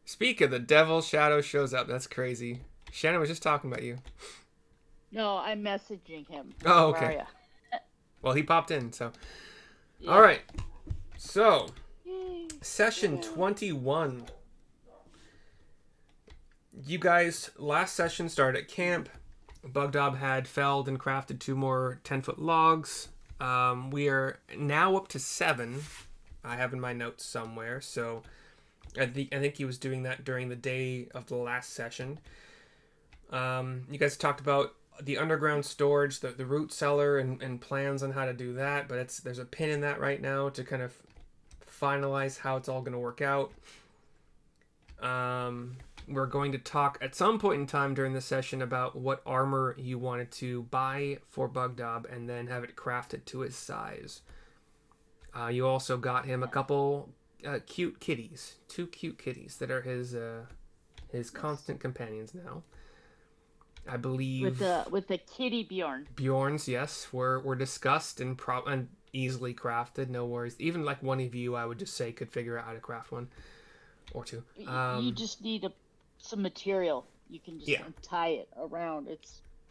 Speak of the devil, Shadow shows up. That's crazy. Shannon was just talking about you. No, I'm messaging him. Oh, Where are okay. you? Well, he popped in, so. All Yeah. right. So, Yay. session Yeah. 21. You guys, last session started at camp. Bugdob had felled and crafted 2 more 10-foot logs. We are now up to 7. I have in my notes somewhere. So, I think he was doing that during the day of the last session. You guys talked about the underground storage, the root cellar, and plans on how to do that. But there's a pin in that right now to kind of finalize how it's all going to work out. We're going to talk at some point in time during the session about what armor you wanted to buy for Bugdob and then have it crafted to his size. You also got him a couple cute kitties, 2 cute kitties that are his constant companions now. I With believe the kitty Bjorn. Bjorns, yes, were discussed and easily crafted. No worries. Even like one of you, I would just say, could figure out how to craft one or two. You just need some material. You can just Yeah, tie it around.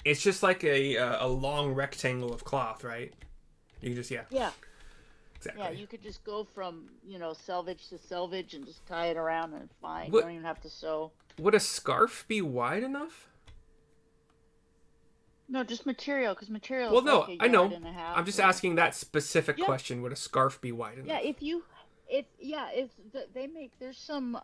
it's just like a long rectangle of cloth, right? You can just Yeah. Yeah, exactly. you could just go from, selvage to selvage and just tie it around and it's fine. You Would don't even have to sew. would a scarf be wide enough? No, just material, because material Well, is no, like a I yard know. and a half I'm just or asking that specific yeah. question. Would a scarf be wide Yeah, enough? they make there's some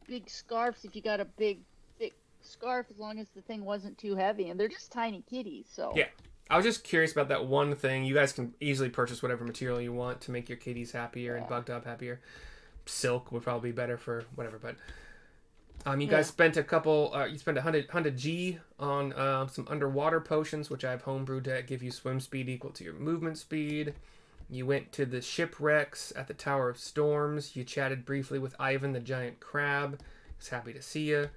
big scarves if you got a big thick scarf as long as the thing wasn't too heavy and they're just tiny kitties, so Yeah. I was just curious about that one thing. You guys can easily purchase whatever material you want to make your kitties happier and yeah. Bugdub happier. Silk would probably be better for whatever, but you guys Yeah. spent a couple. You spent 100 G on some underwater potions, which I've homebrewed to give you swim speed equal to your movement speed. You went to the shipwrecks at the Tower of Storms. You chatted briefly with Ivan the giant crab. He's happy to see you.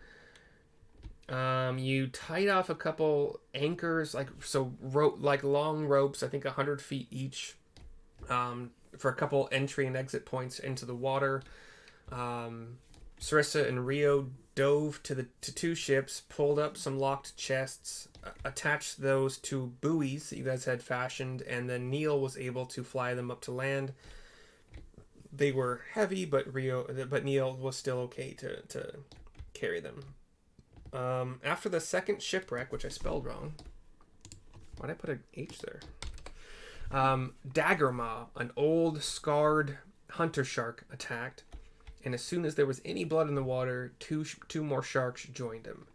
You tied off a couple anchors, like long ropes. I think 100 feet each, for a couple entry and exit points into the water. Syrissa and Rio dove to 2 ships, pulled up some locked chests, attached those to buoys that you guys had fashioned, and then Neil was able to fly them up to land. They were heavy, but Neil was still okay to carry them. After the second shipwreck, which I spelled wrong, why'd I put an H there? Daggermaw, an old, scarred hunter shark, attacked, and as soon as there was any blood in the water, two more sharks joined him.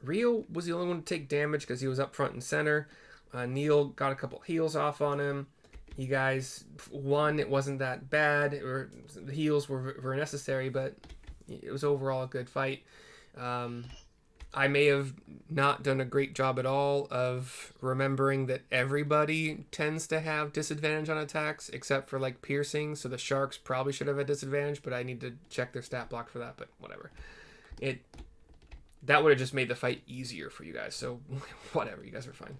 Rio was the only one to take damage because he was up front and center. Neil got a couple heals off on him. You guys won. It wasn't that bad. The heals were necessary, but it was overall a good fight. I may have not done a great job at all of remembering that everybody tends to have disadvantage on attacks except for like piercing, so the sharks probably should have a disadvantage, but I need to check their stat block for that, but whatever. It that would have just made the fight easier for you guys, so whatever, you guys are fine.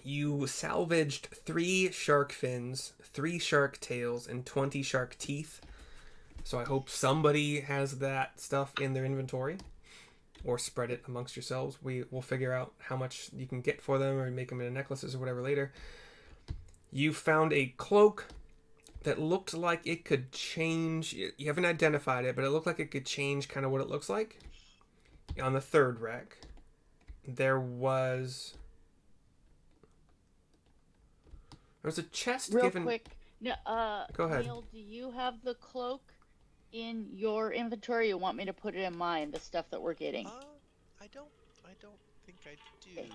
You salvaged 3 shark fins, 3 shark tails, and 20 shark teeth. So I hope somebody has that stuff in their inventory, or spread it amongst yourselves. We'll figure out how much you can get for them, or make them into necklaces or whatever later. You found a cloak that looked like it could change. You haven't identified it, but it looked like it could change kind of what it looks like. On the 3rd wreck, there was a chest Real given. quick, Go ahead. Neil, do you have the cloak in your inventory? You want me to put it in mine, the stuff that we're getting? I don't think I do. Okay.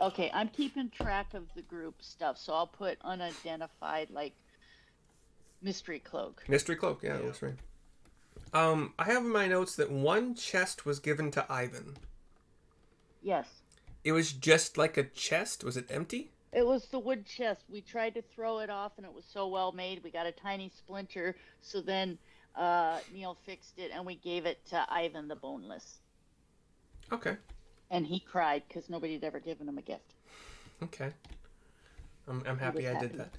Okay, I'm keeping track of the group stuff, so I'll put unidentified, like, mystery cloak. Mystery cloak, yeah, it looks right. I have in my notes that one chest was given to Ivan. Yes. It was just like a chest. Was it empty? It was the wood chest. We tried to throw it off, and it was so well made. We got a tiny splinter, so then Neil fixed it, and we gave it to Ivan the Boneless. Okay. And he cried because nobody had ever given him a gift. Okay. I'm happy I did that.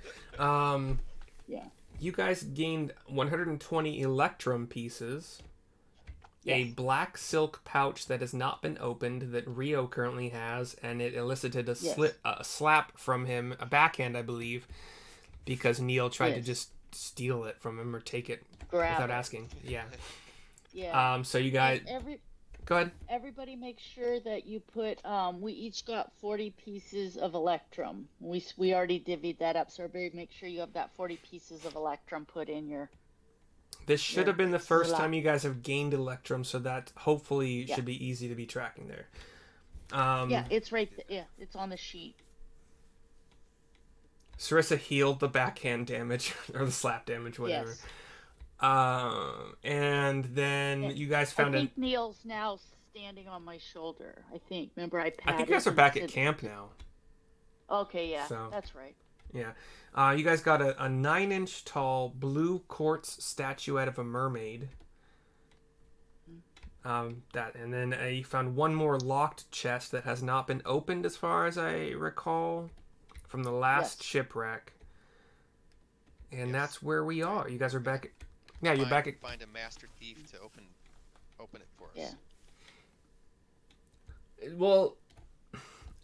Yeah. you guys gained 120 electrum pieces, a Yes. black silk pouch that has not been opened that Rio currently has, and it elicited Yes. a slap from him, a backhand, I believe, because Neil tried to Yes. just steal it from him or take it Grab without it. asking. Yeah. Yeah. So you guys, And go ahead. everybody make sure that you put. We each got 40 pieces of electrum. We already divvied that up, so everybody make sure you have that 40 pieces of electrum put in your. This should have been the first slot. time you guys have gained electrum, so that hopefully Yeah. should be easy to be tracking there. Yeah, it's right. Yeah, it's on the sheet. Syrissa healed the backhand damage or the slap damage, whatever. Yes. And then And you guys I found think Neil's now standing on my shoulder. I think. Remember, I I patted. think you guys are and back at said- camp now. Okay, yeah, So- that's right. Yeah. You guys got a 9-inch tall blue quartz statuette of a mermaid. And then you found one more locked chest that has not been opened, as far as I recall, from the last Yes. shipwreck. And Yes. that's where we are. You guys are back. Yeah, you're back at. Find a master thief to open it for us. Yeah. Well,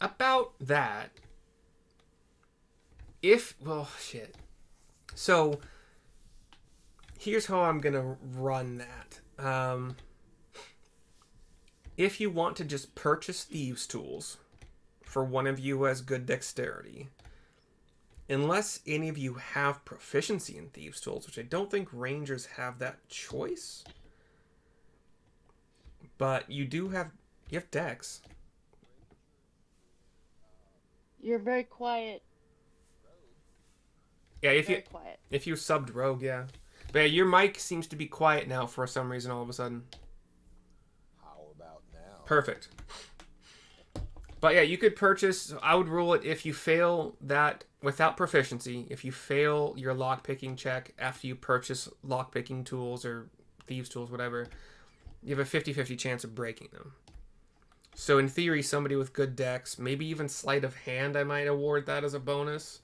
about that. Shit. So, here's how I'm gonna run that. If you want to just purchase thieves' tools for one of you who has good dexterity, unless any of you have proficiency in thieves' tools, which I don't think rangers have that choice, but you have dex. You're very quiet. Yeah, Very quiet. if you subbed rogue, yeah. But yeah, your mic seems to be quiet now for some reason all of a sudden. How about now? Perfect. But yeah, you could purchase. I would rule it if you fail that without proficiency. If you fail your lockpicking check after you purchase lockpicking tools or thieves' tools, whatever, you have a 50-50 chance of breaking them. So in theory, somebody with good dex, maybe even sleight of hand, I might award that as a bonus.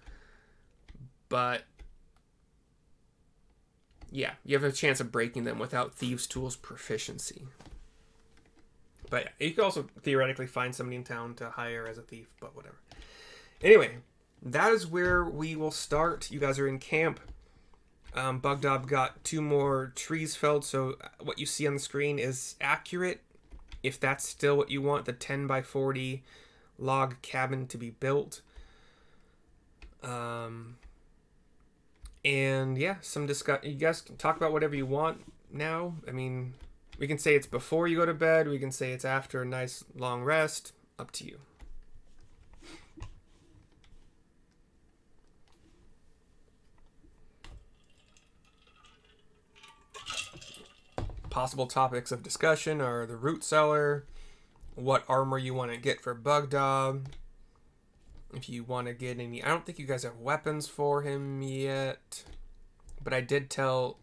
But yeah, you have a chance of breaking them without thieves' tools proficiency. But yeah, you could also theoretically find somebody in town to hire as a thief, but whatever. Anyway, that is where we will start. You guys are in camp. Bugdob got 2 more trees felled, so what you see on the screen is accurate. If that's still what you want, the 10 by 40 log cabin to be built. And yeah, you guys can talk about whatever you want now. I mean, we can say it's before you go to bed. We can say it's after a nice long rest. Up to you. Possible topics of discussion are the root cellar, what armor you want to get for Bugdob, if you want to get any. I don't think you guys have weapons for him yet, but I did tell.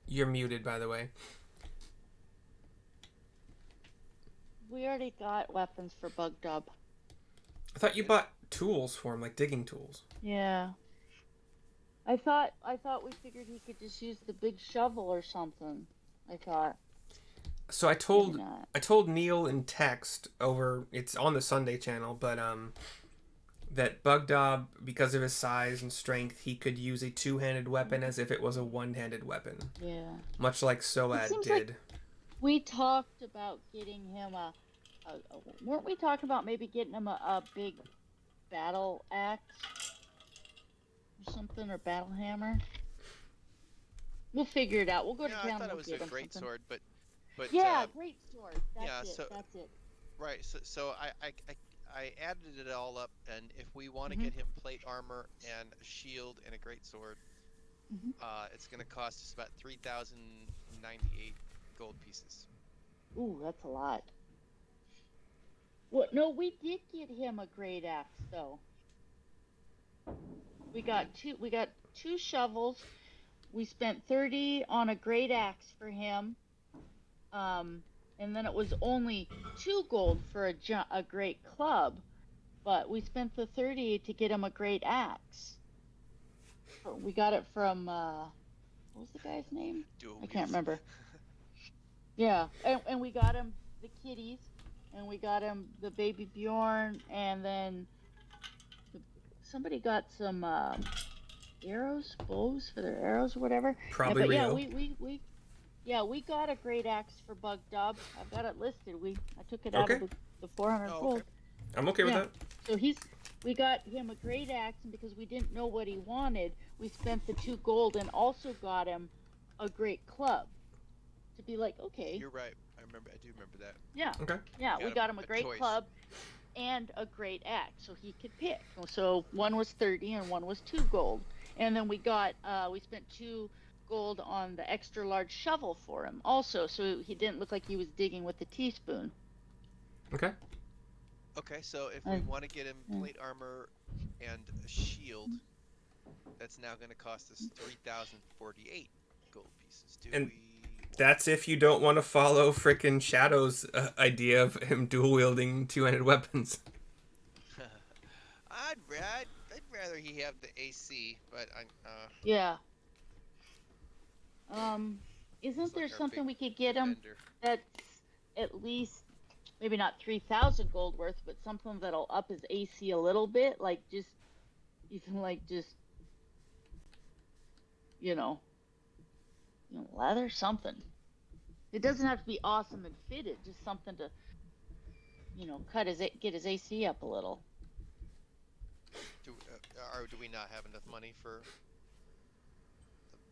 You're muted, by the way. We already got weapons for Bugdob. I thought you bought tools for him, like digging tools. Yeah. I thought we figured he could just use the big shovel or something. I thought. So I Maybe told not. Neil in text over. It's on the Sunday channel, but that Bugdob, because of his size and strength, he could use a 2-handed weapon as if it was a 1-handed weapon. Yeah. Much like Soad seems did. like we talked about getting him weren't we talking about maybe getting him a big battle axe or something, or battle hammer? We'll figure it out. We'll go to Yeah, town. I thought it and was get a him great something. sword, but Yeah, great sword. yeah, That's so- it. right. So I added it all up, and if we want to Mhm. get him plate armor and a shield and a great sword, Mhm. it's going to cost us about 3,098 gold pieces. Ooh, that's a lot. Well, no, we did get him a great axe though. We got two shovels. We spent 30 on a great axe for him. And then it was only 2 gold for a great club, but we spent the 30 to get him a great axe. we got it from what was the guy's name? Dual I can't wields. remember. Yeah, and we got him the kitties, and we got him the baby Bjorn, and then somebody got some arrows, bows for their arrows or whatever. Probably But yeah, Rio. we got a great axe for Bug Dub. I've got it listed. I took it out Okay. of the 400 Oh, gold. okay. I'm okay with Yeah. that. So we got him a great axe, and because we didn't know what he wanted, we spent the 2 gold and also got him a great club. To be like, okay, You're right. I do remember that. yeah, Okay. yeah, we got him a great choice. club and a great axe, so he could pick. So one was 30 and one was 2 gold, and then we spent 2 gold on the extra large shovel for him also, so he didn't look like he was digging with the teaspoon. Okay. Okay, so if we want to get him plate armor and a shield, that's now going to cost us 3,048 gold pieces. And that's if you don't want to follow frickin' Shadow's idea of him dual wielding 2-handed weapons. I'd rather he have the AC, but Yeah. Isn't He's there like our something big we could get him defender. that's at least maybe not 3,000 gold worth, but something that'll up his AC a little bit, like just leather something. It doesn't have to be awesome and fitted, just something to get his AC up a little. Do we not have enough money for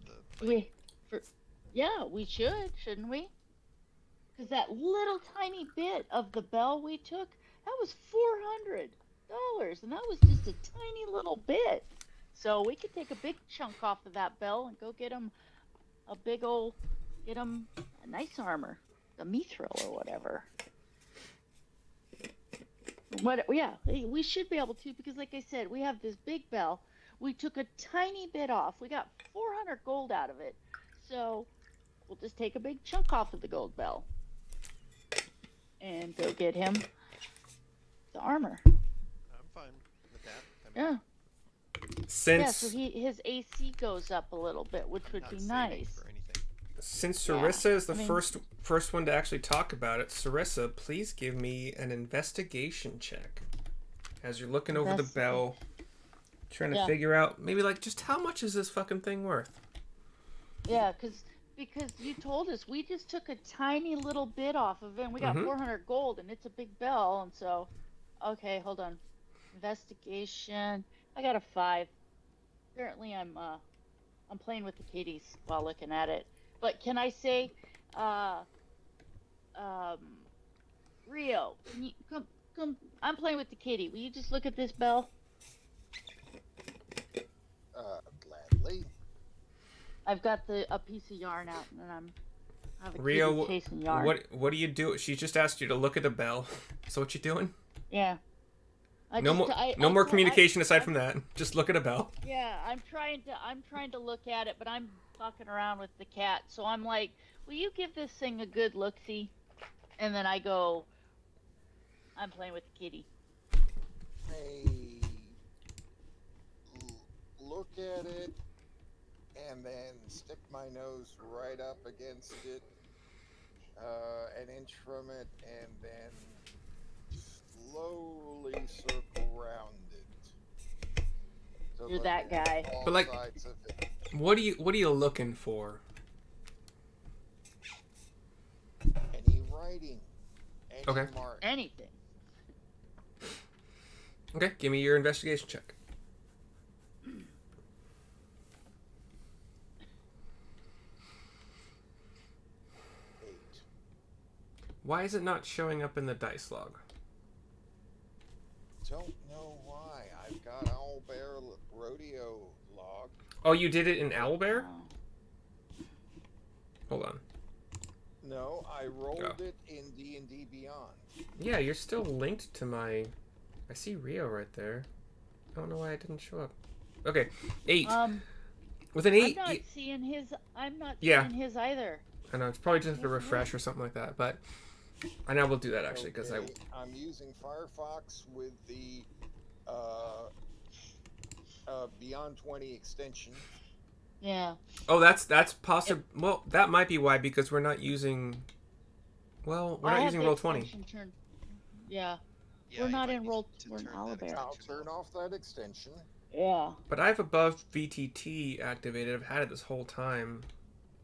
the Yeah, we shouldn't we? Because that little tiny bit of the bell we took, that was $400, and that was just a tiny little bit. So we could take a big chunk off of that bell and go get him a nice armor, the mithril or whatever. Yeah, we should be able to, because like I said, we have this big bell. We took a tiny bit off. We got 400 gold out of it. So we'll just take a big chunk off of the gold bell and go get him the armor. I'm fine with that. Yeah. Since So his AC goes up a little bit, which would be nice. For anything. since Yeah, Syrissa is the I mean- first one to actually talk about it, Syrissa, please give me an investigation check as you're looking over the bell, trying to Yeah. figure out maybe like just how much is this fucking thing worth. Yeah, because you told us we just took a tiny little bit off of it, and we got 400 gold, and it's a big bell, and so, okay, hold on, investigation. I got a 5. Apparently, I'm playing with the kitties while looking at it. But can I say, Rio, can you come? I'm playing with the kitty. Will you just look at this bell? Gladly. I've got a piece of yarn out, and I have a Rio, kitty chasing yarn. what do you do? She just asked you to look at the bell. So what you doing? Yeah. No more communication aside from that. Just look at a bell. Yeah, I'm trying to look at it, but I'm fucking around with the cat. So I'm like, will you give this thing a good look-see? And then I go, I'm playing with the kitty. Hey, look at it, and then stick my nose right up against it, an inch from it, and then slowly circle round it. So You're look that at guy. all But, like, sides of it. What are you looking for? Any writing, any Okay. mark. Anything. Okay, give me your investigation check. 8. Why is it not showing up in the dice log? Don't know why. I've got Owlbear Rodeo log. Oh, you did it in Owlbear? Oh. Hold on. No, I rolled Oh. it in D&D Beyond. Yeah, you're still linked to my... I see Rio right there. I don't know why it didn't show up. Okay, 8. With an 8... I'm not seeing his. I'm not Yeah. seeing his either. I know, it's probably just a refresh or something like that, but... I know we'll do that, actually, because Okay, I'm using Firefox with the Beyond 20 extension. Yeah. Oh, that's possible. Well, that might be why, because we're not using. Well, we're I not have using the roll 20. extension turned. Yeah. Yeah, We're you not might in need roll. to We're in turn that Owlbear. I'll extension turn off that extension. Yeah. But I have above VTT activated. I've had it this whole time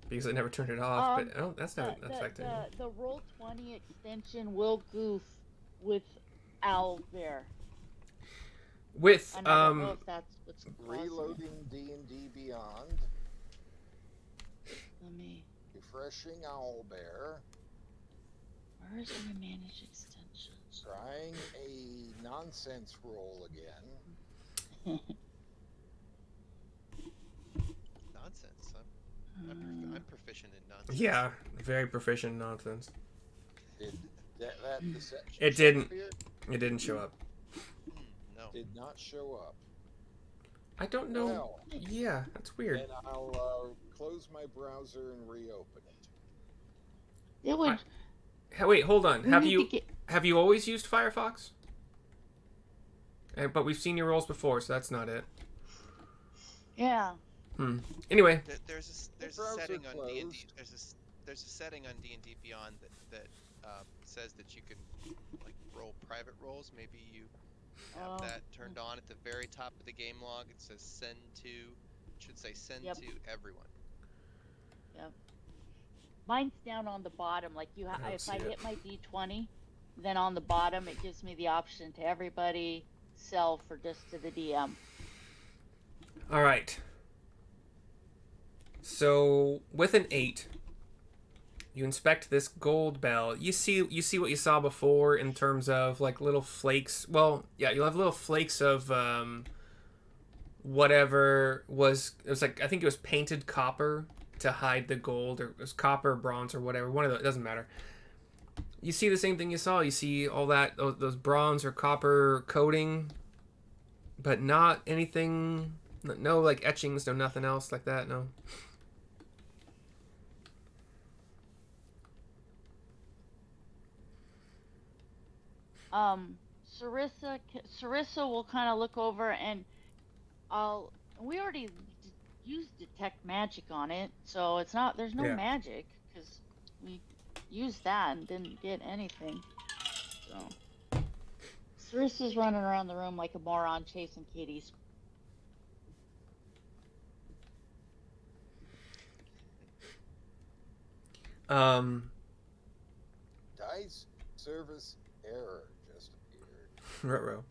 because I never turned it off. But I don't, that's The not affecting me. the roll 20 extension will goof with Owlbear, With and I don't know if that's what's causing it. Reloading D&D Beyond. Let me. Refreshing Owlbear. Where is my manage extensions? Trying a nonsense roll again. nonsense. I'm proficient in nonsense. Yeah, very proficient in nonsense. Did that deception It check didn't. appear? It didn't show up. No. Did not show up. I don't know. Well, Yeah, that's weird. then I'll close my browser and reopen it. It would. Wait, hold on. We need to Have you always used Firefox? But we've seen your rolls before, so that's not it. Yeah. Anyway, There's a browser setting on D&D. closed. There's a setting on D&D Beyond that says that you can like roll private rolls. Maybe you have that turned on at the very top of the game log. It says send to. It should say send Yep. to everyone. Yep. Mine's down on the bottom. Like if I hit my D20, then on the bottom it gives me the option to everybody, self, or just to the DM. all right. So with an 8, you inspect this gold bell. You see what you saw before in terms of like little flakes. Well, yeah, you'll have little flakes of whatever was. It was like, I think it was painted copper to hide the gold, or it was copper, bronze, or whatever. One of those, it doesn't matter. You see the same thing you saw. You see all that those bronze or copper coating, but not anything. No like etchings. No nothing else like that. No. Syrissa will kind of look over, and we already used detect magic on it, so it's not, there's no magic, because we used that and didn't get anything. So Syrissa's running around the room like a moron chasing kitties. Dice service error just appeared. Ruh-roh.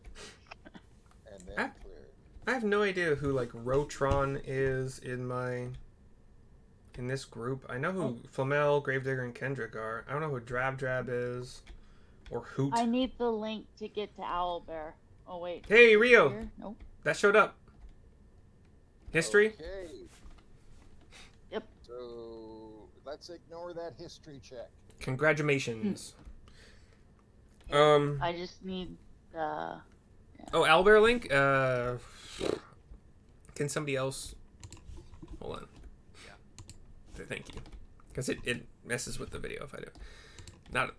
And then cleared. I have no idea who like Rotron is in this group. I know who Flamel, Gravedigger, and Kendrick are. I don't know who Drab is, or Hoot. I need the link to get to Owlbear. Oh wait. Hey Rio, Nope. that showed up. History. Okay. Yep. So let's ignore that history check. Congratulations. I just need Oh, Owlbear link. Can somebody else? Hold on. Yeah. Thank you. Because it messes with the video if I do.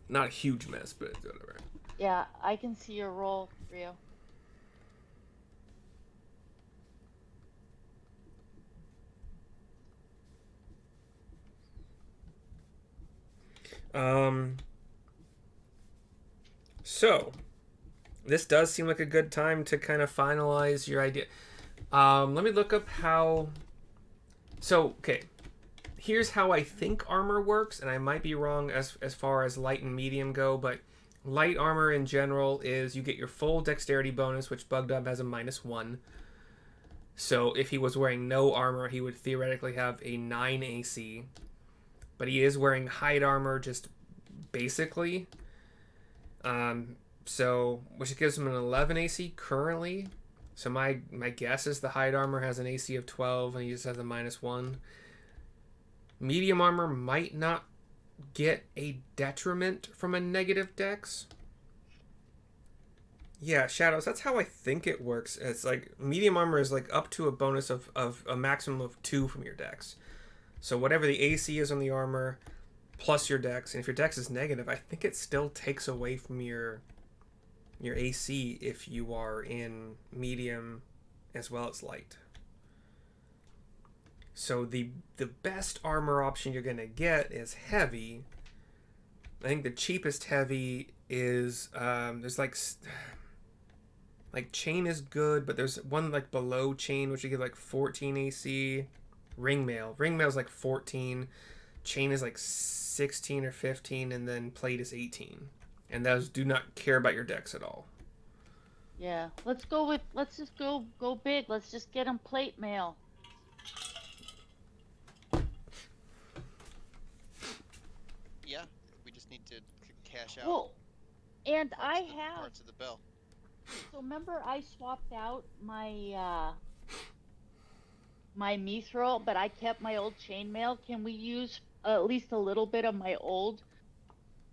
Not a huge mess, but whatever. Yeah, I can see your roll, Rio. So this does seem like a good time to kind of finalize your idea. Let me look up how. So okay, here's how I think armor works, and I might be wrong as far as light and medium go, but light armor in general is you get your full dexterity bonus, which Bugged Up has a -1. So if he was wearing no armor, he would theoretically have a 9 AC. But he is wearing hide armor just basically. So which gives him an 11 AC currently. So my guess is the hide armor has an AC of 12 and he just has a -1. Medium armor might not get a detriment from a negative dex. Yeah, Shadows, that's how I think it works. It's like medium armor is like up to a bonus of a maximum of 2 from your dex. So whatever the AC is on the armor plus your dex, and if your dex is negative, I think it still takes away from your AC if you are in medium as well as light. So the best armor option you're gonna get is heavy. I think the cheapest heavy is there's like chain is good, but there's one like below chain which you get like 14 AC. Ringmail's like 14. Chain is like 16 or 15, and then plate is 18. And those do not care about your decks at all. Yeah, let's just go big. Let's just get him plate mail. Yeah, we just need to cash out Well, and parts of the bell. So remember, I swapped out my my mithril, but I kept my old chainmail. Can we use at least a little bit of my old?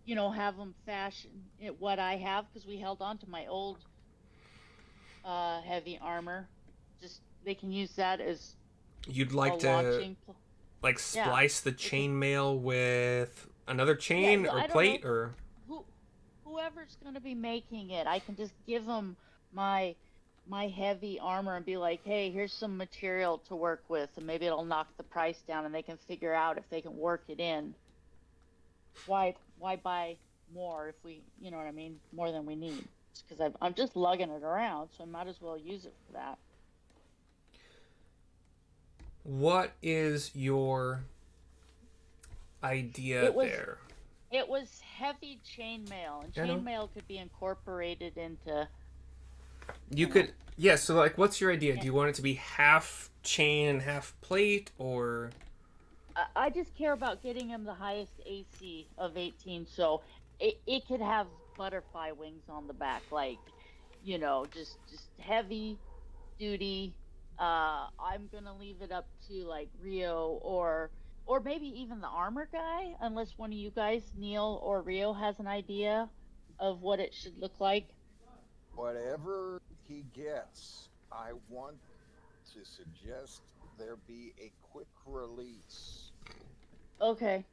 Have them fashion it what I have, because we held on to my old heavy armor. Just they can use that as you'd like to like splice the chainmail with another chain or plate, or whoever's going to be making it, I can just give them my heavy armor and be like, hey, here's some material to work with, and maybe it'll knock the price down, and they can figure out if they can work it in. Why buy more if we, you know what I mean, more than we need? Because I'm just lugging it around, so I might as well use it for that. What is your idea there? It was heavy chainmail, and chainmail could be incorporated into. You could, yeah. So, like, what's your idea? Do you want it to be half chain and half plate, or? I just care about getting him the highest AC of 18, so it could have butterfly wings on the back, like, just heavy duty. I'm gonna leave it up to like Rio or maybe even the armor guy, unless one of you guys, Neil or Rio, has an idea of what it should look like. Whatever he gets, I want to suggest there be a quick release. Okay.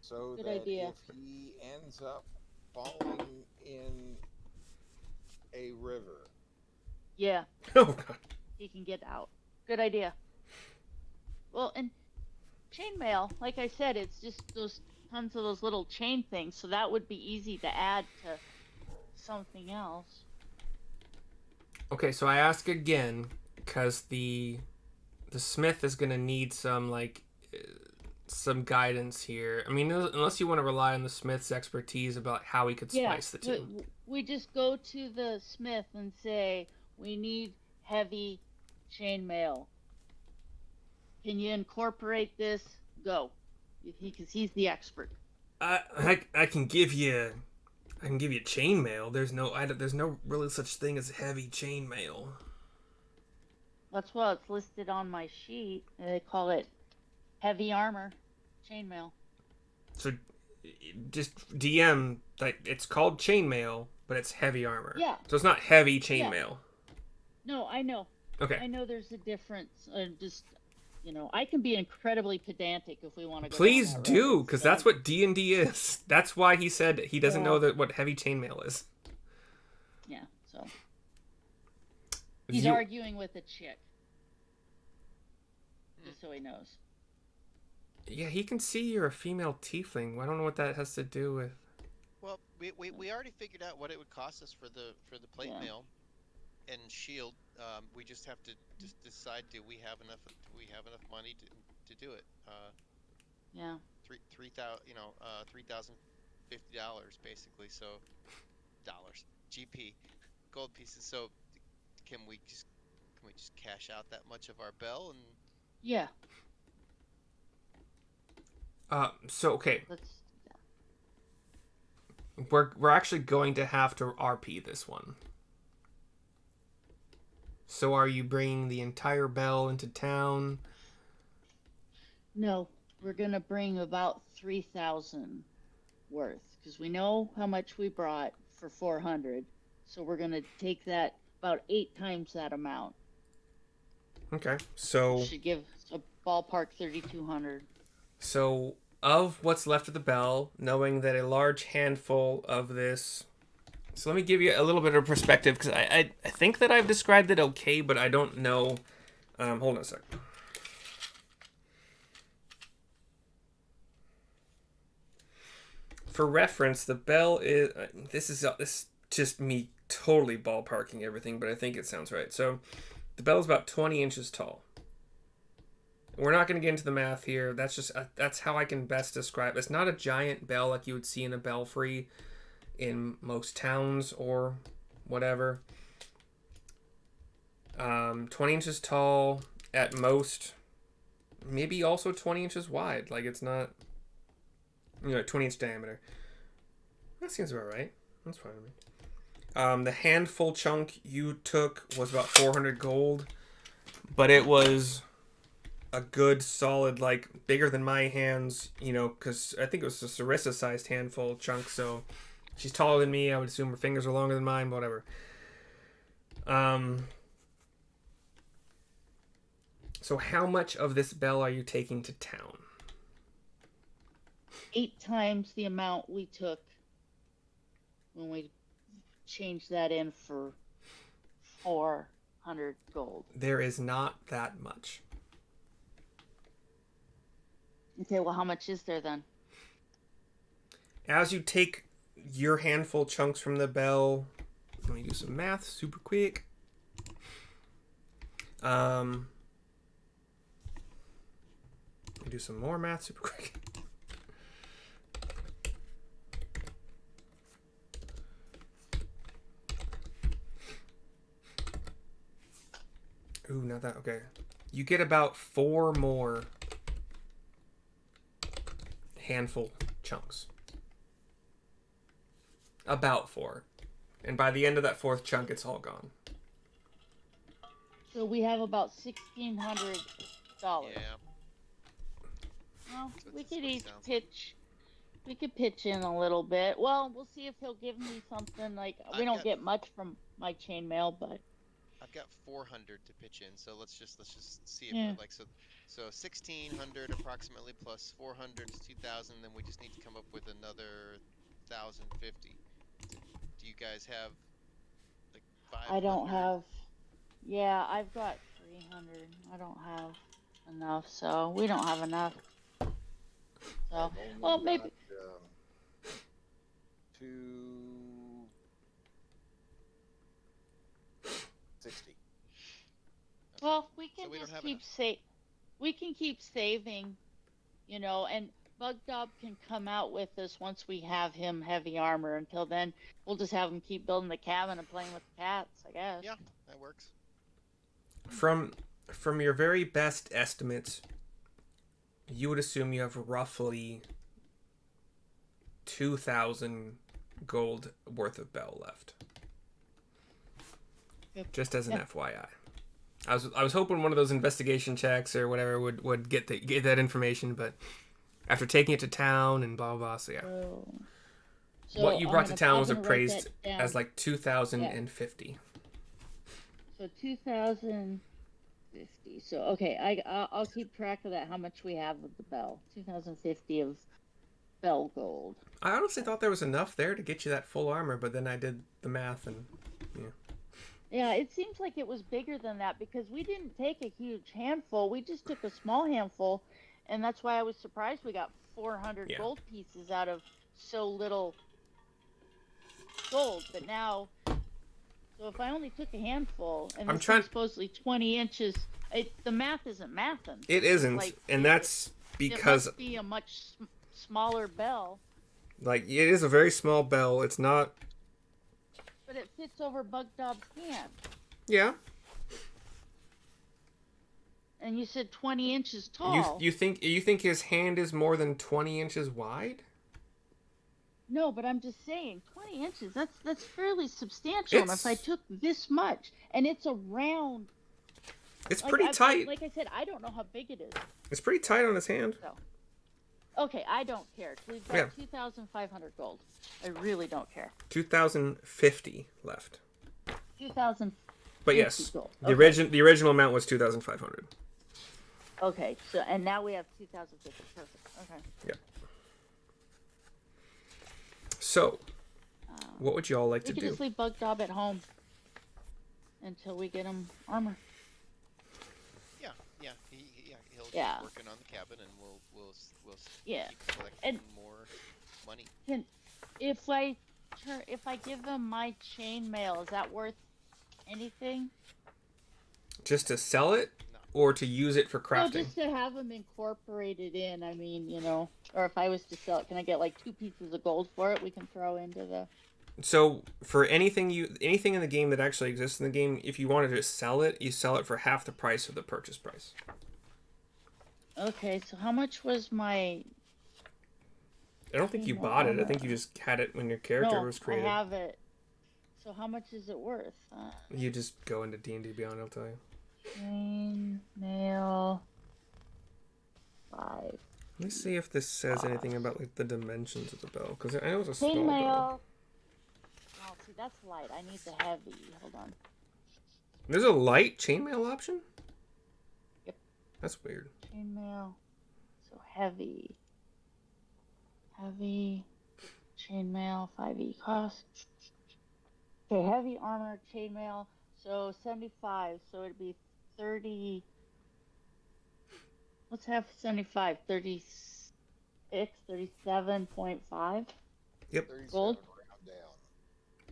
So Good that idea. if he ends up falling in a river. Yeah. Oh God. He can get out. Good idea. Well, and chainmail, like I said, it's just those tons of those little chain things, so that would be easy to add to something else. Okay, so I ask again because the smith is gonna need some some guidance here. I mean, unless you want to rely on the smith's expertise about how he could splice the two. We just go to the smith and say, we need heavy chainmail. Can you incorporate this? Go, because he's the expert. I can give you chainmail. There's no really such thing as heavy chainmail. That's what it's listed on my sheet. They call it heavy armor chainmail. So just DM, like, it's called chainmail, but it's heavy armor. Yeah. So it's not heavy chainmail. Yeah. No, I know. Okay. I know there's a difference. I can be incredibly pedantic if we want to go. Please do, because that's what D&D is. That's why he said he doesn't know what heavy chainmail is. Yeah, so. He's arguing with a chick. Just so he knows. Yeah, he can see you're a female tiefling. I don't know what that has to do with. Well, we already figured out what it would cost us for the plate mail and shield. We just have to just decide: do we have enough money to do it? Yeah. $3,050 basically. So dollars, GP, gold pieces. So can we just cash out that much of our bell and? Yeah. So okay. Let's. We're actually going to have to RP this one. So are you bringing the entire bell into town? No, we're gonna bring about 3,000 worth, because we know how much we brought for 400. So we're gonna take that about 8 times that amount. Okay, so should give a ballpark 3,200. So of what's left of the bell, knowing that a large handful of this So let me give you a little bit of perspective, because I think that I've described it okay, but I don't know. Hold on a sec. For reference, the bell is... this is just me totally ballparking everything, but I think it sounds right. So the bell is about 20 inches tall. We're not going to get into the math here. That's just that's how I can best describe it. It's not a giant bell like you would see in a belfry in most towns or whatever. 20 inches tall at most, maybe also 20 inches wide. Like, it's not, 20-inch diameter. That seems about right. That's fine with me. The handful chunk you took was about 400 gold, but it was a good solid, like, bigger than my hands, because I think it was a Syrissa-sized handful chunk, so she's taller than me. I would assume her fingers are longer than mine, whatever. So how much of this bell are you taking to town? 8 times the amount we took when we changed that in for 400 gold. There is not that much. Okay, well, how much is there then? As you take your handful chunks from the bell, let me do some math super quick. Let me do some more math super quick. Ooh, not that. Okay. You get about 4 more handful chunks. About 4. And by the end of that 4th chunk, it's all gone. So we have about $1,600. Yeah. Well, That's we what could it each sounds like. pitch. We could pitch in a little bit. Well, we'll see if he'll give me something. Like, we I've don't got- get much from my chainmail, but I've got 400 to pitch in, so let's just see if Yeah. we're like so 1,600 approximately plus 400 is 2,000. Then we just need to come up with another 1,050. Do you guys have like 500? I don't have. Yeah, I've got 300. I don't have enough, so we don't have enough. So, I've only well, maybe. got, 260. Well, we can So we don't just have keep enough. we can keep saving, and Bugdob can come out with us once we have him heavy armor. Until then, we'll just have him keep building the cabin and playing with the cats, I guess. Yeah, that works. From your very best estimates, you would assume you have roughly 2,000 gold worth of bell left. Yep. Just as an Yeah. FYI. I was hoping one of those investigation checks or whatever would get that information, but after taking it to town and blah blah blah, so yeah. So What you brought to town was I'm gonna write appraised that down. as like 2,050. So 2,050. So okay, I'll keep track of that. How much we have of the bell? 2,050 of bell gold. I honestly thought there was enough there to get you that full armor, but then I did the math and Yeah, it seems like it was bigger than that because we didn't take a huge handful. We just took a small handful, and that's why I was surprised we got 400 Yeah. gold pieces out of so little gold. But now, so if I only took a handful, and I'm this trying- thing's supposedly 20 inches, the math isn't mathing. it isn't, Like, and that's It because must be a much smaller bell, like it is a very small bell. It's not. but it fits over Bugdob's hand. Yeah. And you said 20 inches tall. You think his hand is more than 20 inches wide? No, but I'm just saying, 20 inches, that's fairly substantial. And if I It's- took this much, and it's a round... It's like, pretty tight. Like I said, I don't know how big it is. It's pretty tight on his hand. Okay, I don't care. We've got Yeah. 2,500 gold. I really don't care. 2,050 left. 2,000. But yes, gold. the original amount was 2,500. Okay, so, and now we have 2,050. Perfect. Okay. So, What would you all like We to could do? just leave Bug Dob at home until we get him armor. He'll Yeah. keep working on the cabin, and we'll Yeah. keep collecting And- more money. If I give him my chainmail, is that worth anything? Just to sell it, No. or to use it for No, crafting? just to have him incorporated in. I mean, or if I was to sell it, can I get like 2 pieces of gold for it? We can throw into the. So for anything in the game that actually exists in the game, if you wanted to sell it, you sell it for half the price of the purchase price. Okay, so how much was my? I don't think you bought it. I think you just had it when your character was created. I have it. So how much is it worth? You just go into D&D Beyond, I'll tell you. Chainmail 5. Let me see if this says anything about like the dimensions of the bell, because I know it's a small Chainmail. bell. Oh, see, that's light. I need the heavy. Hold on. There's a light chainmail option? Yep. That's weird. Chainmail. So heavy. Heavy. Chainmail 5e cost. Okay, heavy armor, chainmail. So 75. So it'd be 30. Let's have 75. 36. 37.5. Yep. 37 Gold? round down.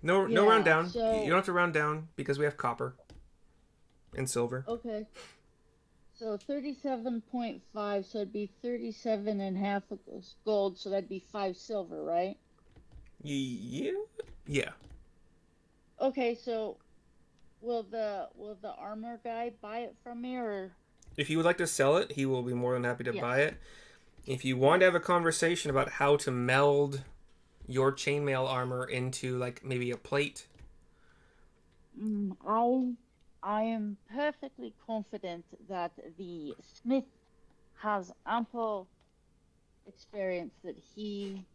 No Yeah, round down. so- You don't have to round down because we have copper and silver. Okay. So 37.5, so it'd be 37 and half of gold, so that'd be 5 silver, right? Yeah. Yeah. Okay, so will the armor guy buy it from me, or? If you would like to sell it, he will be more than happy to Yes. buy it. If you want to have a conversation about how to meld your chainmail armor into like maybe a plate, I am perfectly confident that the smith has ample experience that he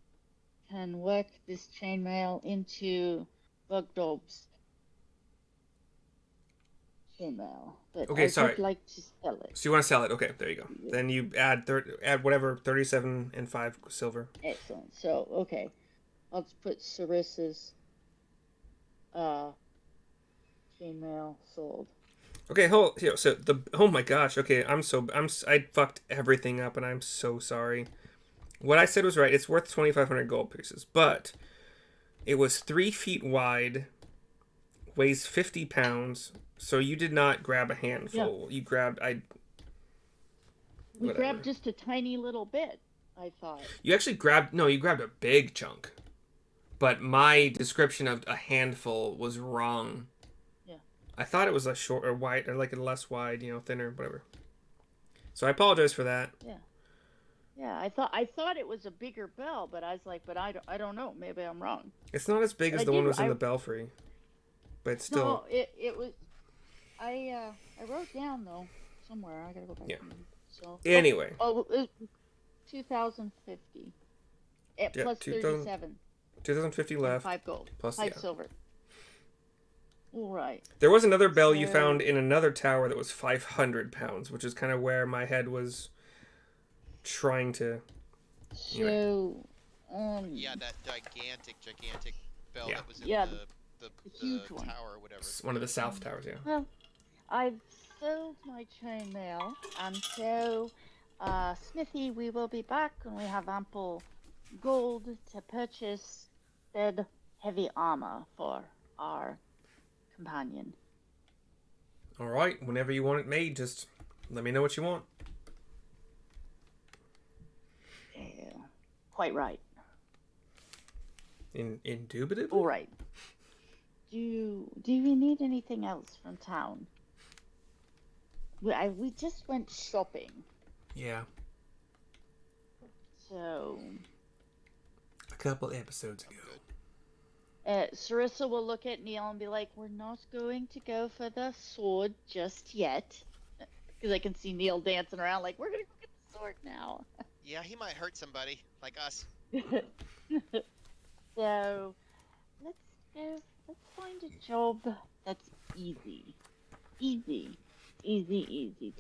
can work this chainmail into Bugdob's chainmail. But Okay, I sorry. would like to sell it. so you want to sell it. Okay, there you go. Yeah. Then you add whatever 37 and 5 silver. Excellent. So, okay. I'll just put Syrissa's chainmail sold. Okay, so oh my gosh. Okay, I fucked everything up and I'm so sorry. What I said was right. It's worth 2,500 gold pieces, but it was 3 feet wide, weighs 50 pounds. So you did not grab a handful. You grabbed We whatever. grabbed just a tiny little bit, I thought. You actually grabbed a big chunk. But my description of a handful was wrong. Yeah. I thought it was a short or wide or like a less wide, thinner, whatever. So I apologize for that. Yeah, I thought it was a bigger bell, but I was like, I don't know. Maybe I'm wrong. It's not as big as the one was in the belfry. But it's still No, it was. I wrote down though somewhere. I gotta go back. Yeah. So Anyway. Oh, it was 2,050. Plus 2,000 37. 2,050 and left. 5 gold. Plus 5 silver. All right. There was another bell you So- found in another tower that was 500 pounds, which is kind of where my head was trying to. So, Yeah, that gigantic bell Yeah. that was in Yeah, the huge one. tower or whatever. It's one of the south towers, yeah. Well, I've sold my chainmail, and so, Smithy, we will be back when we have ample gold to purchase said heavy armor for our companion. All right, whenever you want it made, just let me know what you want. Yeah, quite right. Indubitably? All right. Do we need anything else from town? We just went shopping, Yeah, so a couple episodes ago. Syrissa will look at Neil and be like, "We're not going to go for the sword just yet," because I can see Neil dancing around like, "We're gonna go get the sword now." Yeah, he might hurt somebody like us. So let's go. Let's find a job that's easy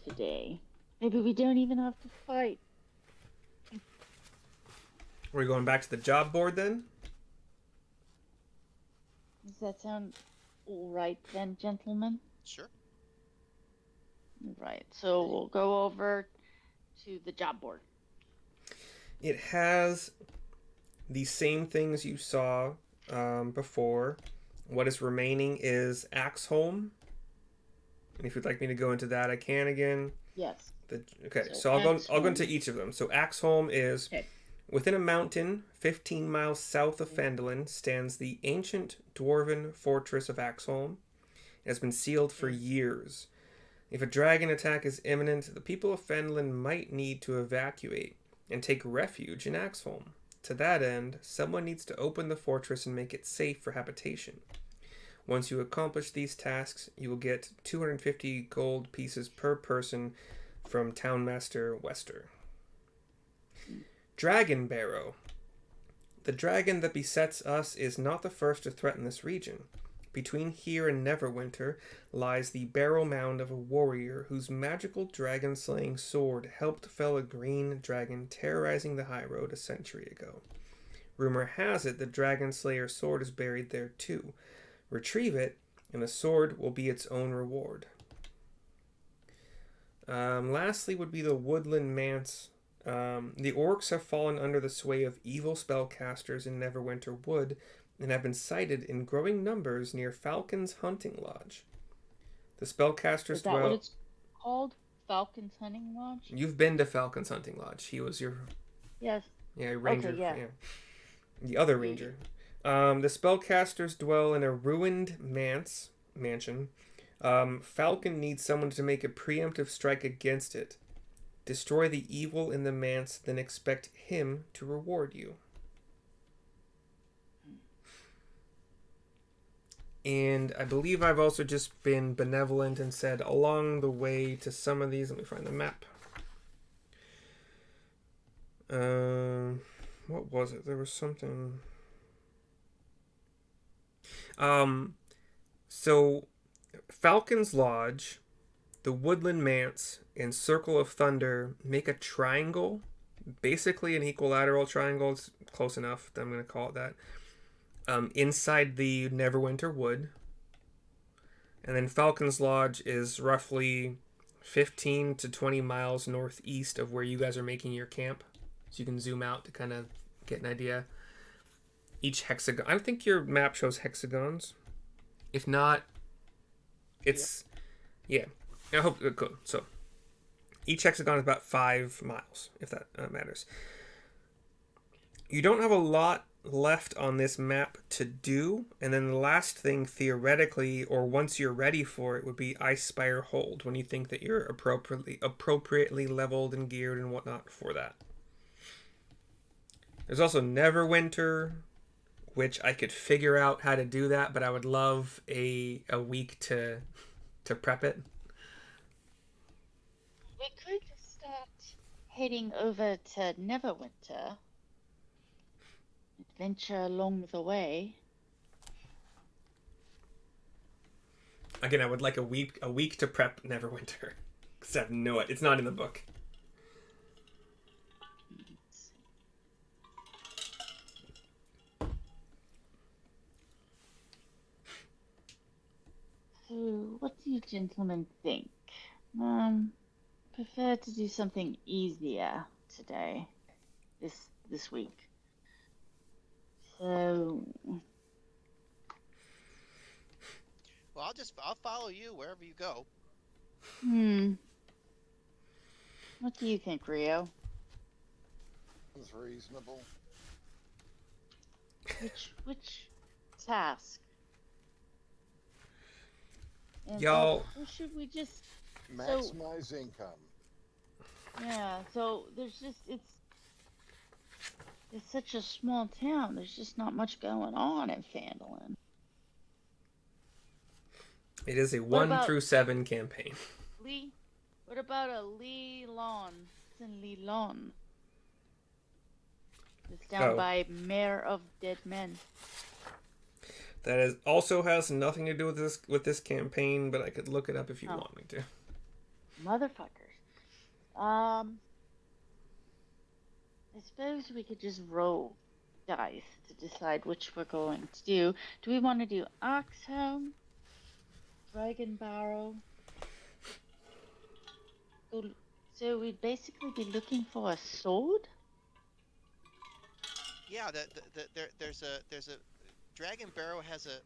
today. Maybe we don't even have to fight. We're going back to the job board then? that sound all right then, gentlemen? Sure. Right. So we'll go over to the job board. It has the same things you saw before. What is remaining is Axholm. And if you'd like me to go into that, I can again. Yes. So I'll go into each of them. So Axholm is within a mountain 15 miles south of Phandalin stands the ancient dwarven fortress of Axholm. It has been sealed for years. If a dragon attack is imminent, the people of Phandalin might need to evacuate and take refuge in Axholm. To that end, someone needs to open the fortress and make it safe for habitation. Once you accomplish these tasks, you will get 250 gold pieces per person from Townmaster Wester. Dragon Barrow. The dragon that besets us is not the first to threaten this region. Between here and Neverwinter lies the Barrow Mound of a warrior whose magical dragon-slaying sword helped fell a green dragon terrorizing the high road a century ago. Rumor has it the dragon slayer's sword is buried there too. Retrieve it, and the sword will be its own reward. Lastly would be the Woodland Manse. The orcs have fallen under the sway of evil spellcasters in Neverwinter Wood and have been sighted in growing numbers near Falcon's Hunting Lodge. The spellcasters Is that what it's called? Falcon's Hunting Lodge? You've been to Falcon's Hunting Lodge. He was your... Yes. Yeah, ranger. Okay, yeah. The other ranger. The spellcasters dwell in a ruined mansion. Falcon needs someone to make a preemptive strike against it. Destroy the evil in the manse, then expect him to reward you. And I believe I've also just been benevolent and said along the way to some of these. Let me find the map. What was it? There was something. So Falcon's Lodge, the Woodland Manse, and Circle of Thunder make a triangle, basically an equilateral triangle. It's close enough that I'm going to call it that. Inside the Neverwinter Wood. And then Falcon's Lodge is roughly 15 to 20 miles northeast of where you guys are making your camp. So you can zoom out to kind of get an idea. Each hexagon... I think your map shows hexagons. If not, it's... Yeah. I hope... Cool. So, each hexagon is about 5 miles, if that matters. You don't have a lot left on this map to do, and then the last thing theoretically, or once you're ready for it, would be Icespire Hold, when you think that you're appropriately leveled and geared and whatnot for that. There's also Neverwinter, which I could figure out how to do that, but I would love a week to prep it. We could start heading over to Neverwinter. Adventure along the way. Again, I would like a week to prep Neverwinter. Because I have no idea. It's not in the book. So, what do you gentlemen think? Prefer to do something easier today, this week. So, Well, I'll follow you wherever you go. what do you think, Rio? Sounds reasonable. Which task? And, Y'all... or should we just... Maximize income. Yeah, so there's just... It's such a small town. There's just not much going on in Phandalin. It is a 1 through 7 campaign. Lee? What about a Lee Lawn? It's in Lee Lawn. It's down by Mayor of Dead Men. That also has nothing to do with this campaign, but I could look it up if you want me to. Motherfuckers. I suppose we could just roll dice to decide which we're going to do. Do we want to do axe helm, dragon barrel? So we'd basically be looking for a sword. Yeah, there's a Dragon Barrow has it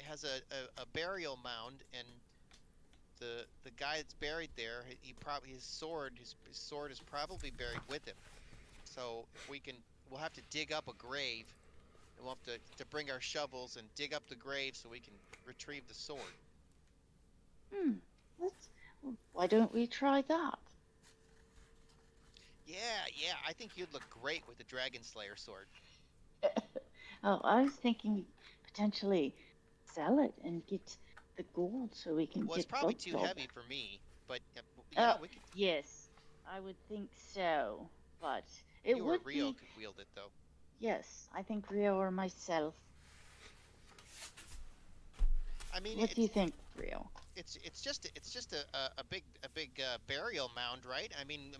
has a burial mound, and the guy that's buried there, he probably his sword is probably buried with him. So if we'll have to dig up a grave, and we'll have to bring our shovels and dig up the grave so we can retrieve the sword. Let's. Why don't we try that? Yeah, I think you'd look great with the Dragon Slayer sword. Oh, I was thinking potentially sell it and get the gold so we can Well, get it's probably Bug too Dog. heavy for me, but yeah, we could. Yes, I would think so, but it You or would Rio be. could wield it though. Yes, I think Rio or myself. I mean, What do you think, Rio? It's just a big burial mound, right? I mean,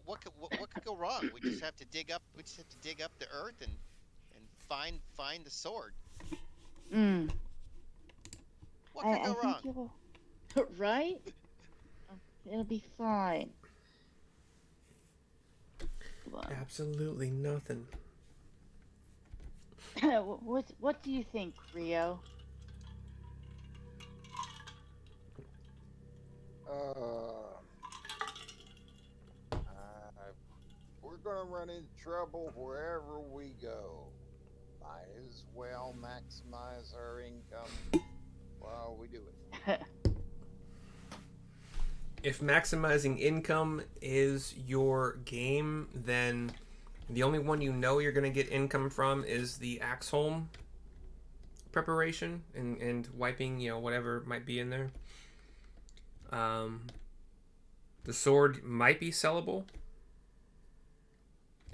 what could go wrong? We just have to dig up the earth and find the sword. What could go wrong? Think you'll right. It'll be fine. Well, Absolutely nothing. what do you think, Rio? We're gonna run into trouble wherever we go. Might as well maximize our income while we do it. If maximizing income is your game, then the only one you know you're going to get income from is the axe home preparation and wiping, whatever might be in there. The sword might be sellable.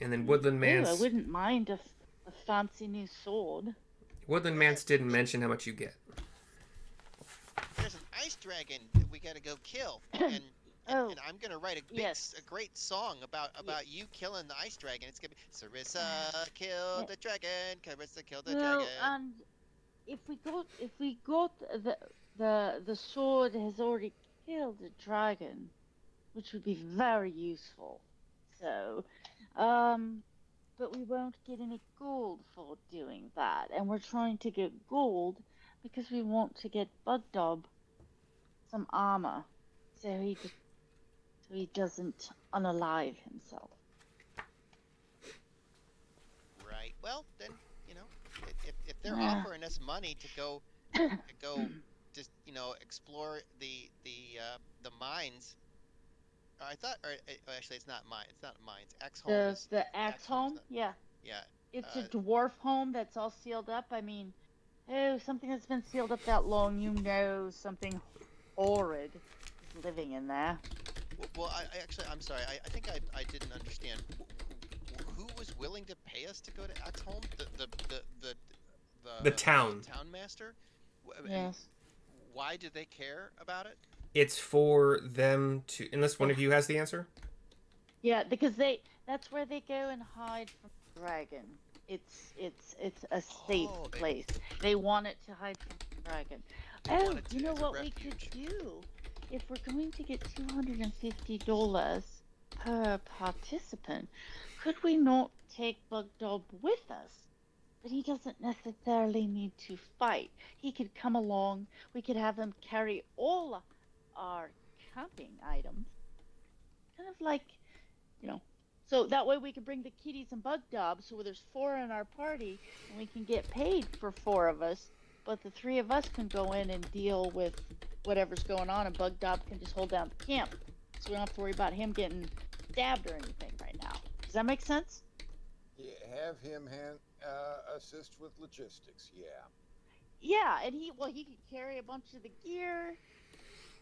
And then Woodland Mance... I wouldn't mind a fancy new sword. Woodland Mance didn't mention how much you get. There's an ice dragon that we gotta go kill, and I'm gonna write a great song about you killing the ice dragon. It's gonna be Syrissa killed the dragon, Syrissa killed the dragon. And if we got the sword has already killed the dragon, which would be very useful. So, but we won't get any gold for doing that, and we're trying to get gold because we want to get Bug Dog some armor, so he doesn't unalive himself. Right. Well, then if they're offering us money to go just explore the mines. I thought, or actually, it's not mine. It's not mines. Axe home. The axe home. Yeah. Yeah. It's a dwarf home that's all sealed up. I mean, something that's been sealed up that long, something horrid is living in there. Well, I'm sorry. I think I didn't understand. Who was willing to pay us to go to Axe home? The town. The town master. Yes. Why do they care about it? It's for them to, unless one of you has the answer. Yeah, because that's where they go and hide from the dragon. It's a safe place. They want it to hide from the dragon. You know what we could do? If we're going to get $250 per participant, could we not take Bug Dog with us? But he doesn't necessarily need to fight. He could come along. We could have him carry all our camping items. Kind of like, so that way we can bring the kitties and Bug Dog, so there's 4 in our party, and we can get paid for 4 of us, but the 3 of us can go in and deal with whatever's going on, and Bug Dog can just hold down the camp. So we don't have to worry about him getting stabbed or anything right now. Does that make sense? Yeah, have him assist with logistics, yeah. Yeah, and he could carry a bunch of the gear,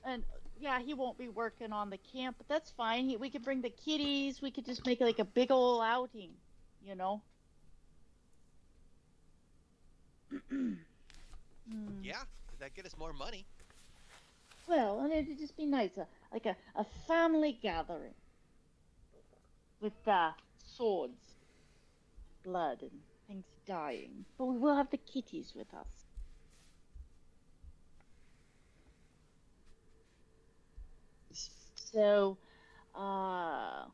and yeah, he won't be working on the camp, but that's fine. We could bring the kitties. We could just make like a big old outing, Yeah. Does that get us more money? Well, and it'd just be nice, like a family gathering with swords, blood and things dying. But we will have the kitties with us. So, oh,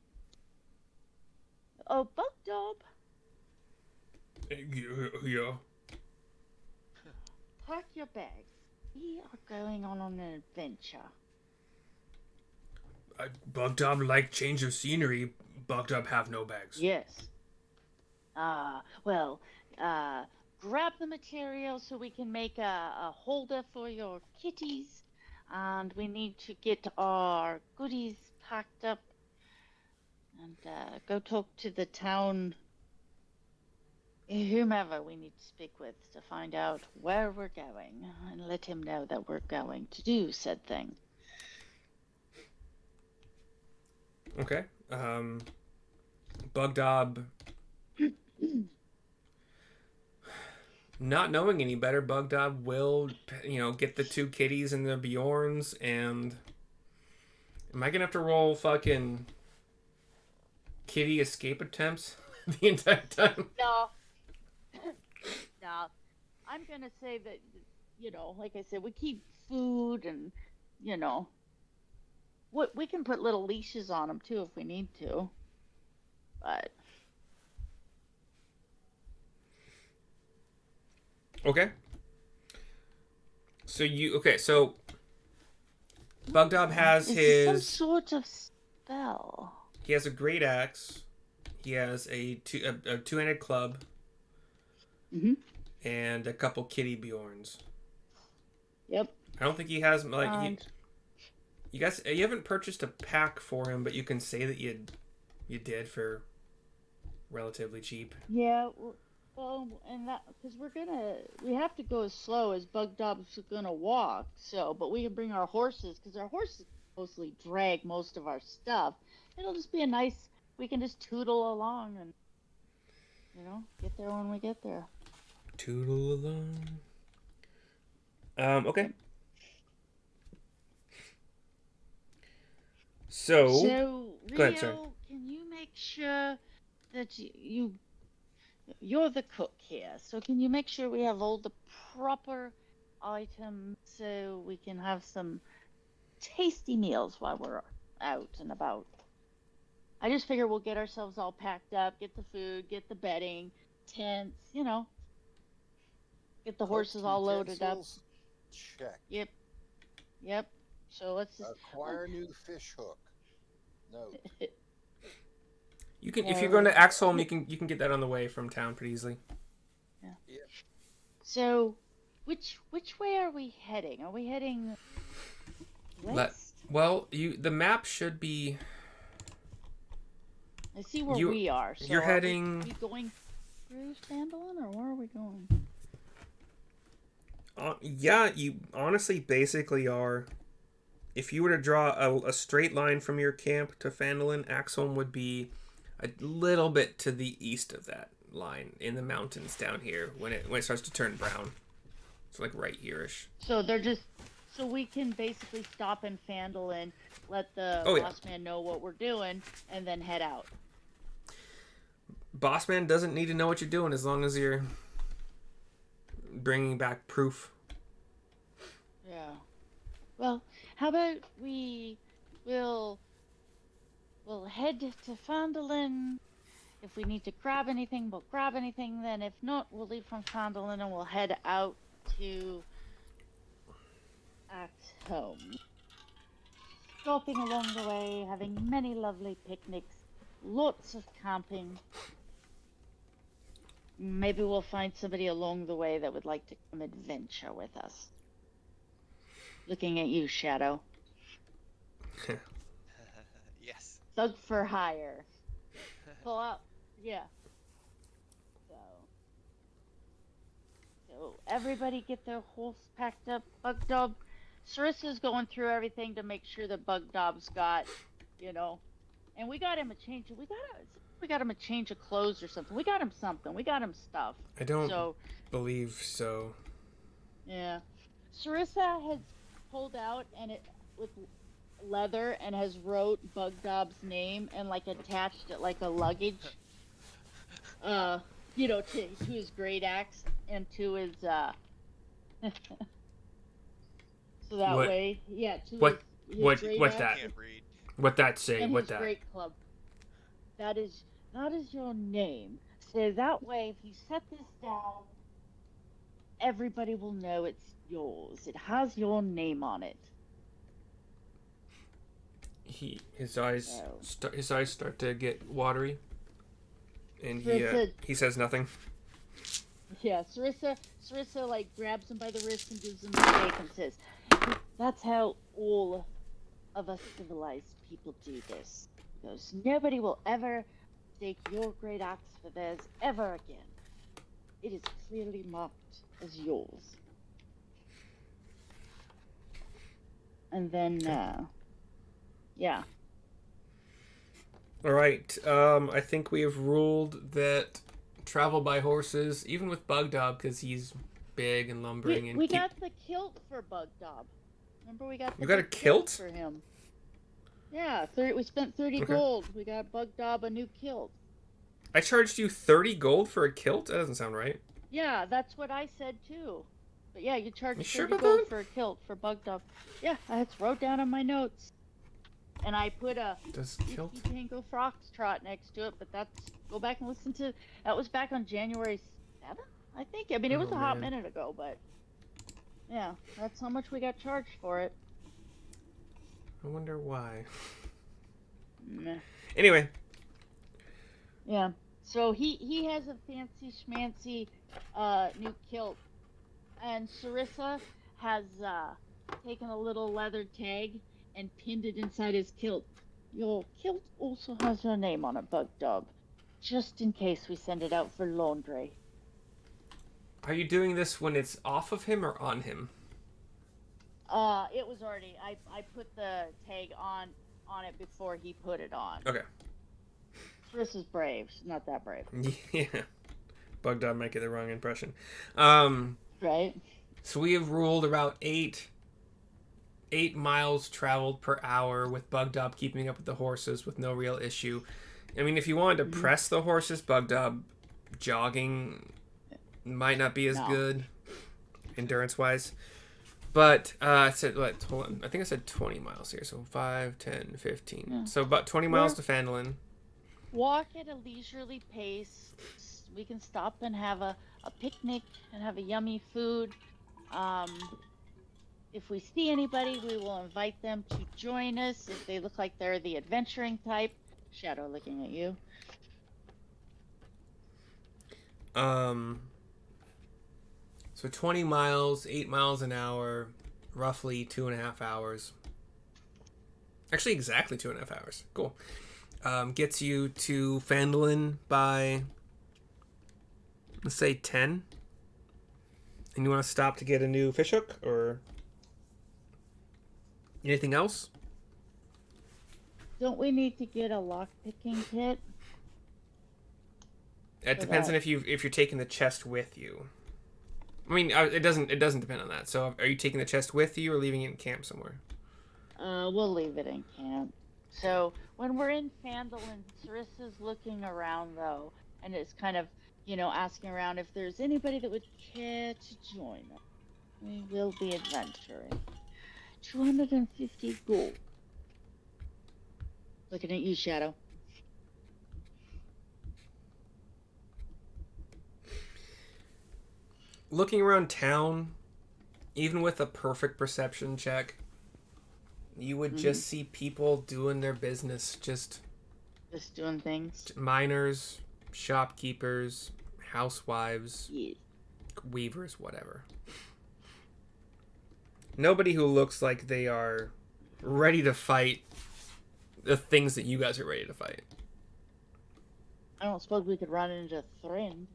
Bug Dob, Yeah. pack your bags. We are going on an adventure. Bugdub like change of scenery. Bugdub have no bags. Yes. Well, grab the material so we can make a holder for your kitties. And we need to get our goodies packed up and go talk to the town, whomever we need to speak with to find out where we're going and let him know that we're going to do said thing. Okay. Bugdob. Not knowing any better, Bugdob will, get the two kitties and the Bjorns, and am I gonna have to roll fucking kitty escape attempts the entire time? No. No. I'm gonna say that, like I said, we keep food and, we can put little leashes on them too if we need to. But Okay. So Bugdob has it's some his. sort of spell. He has a great axe. He has a two-handed club. Mm-hmm. And a couple kitty Bjorns. Yep. I don't think he has And you guys, you haven't purchased a pack for him, but you can say that you did for relatively cheap. yeah, well, and that because we have to go as slow as Bugdob's gonna walk. So, but we can bring our horses because our horses mostly drag most of our stuff. It'll just be we can just tootle along and get there when we get there. Toodle along. Okay. So Rio, go ahead, sorry. can you make sure that you're the cook here? So can you make sure we have all the proper items so we can have some tasty meals while we're out and about? I just figure we'll get ourselves all packed up, get the food, get the bedding, tents, get the horses all loaded up. Check. Yep. So let's just Acquire new fish hook. No. You can, if you're going to Axholm, you can get that on the way from town pretty easily. Yeah. Yep. So, which way are we heading? Are we heading west? The map should be. I see where we are. So you're are heading. we going through Sandalin, or where are we going? Yeah, you honestly basically are. If you were to draw a straight line from your camp to Phandalin, Axholm would be a little bit to the east of that line in the mountains down here when it starts to turn brown. It's like right here-ish. So so we can basically stop in Phandalin, let the boss man know what we're doing, and then head out. Boss man doesn't need to know what you're doing as long as you're bringing back proof. Yeah. Well, how about we'll head to Phandalin. If we need to grab anything, we'll grab anything. Then if not, we'll leave from Phandalin and we'll head out to Axholm. Stopping along the way, having many lovely picnics, lots of camping. Maybe we'll find somebody along the way that would like to come adventure with us. Looking at you, Shadow. Yes. Thug for hire. Pull up. Yeah. So everybody get their horse packed up. Bugdob. Syrissa's going through everything to make sure that Bugdob's got, and we got him a change. We got him a change of clothes or something. We got him something. We got him stuff. I don't believe so. Yeah. Syrissa has pulled out with leather and has wrote Bugdob's name and attached it like a luggage. to his great axe and to his so that What- way, to what- his what- great what's axe that? Can't read. What that say? and What his that? great club. That is your name. So that way, if you set this down, everybody will know it's yours. It has your name on it. His eyes start to get watery, and Syrissa- he says nothing. Yeah, Syrissa like grabs him by the wrist and gives him a shake and says, "That's how all of us civilized people do this. Because nobody will ever take your great axe for theirs ever again. It is clearly marked as yours." And then, yeah. All right. I think we have ruled that travel by horses, even with Bugdog, because he's big and lumbering, and We got the kilt for Bugdob. Remember, we got the You got a big kilt? for him. Yeah, we spent 30 Okay. gold. We got Bugdob a new kilt. I charged you 30 gold for a kilt. That doesn't sound right. Yeah, that's what I said too. But yeah, you charged You sure 30 about gold that? for a kilt for Bugdob. Yeah, I just wrote down in my notes. And I put a Does kilt? Whiskey Tango Foxtrot next to it, but go back and listen to, that was back on January 7th, I think. I mean, it was Oh, a hot man. minute ago, but yeah, that's how much we got charged for it. I wonder why. Meh. Anyway, Yeah. So he has a fancy schmancy new kilt, and Syrissa has taken a little leather tag and pinned it inside his kilt. Your kilt also has your name on it, Bugdog, just in case we send it out for laundry. are you doing this when it's off of him or on him? It was already. I put the tag on it before he put it on. Okay. Syrissa's brave. She's not that brave, Yeah. Bugdog might get the wrong impression. right? So we have ruled about 8 miles traveled per hour, with Bugdog keeping up with the horses with no real issue. I mean, if you wanted to press the horses, Bugdog jogging might not be as No. good endurance wise. But I said, hold on. I think I said 20 miles here. So 5, 10, 15. Yeah. So about 20 miles to Fandolin. Walk at a leisurely pace. We can stop and have a picnic and have a yummy food. If we see anybody, we will invite them to join us if they look like they're the adventuring type. Shadow looking at you. So 20 miles, 8 miles an hour, roughly 2.5 hours. Actually, exactly 2.5 hours. Cool. Gets you to Fandolin by, let's say, 10. And you want to stop to get a new fishhook or anything else? Don't we need to get a lockpicking kit? It depends on if you're taking the chest with you. I mean, it doesn't depend on that. So, are you taking the chest with you or leaving it in camp somewhere? We'll leave it in camp. So when we're in Fandolin, Syrissa's looking around though, and it's kind of, asking around if there's anybody that would care to join us. We will be adventuring. 250 gold. Looking at you, Shadow. Looking around town, even with a perfect perception check, you would just see people doing their business. Just doing things. miners, shopkeepers, housewives, Yeah. weavers, whatever. Nobody who looks like they are ready to fight the things that you guys are ready to fight. I don't suppose we could run into Thrind.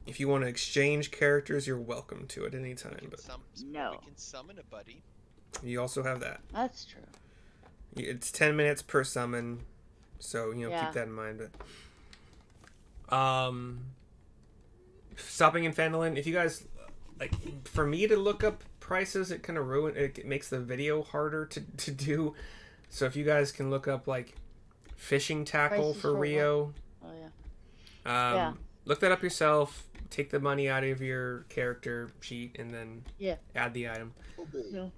If you want to exchange characters, you're welcome to at any time, but No. We can summon a buddy. you also have that. That's true. It's 10 minutes per summon, so Yeah. keep that in mind. But stopping in Fandolin, if you guys for me to look up prices, it kind of it makes the video harder to do. So if you guys can look up fishing tackle Prices for for what? Rio, Oh yeah. Yeah. Look that up yourself. Take the money out of your character sheet and then Yeah. add the item. No.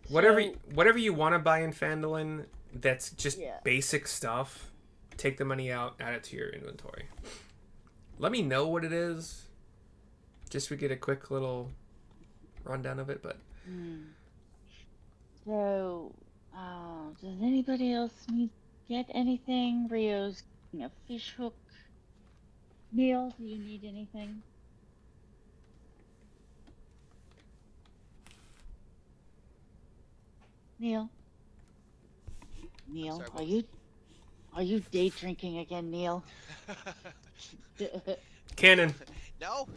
Whatever So, whatever you want to buy in Phandalin that's just Yeah. basic stuff, take the money out, add it to your inventory. Let me know what it is. Just so we get a quick little rundown of it, but So, does anybody else need get anything? Rio's getting a fish hook. Neil, do you need anything? Neil? Neil, sorry, are what you day drinking again, Neil? Cannon. No.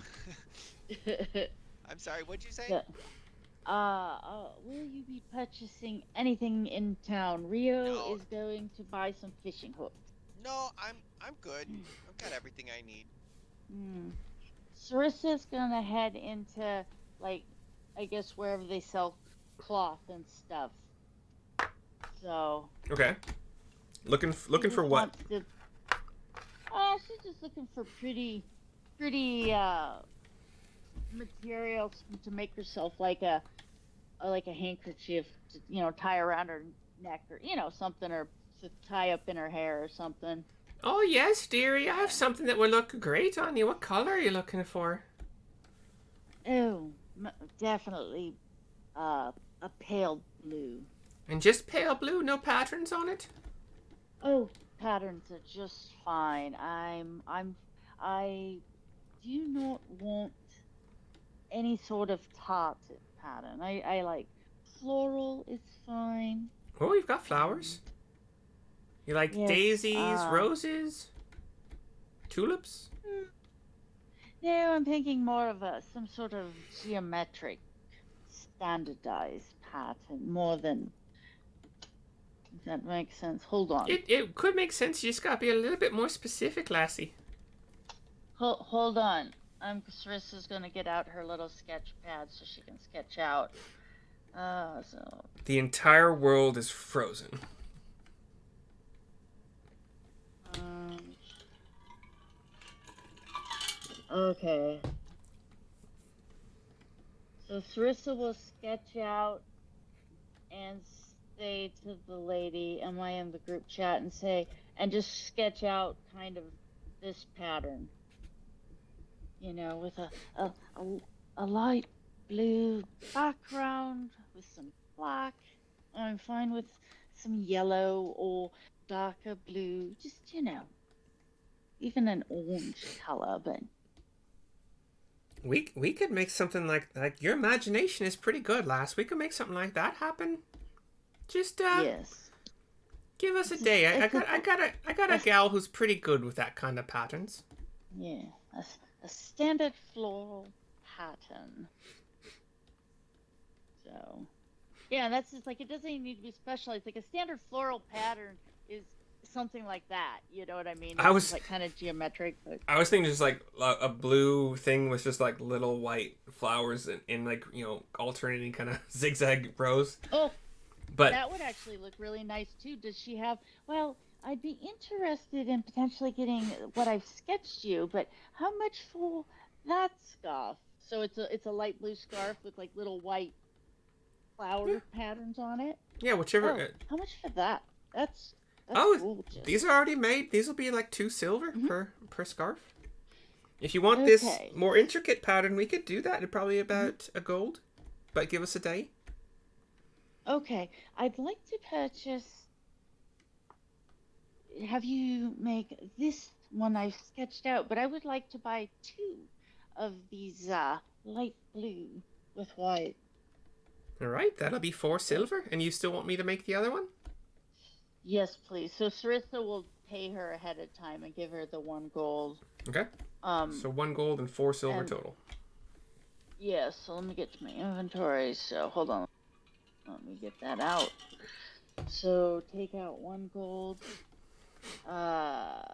I'm sorry. What'd you say? Yeah. Will you be purchasing anything in town? Rio No. is going to buy some fishing hooks. No, I'm good. I've got everything I need. Syrissa's gonna head into, like, I guess wherever they sell cloth and stuff. So. Okay. Looking for what? She's just looking for pretty materials to make herself like a handkerchief to, tie around her neck, or something, or to tie up in her hair or something. Oh yes, dearie. I have something that would look great on you. What color are you looking for? Oh, definitely a pale blue. And just pale blue, no patterns on it? Oh, patterns are just fine. I do not want any sort of tartan pattern. I like floral is fine. Oh, you've got flowers. You like Yes, daisies, roses, tulips? No, I'm thinking more of some sort of geometric, standardized pattern, more than. If that makes sense. Hold on. It could make sense. You just gotta be a little bit more specific, lassie. Hold on. Syrissa's gonna get out her little sketch pad so she can sketch out. So. The entire world is frozen. Okay. So Syrissa will sketch out and say to the lady, am I in the group chat, and say, and just sketch out kind of this pattern. With a light blue background with some black. I'm fine with some yellow or darker blue, just, even an orange color, but. We could make something like your imagination is pretty good, lass. We could make something like that happen. Just Yes. Give us a day. I got a gal who's pretty good with that kind of patterns. Yeah, a standard floral pattern. So, yeah, that's just like, it doesn't even need to be specialized. Like a standard floral pattern is something like that. You know what I mean? I was just, like, kind of geometric. But. I was thinking just like a blue thing with just like little white flowers in like alternating kind of zigzag rows. Oh, but that would actually look really nice too. Does she have? Well, I'd be interested in potentially getting what I've sketched you, but how much for that scarf? So it's a light blue scarf with like little white flower patterns on it. Yeah, whichever. Oh, how much for that? That's gorgeous. These are already made. These will be like 2 silver per scarf. If you want this more intricate pattern, we could do that. It'd probably be about a gold, but give us a day. Okay, I'd like to purchase. Have you make this one I've sketched out, but I would like to buy 2 of these light blue with white. All right, that'll be 4 silver, and you still want me to make the other one? Yes, please. So Syrissa will pay her ahead of time and give her the 1 gold. Okay. So 1 gold and 4 silver total. Yeah, so let me get to my inventory. So hold on. Let me get that out. So take out 1 gold. I've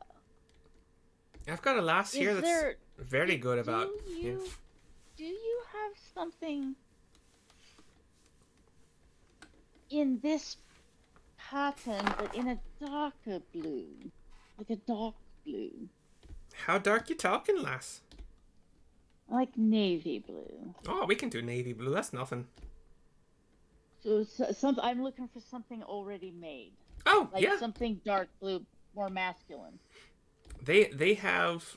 got a lass here that's very good about. Do you have something in this pattern, but in a darker blue, like a dark blue? How dark you talking, lass? I like navy blue. Oh, we can do navy blue. That's nothing. So I'm looking for something already made, Oh, like yeah. something dark blue, more masculine. They have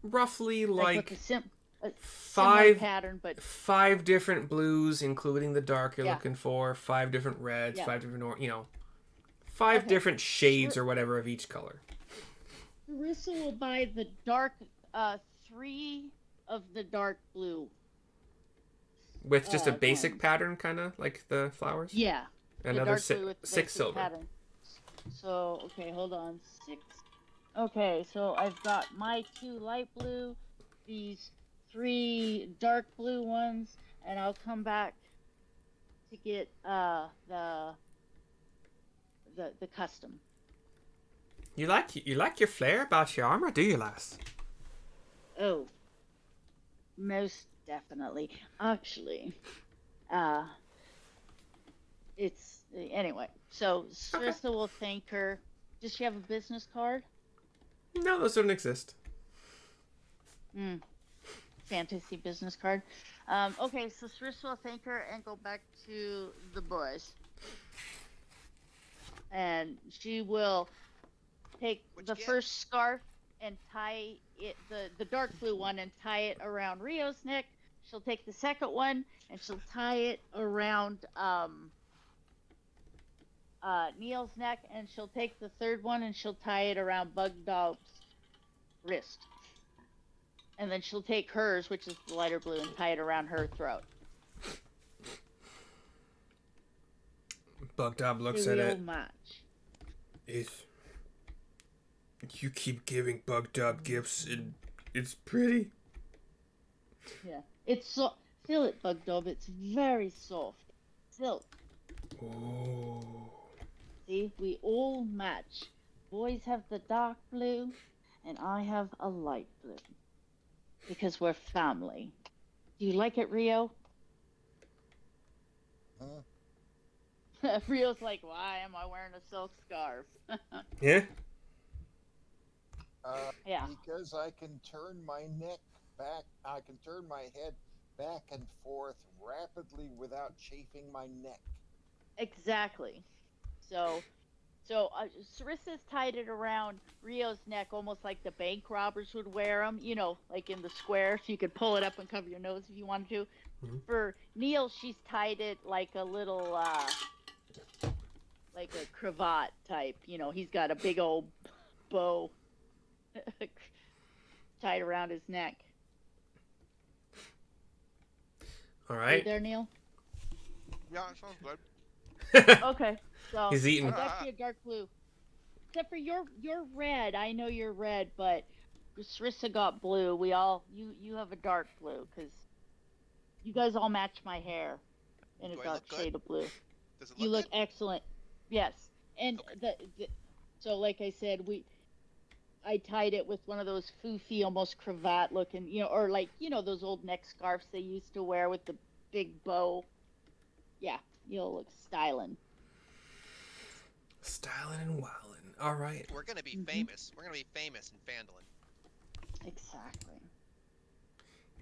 roughly Like with like a similar five pattern, but 5 different blues, including the dark you're Yeah. looking for. 5 different reds. Yeah. 5 different five Okay. different shades or whatever of each color. Syrissa will buy the dark, 3 of the dark blue. With just a Ones. basic pattern, kind of like the flowers. Yeah. the Another dark blue with the 6 basic silver. pattern. So, okay, hold on. 6. Okay, so I've got my 2 light blue, these 3 dark blue ones, and I'll come back to get the custom. You like your flair about your armor, do you, lass? Oh, most definitely. Actually, it's anyway. So Syrissa will thank her. Does she have a business card? No, those don't exist. Fantasy business card. Okay, so Syrissa will thank her and go back to the boys. And she will take the first scarf and tie it, the dark blue one, and tie it around Rio's neck. She'll take the second one and she'll tie it around Neil's neck, and she'll take the third one and she'll tie it around Bug Dog's wrist. And then she'll take hers, which is the lighter blue, and tie it around her throat. Bug Dog looks at it. Match. You keep giving Bug Dog gifts, and it's pretty. Yeah, it's so. Feel it, Bug Dog. It's very soft. Silk. Oh. See, we all match. Boys have the dark blue, and I have a light blue. Because we're family. Do you like it, Rio? Rio's like, why am I wearing a silk scarf? Yeah? Yeah. Because I can turn my neck back, I can turn my head back and forth rapidly without chafing my neck. Exactly. So Syrissa's tied it around Rio's neck, almost like the bank robbers would wear them, you know, like in the square, so you could pull it up and cover your nose if you wanted to. Mm-hmm. For Neil, she's tied it like a little, like a cravat type, you know, he's got a big old bow tied around his neck. All right. You there, Neil? Yeah, it sounds good. Okay. So he's eating. It's actually a dark blue. Except for you're red. I know you're red, but Syrissa got blue. We all you have a dark blue because you guys all match my hair in a dark shade of blue. Does it look You look good? excellent. Yes. And okay. So like I said, I tied it with one of those foofy, almost cravat looking, you know, or like, you know, those old neck scarves they used to wear with the big bow. Yeah, you'll look styling. Styling and wilding. All right. We're gonna be famous. We're gonna be famous in Phandalin. Exactly.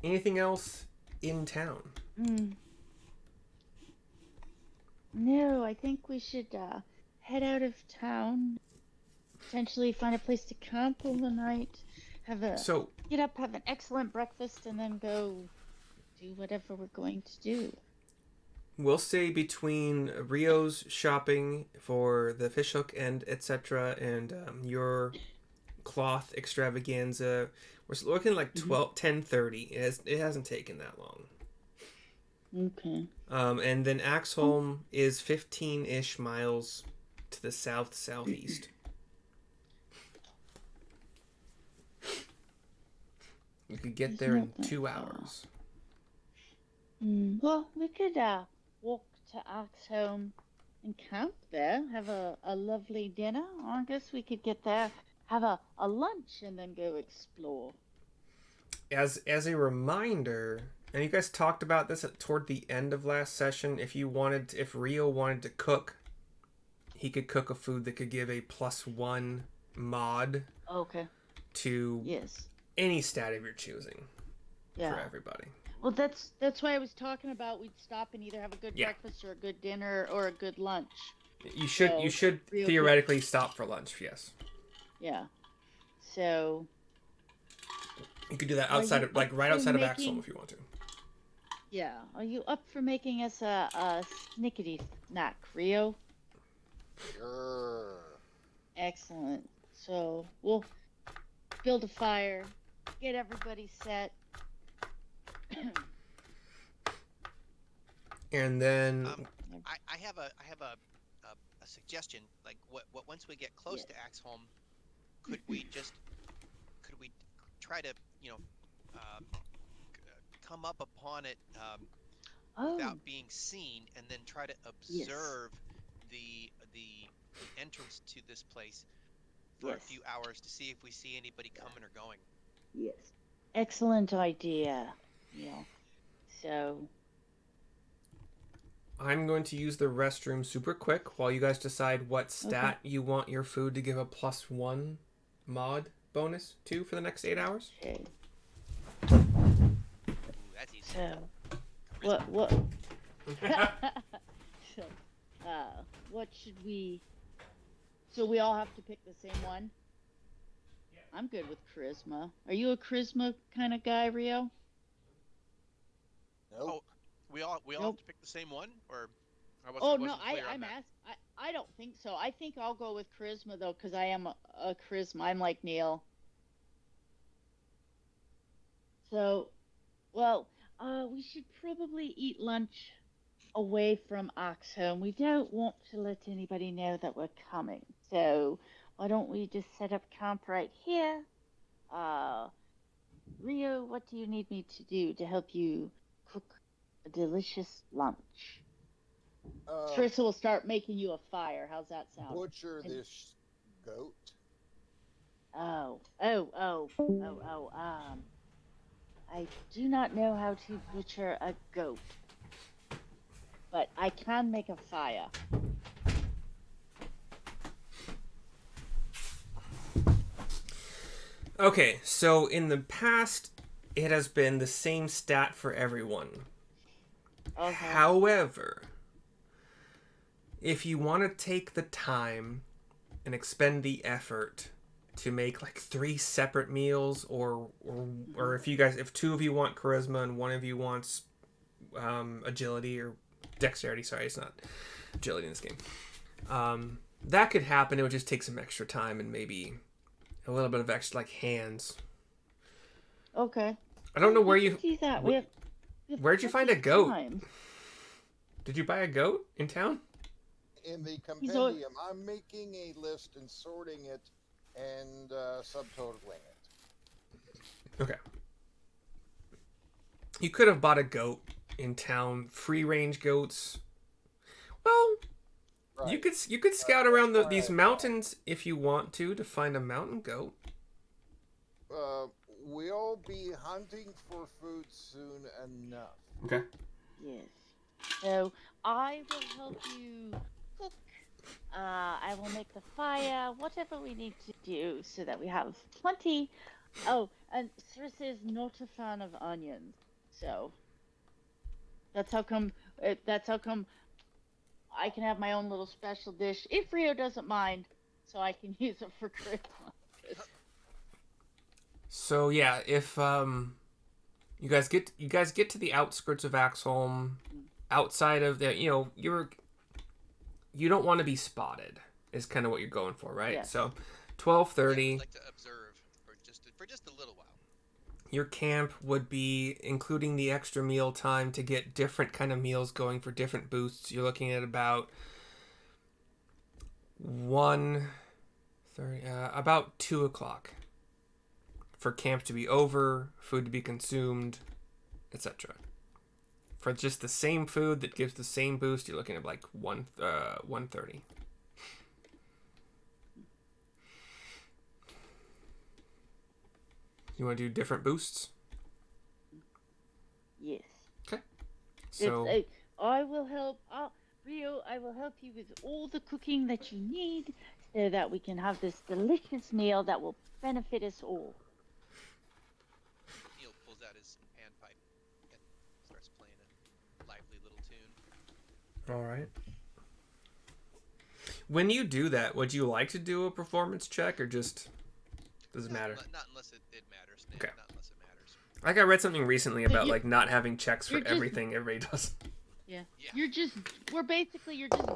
Anything else in town? No, I think we should head out of town. Potentially find a place to camp overnight. Get up, have an excellent breakfast, and then go do whatever we're going to do. We'll say between Rio's shopping for the fishhook and etc. and your cloth extravaganza, we're looking like 10:30. It hasn't taken that long. Okay. And then Axholm is 15-ish miles to the southeast. You could get there in 2 hours. Well, we could walk to Axholm and camp there, have a lovely dinner. I guess we could get there, have a lunch, and then go explore. As a reminder, and you guys talked about this toward the end of last session, if Rio wanted to cook, he could cook a food that could give a +1 mod Okay. to Yes. any stat of your choosing for Yeah. everybody. Well, that's why I was talking about we'd stop and either have a good Yeah. breakfast or a good dinner or a good lunch. You should So, real theoretically stop for lunch. Yes. Yeah. So, You could do that are outside you of like up right for outside of making? Axholm if you want to. Yeah. Are you up for making us a snickety snack, Rio? Sure. Excellent. So we'll build a fire, get everybody set. And then I have a suggestion. Like, what once we get close Yes. to Axholm, could we try to come up upon it without being seen, and then try to observe the entrance to this place for a few hours to see if we see anybody coming or going. Yes. Excellent idea. Yeah. So. I'm going to use the restroom super quick while you guys decide what stat you want your food to give a +1 mod bonus to for the next 8 hours. Okay. Ooh, that's easy. So, what? So, what should we? So we all have to pick the same one. I'm good with charisma. Are you a charisma kind of guy, Rio? Nope. Oh, we all Nope. have to pick the same one, or I wasn't Oh no, clear on I'm that. asked. I don't think so. I think I'll go with charisma though, because I am a charisma. I'm like Neil. So, well, we should probably eat lunch away from Axholm. We don't want to let anybody know that we're coming. So, why don't we just set up camp right here? Rio, what do you need me to do to help you cook a delicious lunch? Syrissa will start making you a fire. How's that sound? Butcher this goat. I do not know how to butcher a goat, but I can make a fire. Okay, so in the past, it has been the same stat for everyone. However, if you want to take the time and expend the effort to make like 3 separate meals, or if 2 of you want charisma and 1 of you wants agility or dexterity, sorry, it's not agility in this game. That could happen. It would just take some extra time and maybe a little bit of extra like hands. Okay. I don't know where you do that. Where'd you find a goat? Time. Did you buy a goat in town? In the compendium, I'm making a list and sorting it and subtotaling it. Okay. You could have bought a goat in town. Free range goats. Well, right. You could scout around these mountains if you want to find a mountain goat. We'll be hunting for food soon enough. Okay. Yes. So I will help you cook. I will make the fire, whatever we need to do so that we have plenty. Oh, and Syrissa is not a fan of onions, so that's how come I can have my own little special dish if Rio doesn't mind, so I can use it for Christmas. So yeah, if you guys get to the outskirts of Axholm, outside of the you don't want to be spotted is kind of what you're going for, right? Yes. So 12:30. I'd like to observe for just a little while. Your camp would be including the extra meal time to get different kind of meals going for different boosts. You're looking at about 1:30, about 2:00 for camp to be over, food to be consumed, etc. For just the same food that gives the same boost, you're looking at like 1:30. You want to do different boosts? Yes. Okay. So I will help Rio. I will help you with all the cooking that you need. so that we can have this delicious meal that will benefit us all. Neil pulls out his panpipe and starts playing a lively little tune. All right. When you do that, would you like to do a performance check or just does it matter? Not unless it matters. Nick. Okay. Not unless it matters. Like I read something recently about you- like not having checks for you're just- everything everybody does. Yeah. Yeah. You're just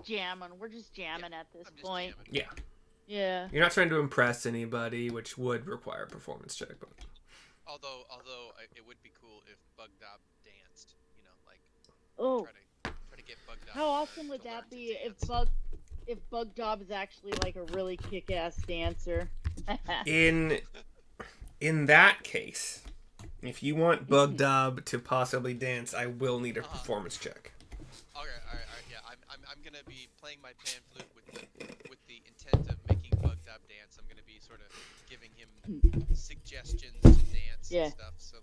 jamming. We're just jamming at this I'm just point. jamming. Yeah. Yeah. You're not trying to impress anybody, which would require a performance check, but Although it would be cool if Bugdob danced. You know, like Oh, try to get Bugdob. how awesome would to learn that to be dance. if Bugdob is actually like a really kick-ass dancer? in that case, if you want Bugdob to possibly dance, I will need a performance check. Okay, all right, yeah. I'm gonna be playing my pan flute with the intent of making Bugdob dance. I'm gonna be sort of giving him suggestions to dance Yeah. and stuff. So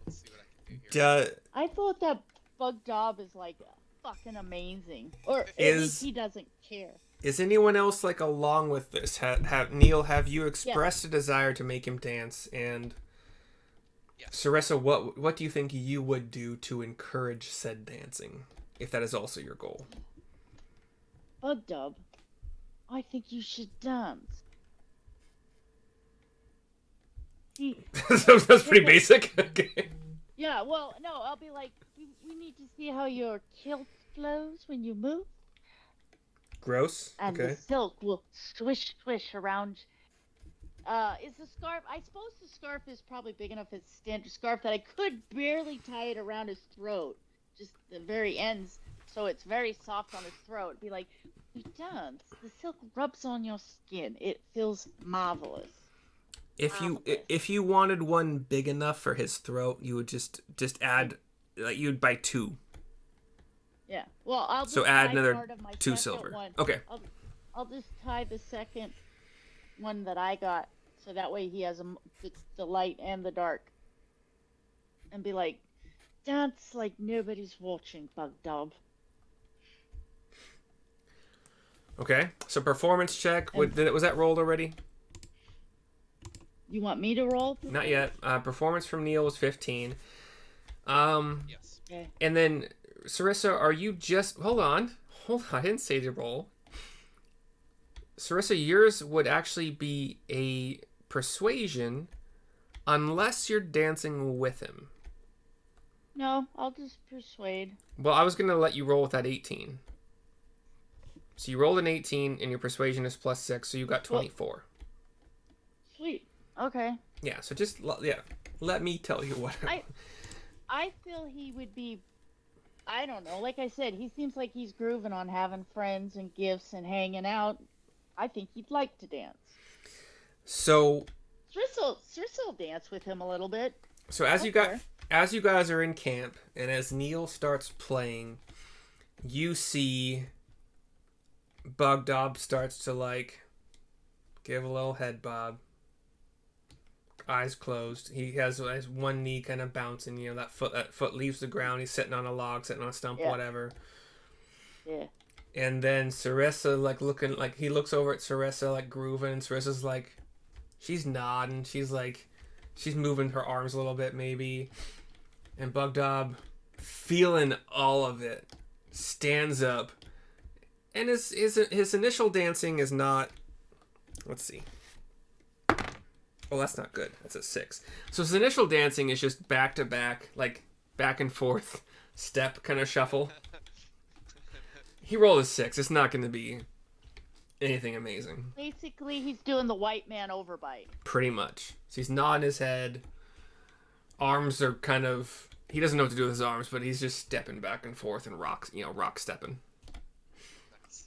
let's see what I can do here. I thought that Bugdob is like fucking amazing, or at Is- least he doesn't care. Is anyone else like along with this? Neil, have you expressed a desire to make him dance? And Yes. Syrissa, what do you think you would do to encourage said dancing, if that is also your goal? Bugdob, I think you should dance. See, So that's pretty basic. Okay. yeah, well, no, I'll be like, we need to see how your kilt flows when you move, Gross. and Okay. the silk will swish, swish around. Is the scarf? I suppose the scarf is probably big enough as a standard scarf that I could barely tie it around his throat, just the very ends, so it's very soft on his throat. Be like, we dance. The silk rubs on your skin. It feels marvelous. If you wanted one big enough for his throat, you would just add, like you'd buy two. Yeah. Well, I'll just So add tie another part of my 2 second silver. one. Okay. I'll just tie the second one that I got, so that way he has the light and the dark, and be like, dance like nobody's watching, Bugdob. Okay. So performance check. Was that rolled already? You want me to roll? Not yet. Performance from Neil was 15. Yes. Okay. And then Syrissa, are you just hold on? I didn't say to roll. Syrissa, yours would actually be a persuasion unless you're dancing with him. No, I'll just persuade. Well, I was gonna let you roll with that 18. So you rolled an 18 and your persuasion is +6, so you got 24. Sweet. Okay. Yeah, so just let me tell you what. I feel he would be, I don't know, like I said, he seems like he's grooving on having friends and gifts and hanging out. I think he'd like to dance. So Syrissa will dance with him a little bit. as you guys are in camp and as Neil starts playing, you see Bugdob starts to like give a little head bob. Eyes closed. He has one knee kind of bouncing. You know, that foot leaves the ground. He's sitting on a log, sitting on a stump, Yeah. whatever. Yeah. And then Syrissa, like looking, like he looks over at Syrissa, like grooving. And Sarissa's like, she's nodding. She's like, she's moving her arms a little bit, maybe. And Bugdob, feeling all of it, stands up. And his initial dancing is not. Let's see. Oh, that's not good. That's a 6. So his initial dancing is just back to back, like back and forth, step kind of shuffle. He rolled a 6. It's not going to be anything amazing. Basically, he's doing the white man overbite. Pretty much. So he's nodding his head. Arms are kind of. He doesn't know what to do with his arms, but he's just stepping back and forth and rock stepping. Nice.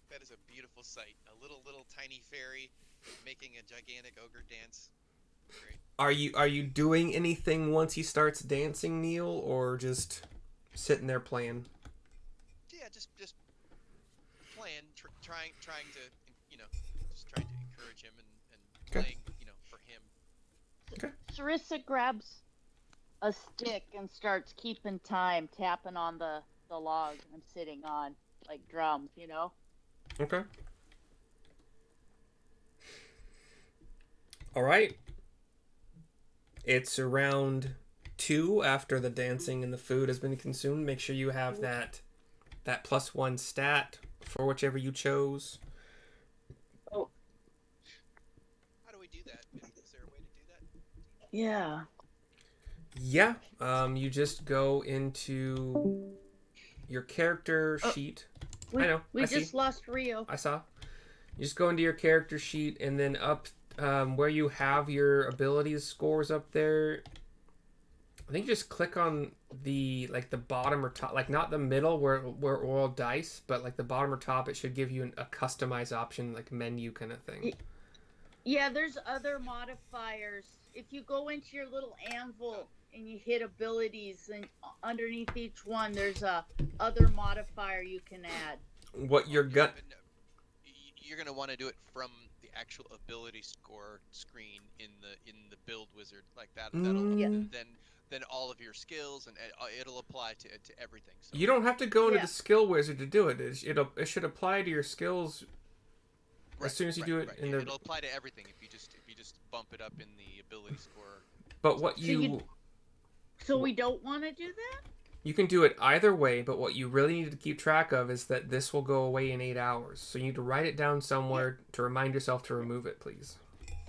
That is a beautiful sight. A little tiny fairy making a gigantic ogre dance. Great. Are you doing anything once he starts dancing, Neil, or just sitting there playing? Yeah, just playing, trying to, just trying to encourage him and Okay. playing, for him. Syrissa grabs a stick and starts keeping time, tapping on the log I'm sitting on, like drums, Okay. All right. It's around 2 after the dancing and the food has been consumed. Make sure you have that +1 stat for whichever you chose. Oh, How do we do that? Is there a way to do that? yeah. Yeah. You just go into your character Oh, sheet. We, I know. We I just see. lost Rio. I saw. You just go into your character sheet and then up where you have your abilities scores up there. I think you just click on the bottom or top, like not the middle where all dice, but like the bottom or top. It should give you a customize option, like menu kind of thing. Yeah, there's other modifiers. If you go into your little anvil and you hit abilities, and underneath each one, there's a other modifier you can add. What your gut? You're gonna want to do it from the actual ability score screen in the build wizard, like that. That'll then all of your skills and it'll apply to everything. So you don't have to go into the skill wizard to do it. It should apply to your skills as soon as you do it in the. It'll apply to everything if you just bump it up in the ability score. But what So we don't want to do that? You can do it either way, but what you really need to keep track of is that this will go away in 8 hours. So you need to write it down somewhere to remind yourself to remove it, please.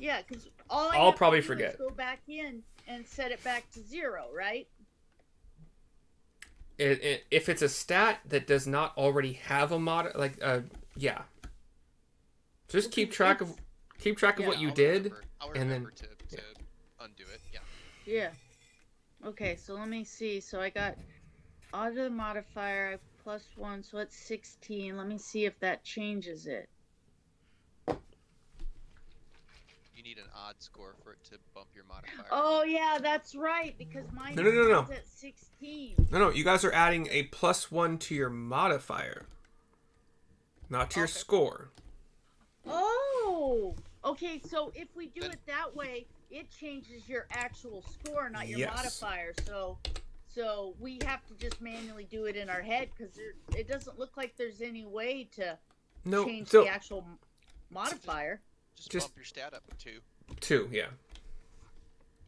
Yeah, because all I'll have probably to do forget. Is go back in and set it back to 0, right? If it's a stat that does not already have a mod, yeah. Just keep track of what you did, I'll and remember then to undo it. Yeah. Yeah. Okay, so let me see. So I got auto modifier +1, so it's 16. Let me see if that changes it. You need an odd score for it to bump your modifier. Oh yeah, that's right, because mine No. is at 16. No, you guys are adding a +1 to your modifier, not to your score. Oh, okay. So if we do it that way, it changes your actual score, not your modifier. So we have to just manually do it in our head because it doesn't look like there's any way to change the actual modifier. Just bump your stat up 2. 2, yeah.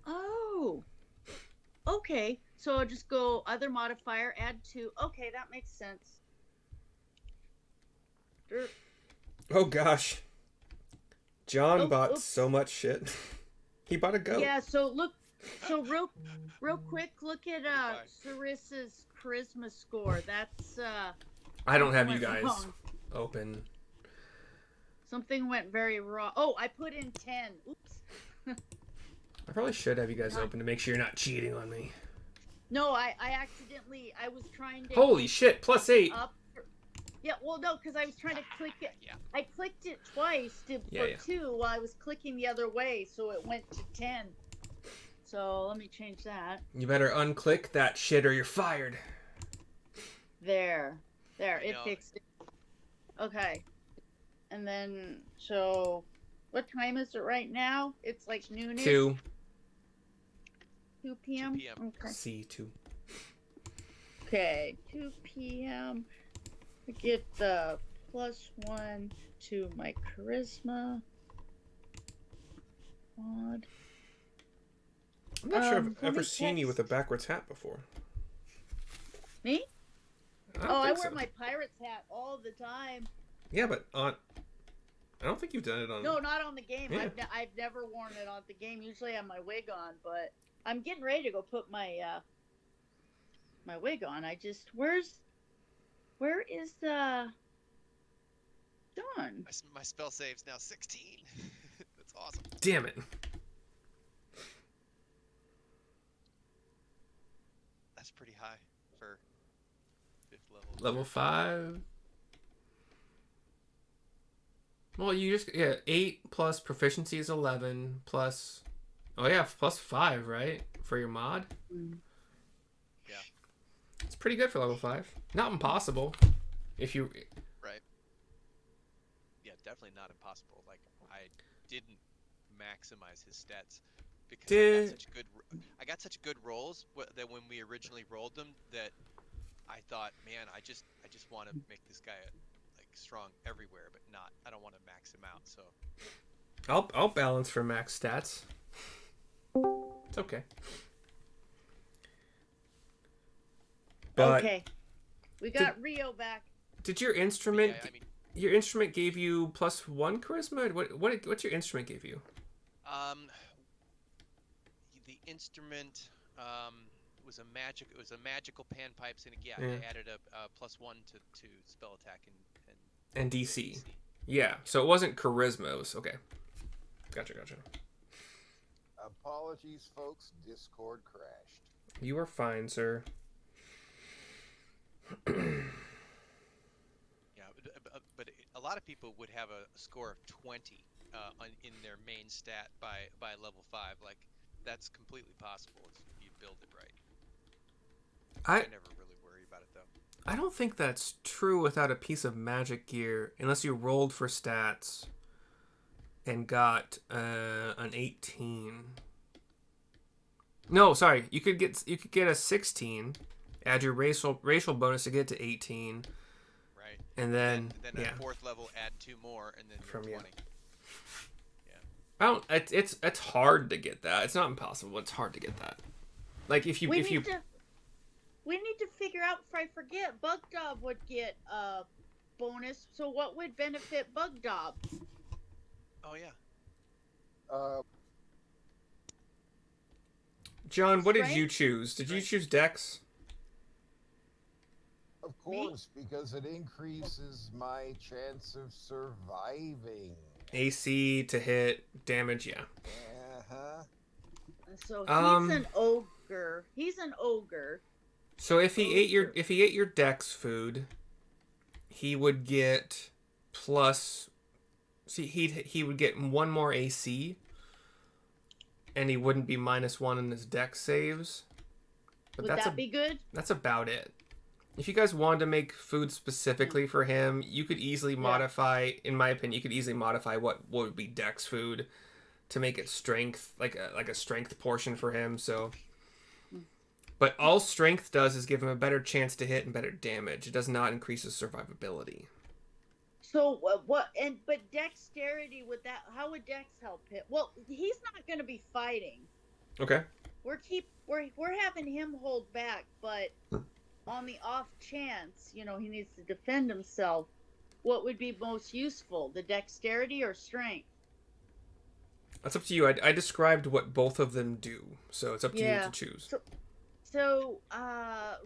Oh. Okay. So I'll just go other modifier, add 2. Okay, that makes sense. Oh gosh. John bought so much shit. He bought a goat. Yeah, so real quick, look at Syrissa's charisma score. That's I don't have you guys open. Something went very wrong. Oh, I put in 10. Oops. I probably should have you guys open to make sure you're not cheating on me. No, I accidentally, I was trying to... Holy shit, +8. Yeah, well, no, because I was trying to click it. Yeah. I clicked it twice for 2 while I was clicking the other way, so it went to 10. So let me change that. You better unclick that shit or you're fired. There, it fixed it. Okay. And then, so, what time is it right now? It's like noonish? 2 p.m.? 2 p.m. Okay. C2. Okay, 2 p.m. I get the +1 to my charisma mod. I'm not sure I've ever seen you with a backwards hat before. Me? I wear my pirate's hat all the time. Yeah, but I don't think you've done it on... No, not on the game. Yeah. I've never worn it on the game. Usually I have my wig on, but I'm getting ready to go put my my wig on. Where is the John? My spell save's now 16. That's awesome. Damn it. That's pretty high for 5th level. Level 5. Well, you just 8 plus proficiency is 11 plus. Oh yeah, +5, right, for your mod. Yeah. It's pretty good for level 5. Not impossible, if you. Right. Yeah, definitely not impossible. Like I didn't maximize his stats because I got such good rolls that when we originally rolled them that I thought, man, I just want to make this guy like strong everywhere, but not. I don't want to max him out. So I'll balance for max stats. It's okay. But okay. We got Rio back. did your instrument? yeah, I mean, Your instrument gave you +1 charisma. What's your instrument give you? the instrument was a magic. It was a magical panpipes, and Yeah. they added a +1 to spell attack And DC. Yeah, so it wasn't charisma. It was okay. Gotcha. Apologies, folks. Discord crashed. You are fine, sir. Yeah, but a lot of people would have a score of 20 in their main stat by level 5. Like, that's completely possible if you build it right. I never really worry about it, though. I don't think that's true without a piece of magic gear, unless you rolled for stats and got an 18. No, sorry, you could get a 16, add your racial bonus to get to 18. Right. And then at 4th level, add 2 more, and then you're 20. I don't. It's hard to get that. It's not impossible. It's hard to get that. Like if you We need to figure out. If I forget, Bug Dob would get a bonus. So what would benefit Bug Dob? Oh yeah. John, what did Strength? you choose? Did you choose Dex? Of course, because it increases my chance of surviving. AC to hit, damage, yeah. Uh-huh. So he's an ogre. So if he ate your Dex food, he would get plus. See, he would get 1 more AC, and he wouldn't be -1 in his Dex saves. But Would that be good? That's about it. If you guys wanted to make food specifically for him, you could easily modify, in my opinion, you could easily modify what would be Dex food to make it strength, like a strength portion for him. So, but all strength does is give him a better chance to hit and better damage. It does not increase his survivability. So but dexterity, how would Dex help him? Well, he's not going to be fighting. Okay. We're having him hold back, but on the off chance, he needs to defend himself, what would be most useful, the dexterity or strength? That's up to you. I described what both of them do, so it's up to you to choose. So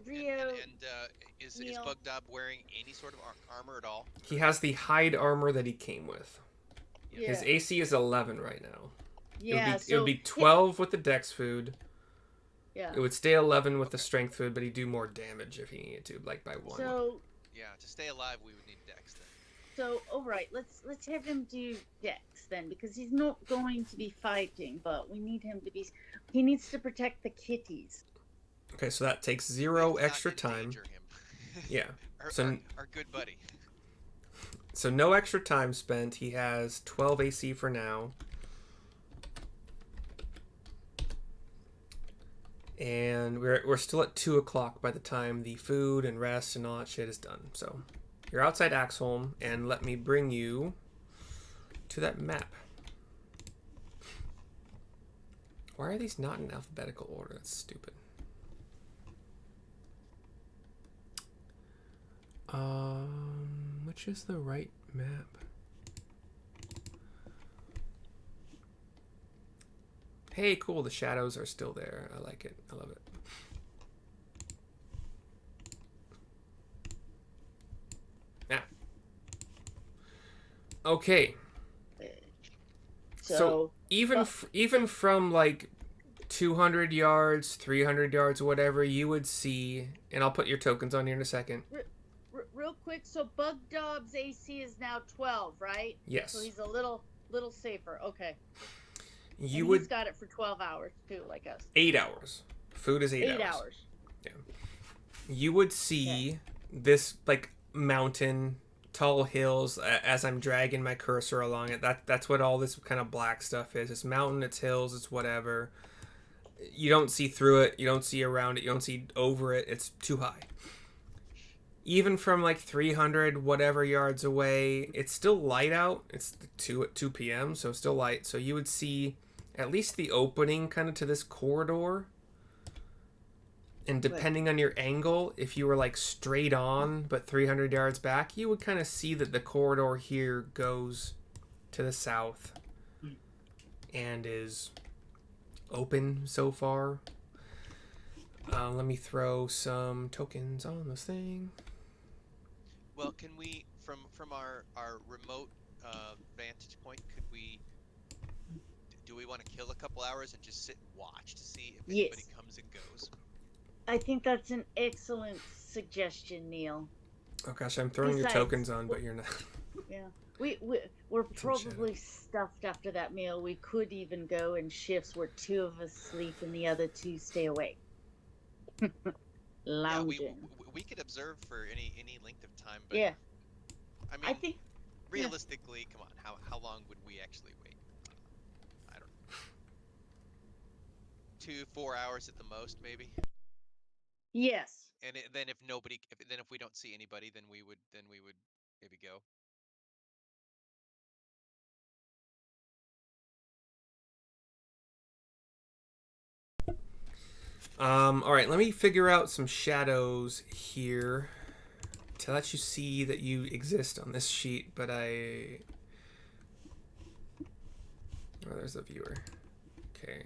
Rio is Bug Dob wearing any sort of armor at all? He has the hide armor that he came with. Yeah. His AC is 11 right now. Yeah, it would be 12 with the Dex food. Yeah. It would stay 11 with the strength food, but he'd do more damage if he needed to, like by 1. So yeah, to stay alive, we would need Dex then. So all right, let's have him do Dex then, because he's not going to be fighting, but we need him to be. He needs to protect the kitties. Okay, so that takes 0 extra time. Him. Yeah. Our good buddy. So no extra time spent. He has 12 AC for now. And we're still at 2 o'clock by the time the food and rest and all that shit is done. So you're outside Axholm, and let me bring you to that map. Why are these not in alphabetical order? That's stupid. Which is the right map? Hey, cool, the shadows are still there. I like it. I love it. Yeah. Okay. So even from like 200 yards, 300 yards, whatever, you would see, and I'll put your tokens on here in a second. Real quick, so Bug Dob's AC is now 12, right? Yes. So he's a little safer. Okay. He's got it for 12 hours too, like us. 8 hours. Food is 8 hours. 8 hours. Yeah. You would see this like mountain, tall hills as I'm dragging my cursor along it. That's what all this kind of black stuff is. It's mountain, it's hills, it's whatever. You don't see through it, you don't see around it, you don't see over it. It's too high. even from like 300 whatever yards away, it's still light out. It's 2 p.m., so still light. So you would see at least the opening kind of to this corridor. And depending on your angle, if you were like straight on but 300 yards back, you would kind of see that the corridor here goes to the south and is open so far. Let me throw some tokens on this thing. Well, can we, from our remote vantage point, do we want to kill a couple hours and just sit and watch to see if anybody Yes. comes and goes? I think that's an excellent suggestion, Neil. Oh gosh, I'm throwing your tokens on, but you're not. Yeah. We're probably stuffed after that meal. We could even go in shifts where 2 of us sleep and the other 2 stay awake. Lounging. Yeah, we could observe for any length of time, but yeah. I mean, I think realistically, come on, how long would we actually wait? I don't know. 2-4 hours at the most, maybe. yes. And then if we don't see anybody, then we would maybe go. All right, let me figure out some shadows here to let you see that you exist on this sheet, but oh, there's the viewer. Okay.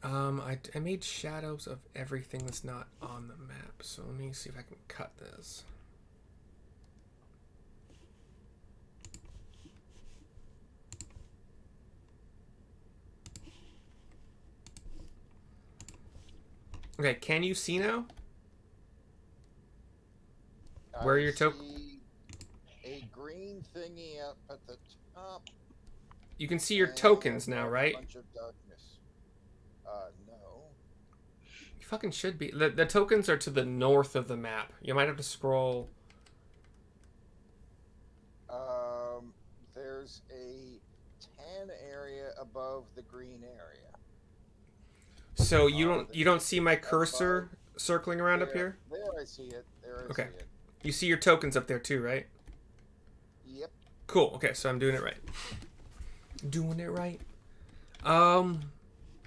I made shadows of everything that's not on the map, so let me see if I can cut this. Okay, can you see now? Where are your tokens? A green thingy up at the top. You can see your tokens now, right? A bunch of darkness. No. You fucking should be. The tokens are to the north of the map. You might have to scroll. There's a tan area above the green area. So you don't see my cursor circling around up here? There I see it. There I okay. see it. You see your tokens up there too, right? Yep. Cool. Okay, so I'm doing it right. Doing it right.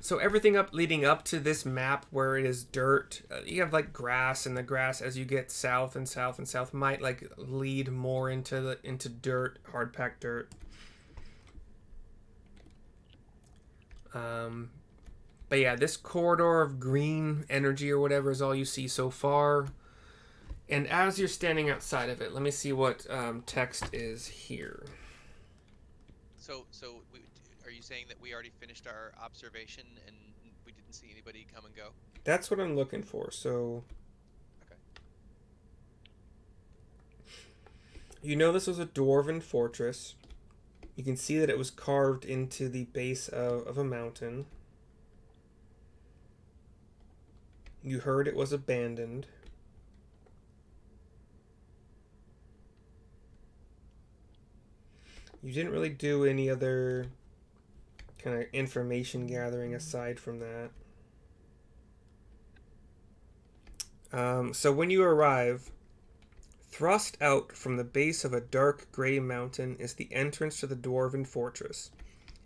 So everything leading up to this map where it is dirt, you have like grass, and the grass as you get south and south and south might like lead more into dirt, hard packed dirt. But yeah, this corridor of green energy or whatever is all you see so far. And as you're standing outside of it, let me see what text is here. So are you saying that we already finished our observation and we didn't see anybody come and go? That's what I'm looking for. So, okay. You know this was a dwarven fortress. You can see that it was carved into the base of a mountain. You heard it was abandoned. You didn't really do any other kind of information gathering aside from that. So when you arrive, thrust out from the base of a dark gray mountain is the entrance to the dwarven fortress.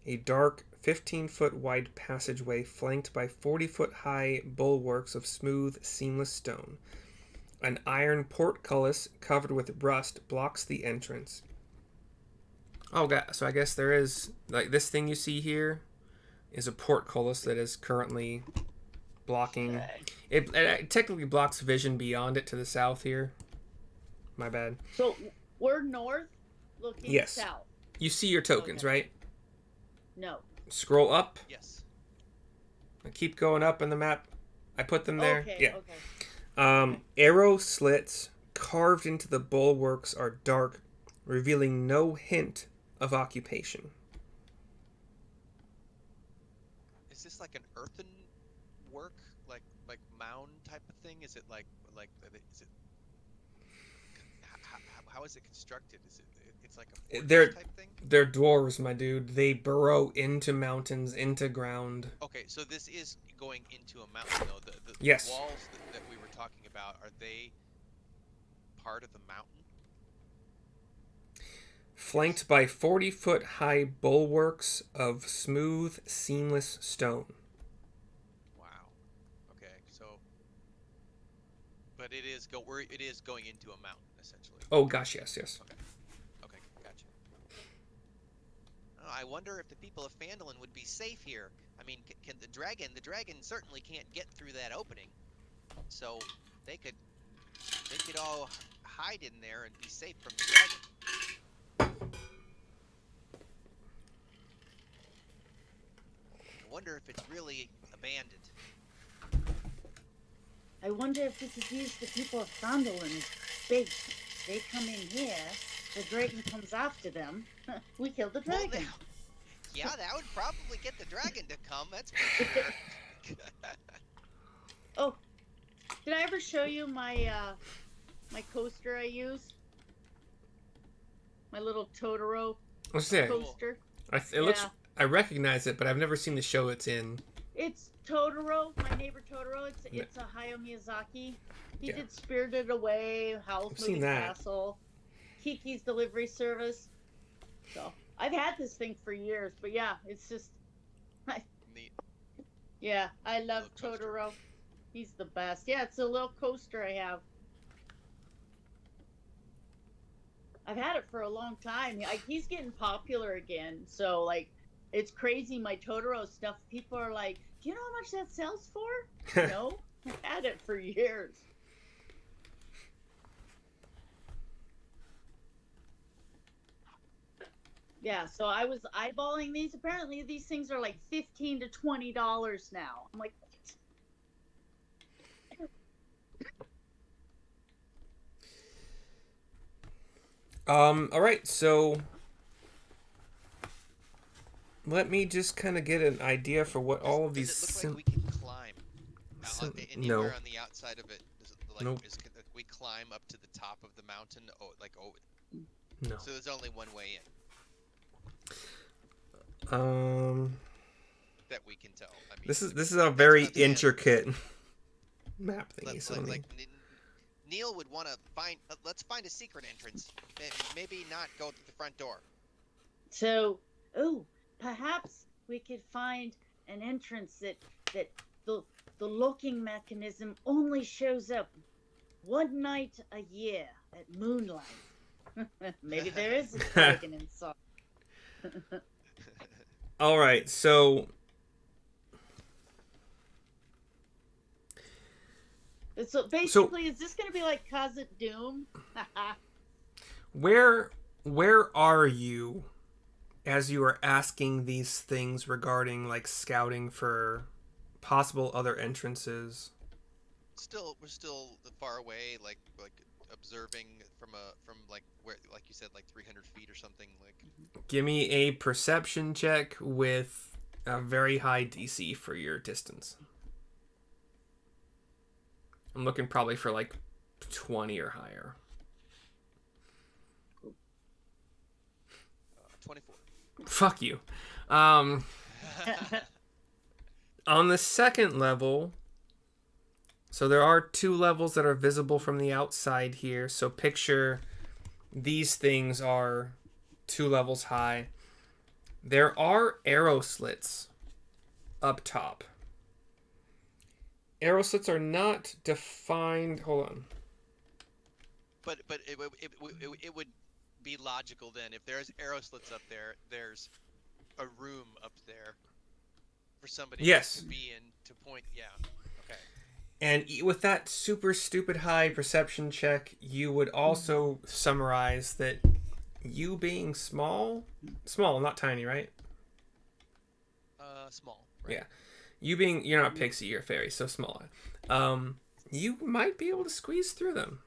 A dark, 15-foot wide passageway flanked by 40-foot high bulwarks of smooth, seamless stone. An iron portcullis covered with rust blocks the entrance. Oh, God. So I guess there is, like, this thing you see here is a portcullis that is currently blocking. It technically blocks vision beyond it to the south here. My bad. So we're north looking south. You see your tokens, right? No. Scroll up. Yes. I keep going up in the map. I put them there. Okay, yeah. Okay. Arrow slits carved into the bulwarks are dark, revealing no hint of occupation. Is this like an earthen work, like mound type of thing? Is it like is it? How is it constructed? Is it's like a fortress They're type thing? they're dwarves, my dude. They burrow into mountains, into ground. Okay, so this is going into a mountain though. The Yes. walls that we were talking about, are they part of the mountain? Flanked by 40-foot high bulwarks of smooth, seamless stone. Wow. Okay, so but it is going into a mountain essentially. Oh gosh, yes. Okay, gotcha. Oh, I wonder if the people of Phandalin would be safe here. I mean, can the dragon certainly can't get through that opening. So they could all hide in there and be safe from the dragon. I wonder if it's really abandoned. I wonder if this is used the people of Fandolin as bait. They come in here, the dragon comes after them. We kill the Well, dragon. yeah, that would probably get the dragon to come. That's for sure. Oh, did I ever show you my my coaster I use? My little Totoro What's that? coaster. It looks. I recognize it, but I've never seen the show it's in. It's Totoro, my neighbor Totoro. It's a Hayao Miyazaki. He did Spirited Away, Howl's I've seen Moving that. Castle, Kiki's Delivery Service. So I've had this thing for years, but yeah, it's just, Neat. yeah, I love Little coaster. Totoro. He's the best. Yeah, it's a little coaster I have. I've had it for a long time. He's getting popular again, so like, it's crazy. My Totoro stuff. People are like, "Do you know how much that sells for?" No, I've had it for years. Yeah, so I was eyeballing these. Apparently, these things are like $15 to $20 now. I'm like, All right, so let me just kind of get an idea for what all of these. Does it look like we can climb anywhere no. on the outside of it? Does it like Nope. can we climb up to the top of the mountain? No. So there's only one way in that we can tell. I mean, This is a very what I'm saying. intricate map thingy. So Neil would want to find. Let's find a secret entrance. Maybe not go through the front door. so, perhaps we could find an entrance that the locking mechanism only shows up one night a year at moonlight. Maybe there is a dragon inside. all right, so So basically, is this going to be like Khazad Doom? where are you as you are asking these things regarding like scouting for possible other entrances? We're still far away, like observing from like where, like you said, like 300 feet or something. Like, Give me a perception check with a very high DC for your distance. I'm looking probably for like 20 or higher. 24. Fuck you. On the second level, so there are 2 levels that are visible from the outside here. So picture these things are 2 levels high. There are arrow slits up top. Arrow slits are not defined. Hold on. But it would be logical then, if there's arrow slits up there, there's a room up there for somebody Yes. to be in to point. Yeah. Okay. And with that super stupid high perception check, you would also summarize that you being small, not tiny, right? Small. Right? Yeah. You're not pixie, you're fairy, so small. You might be able to squeeze through them.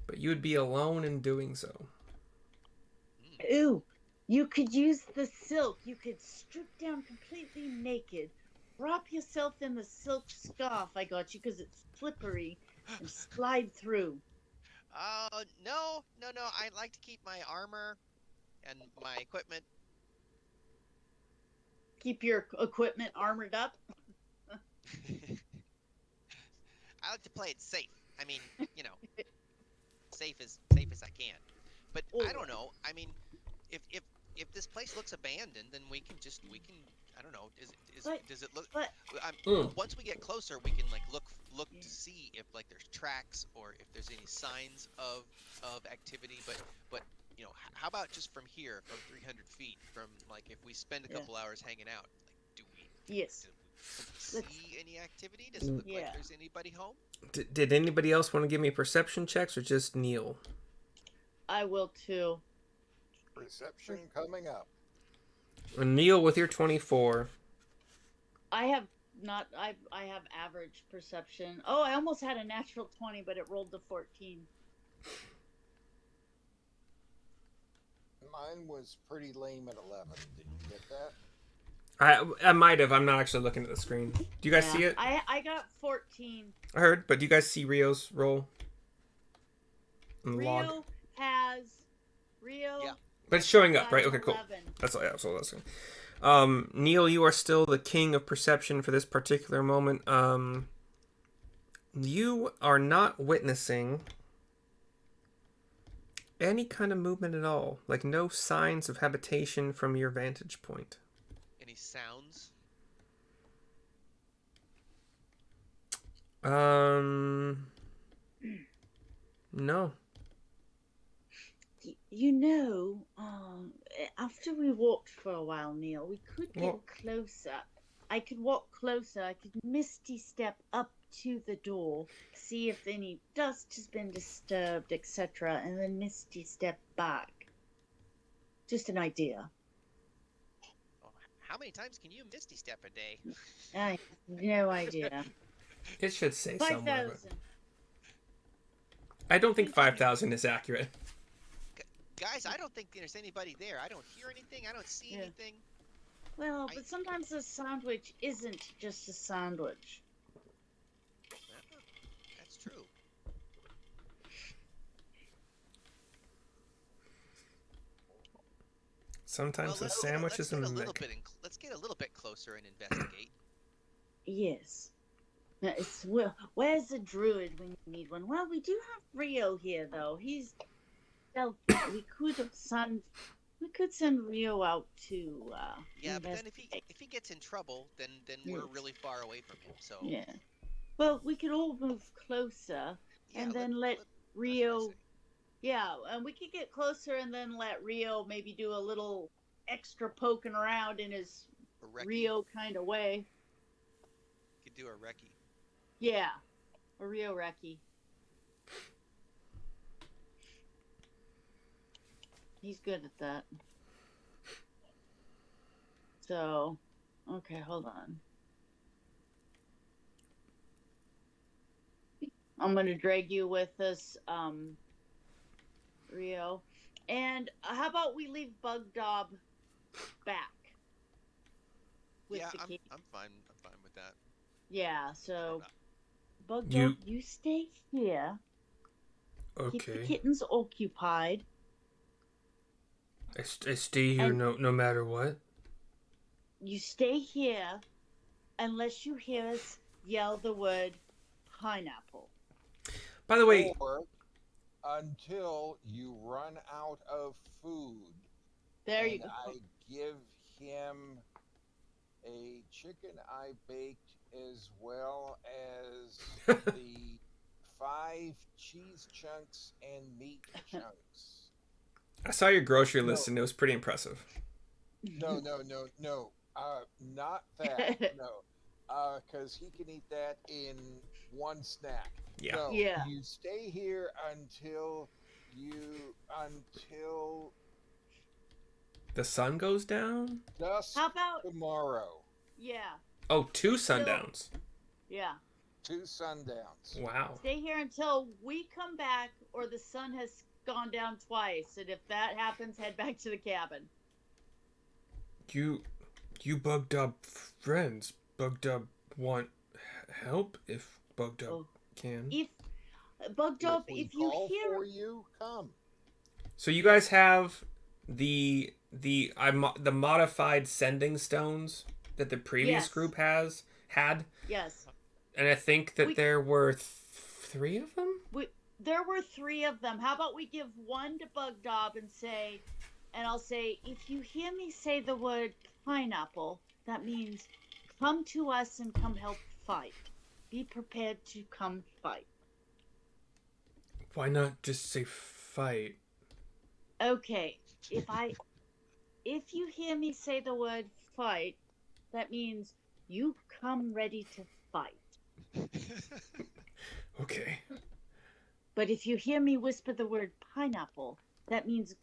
But you would be alone in doing so. Ooh, you could use the silk. You could strip down completely naked, wrap yourself in the silk scarf I got you because it's slippery, and slide through. No. I like to keep my armor and my equipment. Keep your equipment armored up. I like to play it safe. I mean, safe as I can. But I don't know. I mean, if this place looks abandoned, then we can I don't know. Does it look? Once we get closer, we can like look to see if like there's tracks or if there's any signs of activity. But how about just from here, from 300 feet, from like if we spend a couple hours hanging out, like do we? Yes. Do we see any activity? Does it look like there's anybody home? Did anybody else want to give me perception checks or just Neil? I will too. Perception coming up. Neil with your 24. I have not. I have average perception. Oh, I almost had a natural 20, but it rolled to 14. Mine was pretty lame at 11. Did you get that? I might have. I'm not actually looking at the screen. Do you guys see it? I got 14. I heard, but do you guys see Rio's roll? Rio has Yeah. But it's showing up, right? Okay, 11. cool. That's all. Yeah, that's all that's Neil, you are still the king of perception for this particular moment. You are not witnessing any kind of movement at all. Like no signs of habitation from your vantage point. Any sounds? No. After we walked for a while, Neil, we could get closer. I could walk closer. I could misty step up to the door, see if any dust has been disturbed, etc., and then misty step back. Just an idea. How many times can you misty step a day? I have no idea. It should say somewhere. 5,000. I don't think 5,000 is accurate. Guys, I don't think there's anybody there. I don't hear anything. I don't see anything. Well, but sometimes a sandwich isn't just a sandwich. That's true. Sometimes a sandwich is a mech. Let's get a little bit closer and investigate. Yes. Now, where's the druid when you need one? Well, we do have Rio here, though. He's stealthy. We could send Rio out to but then if he gets in trouble, then we're really far away from him. So yeah. Well, we could all move closer and then let Rio. Yeah, and we could get closer and then let Rio maybe do a little extra poking around in his Rio kind of way. Could do a recce. Yeah, a Rio recce. He's good at that. So, okay, hold on. I'm gonna drag you with us, Rio. And how about we leave Bug Dob back? I'm fine. I'm fine with that. Yeah. So, Bug Dob, you stay here. Okay. Keep the kittens occupied. I stay here no matter what. You stay here unless you hear us yell the word pineapple. By the way, or until you run out of food. There you go. I give him a chicken I baked as well as the 5 cheese chunks and meat chunks. I saw your grocery list and it was pretty impressive. No. Not that. No. Because he can eat that in one snack. Yeah. No, yeah. You stay here until the sun goes down? Dusk How about tomorrow. Yeah. Oh, 2 sundowns. Yeah. 2 sundowns. Wow. Stay here until we come back or the sun has gone down twice, and if that happens, head back to the cabin. You Bug Dob friends. Bug Dob want help if Bug Dob can. Bugdub, we if you call hear for you, come. So you guys have the modified sending stones that the previous Yes. group had, yes, and I think that We- there were 3 of them. there were 3 of them. How about we give one to Bugdub and I'll say, if you hear me say the word pineapple, that means come to us and come help fight. Be prepared to come fight. Why not just say fight? Okay, if you hear me say the word fight, that means you come ready to fight. Okay. But if you hear me whisper the word pineapple, that means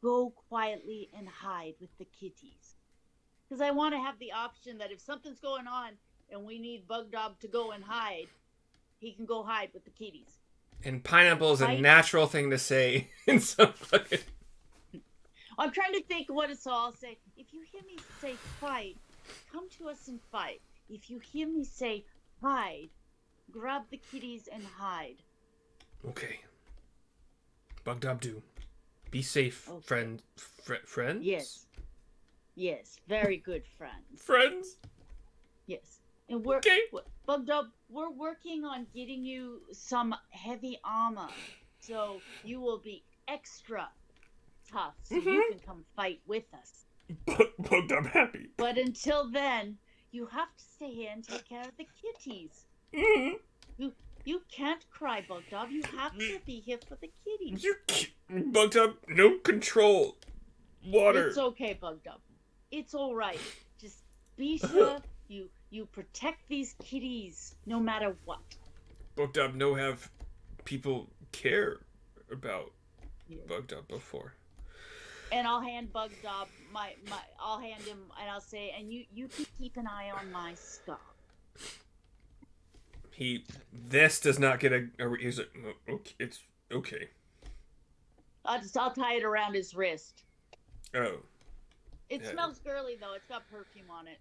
go quietly and hide with the kitties. Because I want to have the option that if something's going on and we need Bugdub to go and hide, he can go hide with the kitties. And pineapple is a Fight. natural thing to say in some fucking... I'm trying to think what it's all. I'll say, if you hear me say fight, come to us and fight. If you hear me say hide, grab the kitties and hide. Okay. Bugdub do. Be safe, Okay. friend. Friends? Yes. Yes, very good friends. Friends? Yes. And we're Okay. Bugdub, we're working on getting you some heavy armor. So you will be extra tough so you can come fight with us. Bugdub happy. But until then, you have to stay here and take care of the kitties. You can't cry, Bugdub. You have to be here for the kitties. You Bugdub, no control. Water. It's okay, Bugdub. It's all right. Just be sure you protect these kitties no matter what. Bugdub no have people care about Bugdub before. And I'll hand Bugdub I'll hand him and I'll say, and you can keep an eye on my scar. This does not get he's like, okay, it's okay. I'll tie it around his wrist. Oh. It Yeah. smells girly though. It's got perfume on it.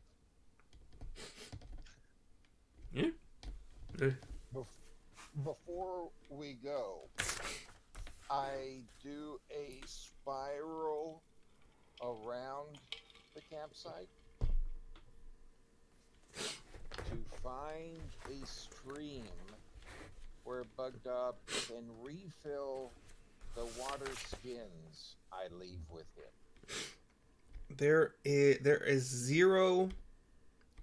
Yeah. Before we go, I do a spiral around the campsite to find a stream where Bugdub can refill the water skins I leave with him. There is 0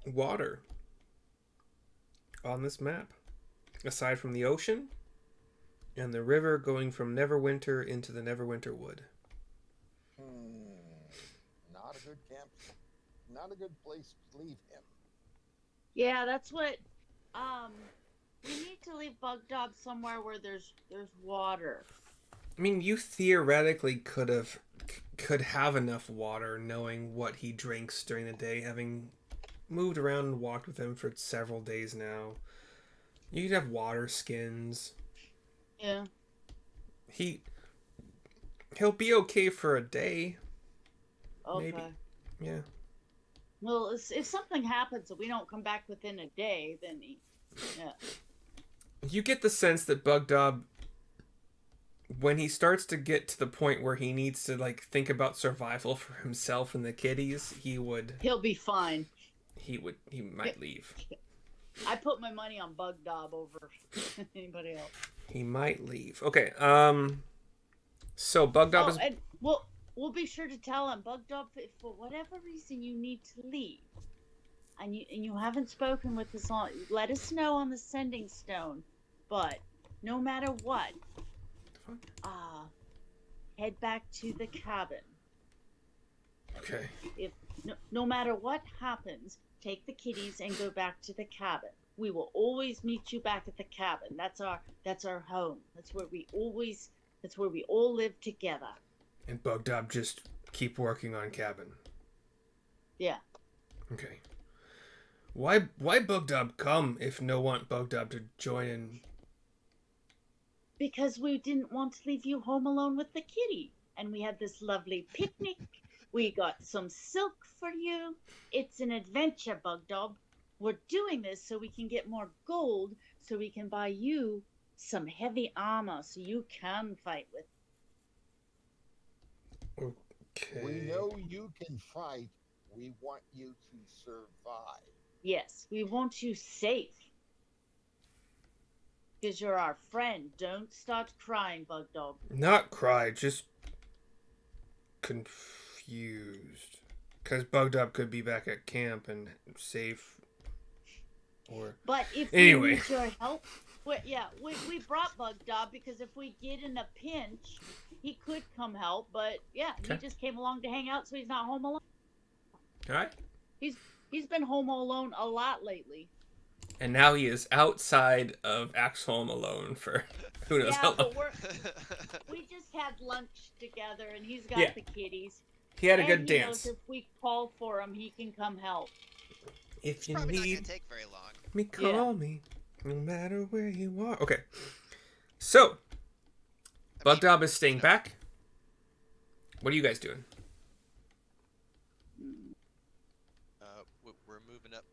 water on this map, aside from the ocean and the river going from Neverwinter into the Neverwinter Wood. Not a good camp. Not a good place to leave him. Yeah, that's what. We need to leave Bugdub somewhere where there's water. I mean, you theoretically could have enough water, knowing what he drinks during the day, having moved around and walked with him for several days now. You could have water skins. Yeah. He'll be okay for a day. Okay. Maybe. Yeah. Well, if something happens and we don't come back within a day, then yeah. You get the sense that Bugdub, when he starts to get to the point where he needs to think about survival for himself and the kitties, He'll be fine. He might leave. I put my money on Bugdub over anybody else. He might leave. Okay. So Bugdub is. And we'll be sure to tell him, Bugdub, if for whatever reason you need to leave, and you haven't spoken with us on, let us know on the sending stone. But no matter what, head back to the cabin. Okay. If no matter what happens, take the kitties and go back to the cabin. We will always meet you back at the cabin. That's our home. That's where we all live together. And Bugdub just keep working on cabin. Yeah. Okay. Why Bugdub come if no want Bugdub to join in? Because we didn't want to leave you home alone with the kitty. And we had this lovely picnic. We got some silk for you. It's an adventure, Bugdub. We're doing this so we can get more gold so we can buy you some heavy armor so you can fight with. Okay. We know you can fight. We want you to survive. Yes, we want you safe. Because you're our friend. Don't start crying, Bug Dog. Not cry, just confused. Because Bugged Up could be back at camp and safe. Or But if anyway. we need your help, we brought Bug Dog because if we get in a pinch, he could come help. But yeah, Okay. he just came along to hang out, so he's not home alone. All right. He's been home alone a lot lately. And now he is outside of Axel Home alone for who knows how long. But we just had lunch together, and he's got Yeah. the kitties. He had a And good he dance. knows if we call for him, he can come help. If It's you probably not need gonna take very long. me, call me. No matter where you are. Okay. So, Bug Dog is staying back. What are you guys doing? We're moving up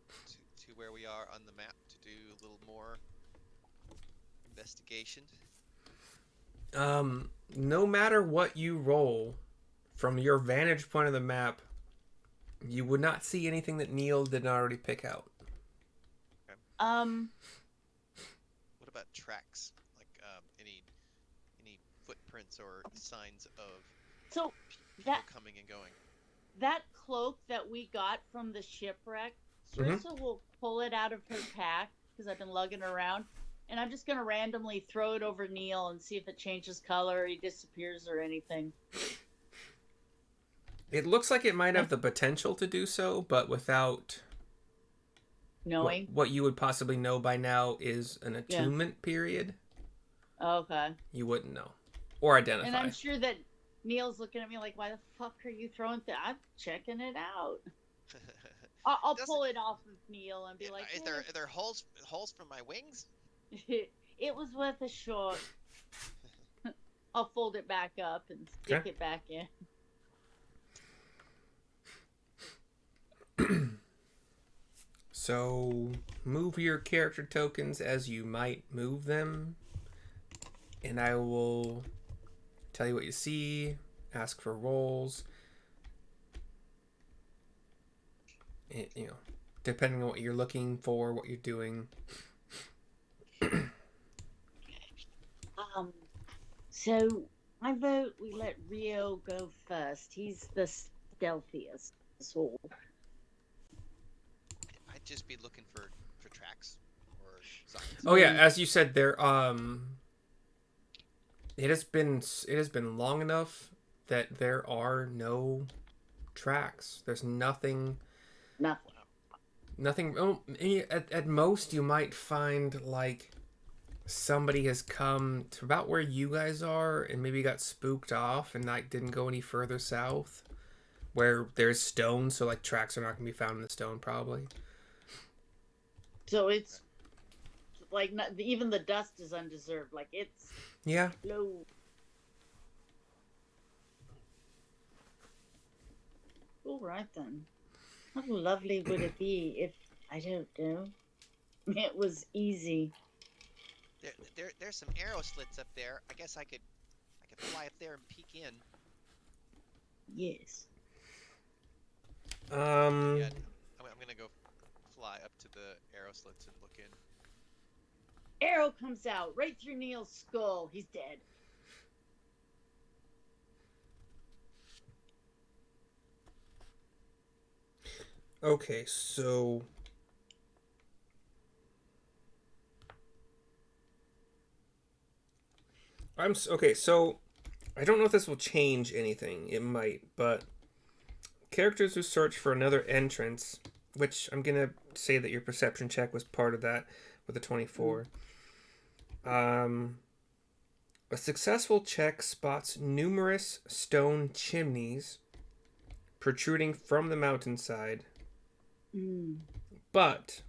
to where we are on the map to do a little more investigation. No matter what you roll, from your vantage point of the map, you would not see anything that Neil did not already pick out. What about tracks? Like any footprints or signs of So people that coming and going? that cloak that we got from the shipwreck, Syrissa will pull it out of her pack because I've been lugging it around, and I'm just gonna randomly throw it over Neil and see if it changes color, or he disappears, or anything. It looks like it might have the potential to do so, but without Knowing. what you would possibly know by now is an attunement period. Okay. You wouldn't know or identify. And I'm sure that Neil's looking at me like, "Why the fuck are you throwing that? I'm checking it out." I'll pull it off of Neil and be like, Are there holes for my wings? "It was worth a shot." I'll fold it back up and stick it back in. So, move your character tokens as you might move them. And I will tell you what you see, ask for rolls. Depending on what you're looking for, what you're doing. So I vote we let Rio go first. He's the stealthiest of us all. I'd just be looking for tracks or signs. Oh yeah, as you said, there it has been long enough that there are no tracks. There's nothing. Nothing. Oh, at most you might find like somebody has come to about where you guys are and maybe got spooked off and like didn't go any further south, where there's stone, so like tracks are not gonna be found in the stone probably. So it's like even the dust is undeserved. Like it's low. All right then. How lovely would it be if, I don't know, it was easy. There's some arrow slits up there. I guess I could fly up there and peek in. Yes. Yeah, I'm gonna go fly up to the arrow slits and look in. Arrow comes out right through Neil's skull. He's dead. Okay, so so I don't know if this will change anything. It might, but characters who search for another entrance, which I'm gonna say that your perception check was part of that with a 24. A successful check spots numerous stone chimneys protruding from the mountainside. But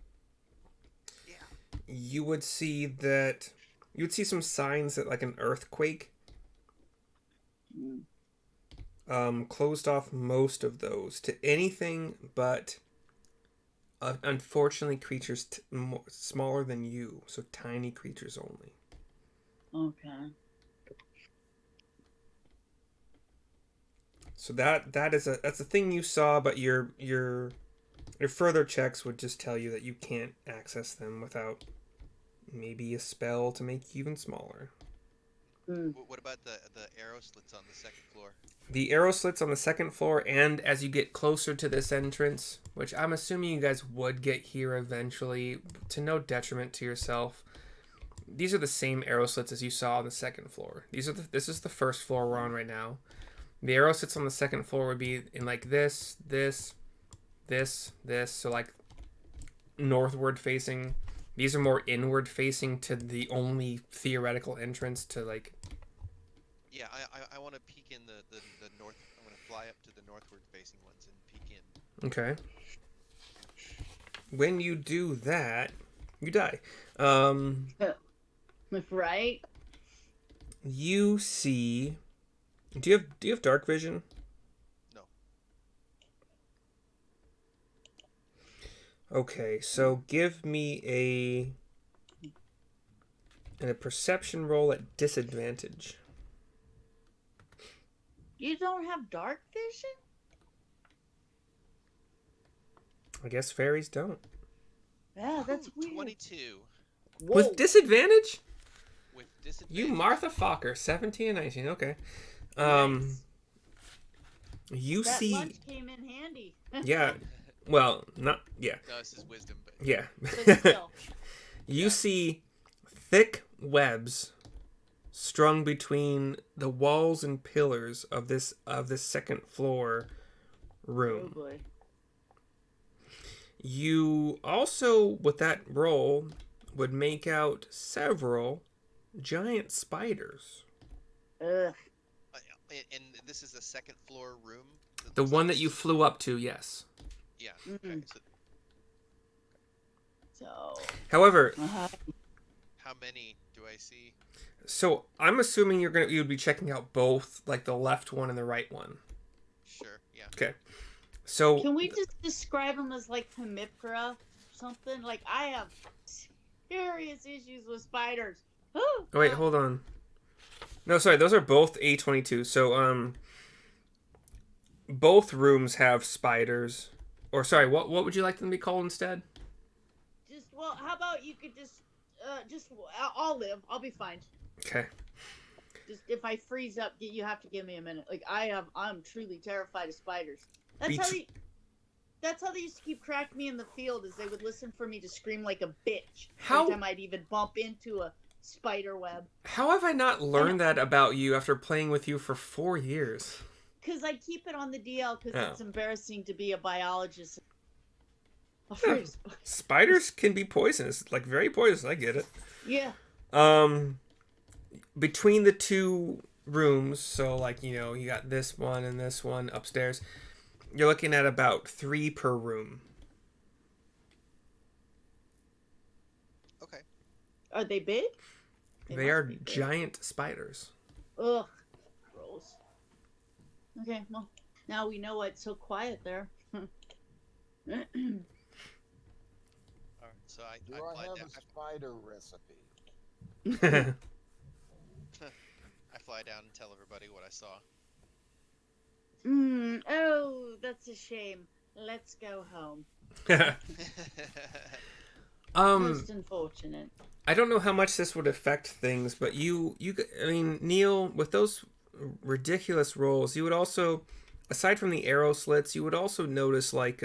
you would see some signs that like an earthquake closed off most of those to anything but unfortunately creatures smaller than you, so tiny creatures only. Okay. So that's a thing you saw, but your further checks would just tell you that you can't access them without maybe a spell to make you even smaller. What about the arrow slits on the second floor? The arrow slits on the second floor, and as you get closer to this entrance, which I'm assuming you guys would get here eventually, to no detriment to yourself, these are the same arrow slits as you saw on the second floor. This is the first floor we're on right now. The arrow slits on the second floor would be in like this, so like northward facing. These are more inward facing to the only theoretical entrance to like. Yeah, I want to peek in the north. I'm going to fly up to the northward facing ones and peek in. Okay. When you do that, you die. Right? You see. Do you have dark vision? No. Okay, so give me a perception roll at disadvantage. You don't have dark vision? I guess fairies don't. Yeah, that's weird. 22 Whoa. With disadvantage? with disadvantage. You Martha Fokker, 17 and 19. Okay. Nice. You That see. lunch came in handy. Yeah. Well, not. Yeah. No, this is wisdom, but Yeah. But still. You see thick webs strung between the walls and pillars of this second floor Oh room. boy. You also, with that roll, would make out several giant spiders. Ugh. and this is the second floor room. The one that you flew up to, yes. Yeah. Mm-mm. Okay. So So. However, how many do I see? so I'm assuming you'd be checking out both, like the left one and the right one. Sure. Yeah. Okay. So Can we just describe them as like Hemiptera or something? Like, I have serious issues with spiders. Oh, wait, hold on. No, sorry, those are both A22. So both rooms have spiders. Or sorry, what would you like them to be called instead? Well, how about you could I'll live. I'll be fine. Okay. Just if I freeze up, you have to give me a minute. Like, I'm truly terrified of spiders. That's how they used to keep cracking me in the field, is they would listen for me to scream like a bitch. How- Every time I'd even bump into a spider web. How have I not learned that about you after playing with you for 4 years? Because I keep it on the DL because Oh. it's embarrassing to be a biologist. Afraid of spiders. Spiders can be poisonous, like very poisonous. I get it. Yeah. Between the two rooms, so like you got this one and this one upstairs. You're looking at about 3 per room. Okay. Are they big? They must are be big. giant spiders. Ugh. Gross. Okay, well, now we know why it's so quiet there. All right. So I Do fly I have down. a spider recipe? I fly down and tell everybody what I saw. Oh, that's a shame. Let's go home. Most unfortunate. I don't know how much this would affect things, but Neil, with those ridiculous rolls, you would also, aside from the arrow slits, you would also notice like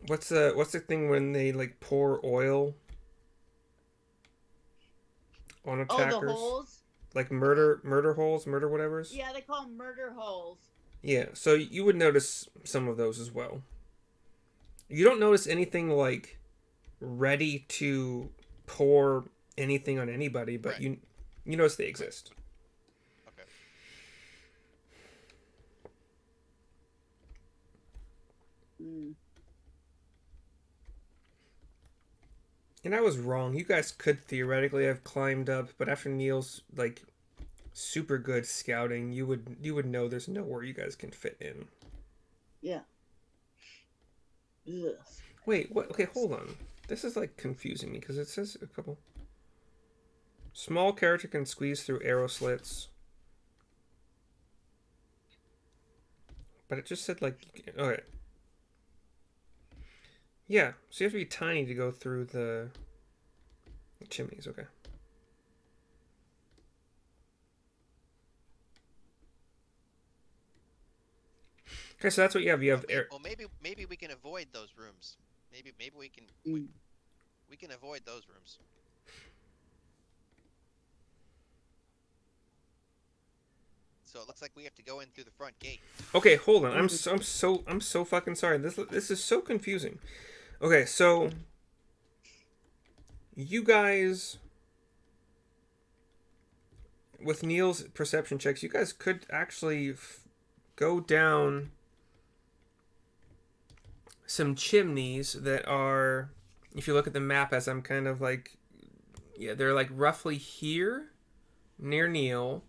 what's the thing when they like pour oil on attackers? Oh, the holes? Like murder holes, murder whatevers? Yeah, they call them murder holes. Yeah, so you would notice some of those as well. You don't notice anything like ready to pour anything on anybody, but Right. you notice they exist. Okay. And I was wrong. You guys could theoretically have climbed up, but after Neil's like super good scouting, you would know there's nowhere you guys can fit in. Yeah. Ugh. Wait, what? Okay, hold on. This is like confusing me because it says a couple. Small character can squeeze through arrow slits. But it just said, like... Okay. Yeah, so you have to be tiny to go through the chimneys, okay. Okay, so that's what you have. You have air. Well, maybe we can avoid those rooms. Maybe we can we can avoid those rooms. So it looks like we have to go in through the front gate. Okay, hold on. I'm so fucking sorry. This is so confusing. Okay, so you guys with Neil's perception checks, you guys could actually go down some chimneys that are, if you look at the map as I'm kind of like, yeah, they're like roughly here near Neil,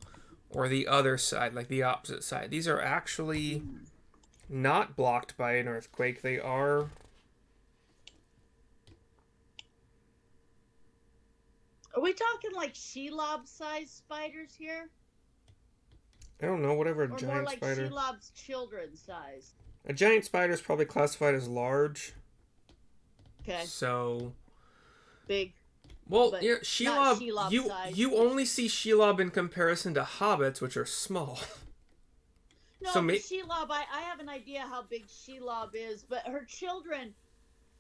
or the other side, like the opposite side. These are actually not blocked by an earthquake. They are... Are we talking like Shelob-sized spiders here? I don't know, whatever a Or giant more like spider... Shelob's children size? A giant spider is probably classified as large. Okay. So... Big. Well, But yeah, not Shelob, Shelob size. you only see Shelob in comparison to hobbits, which are small. No, So but Shelob, I have an idea how big Shelob is, but her children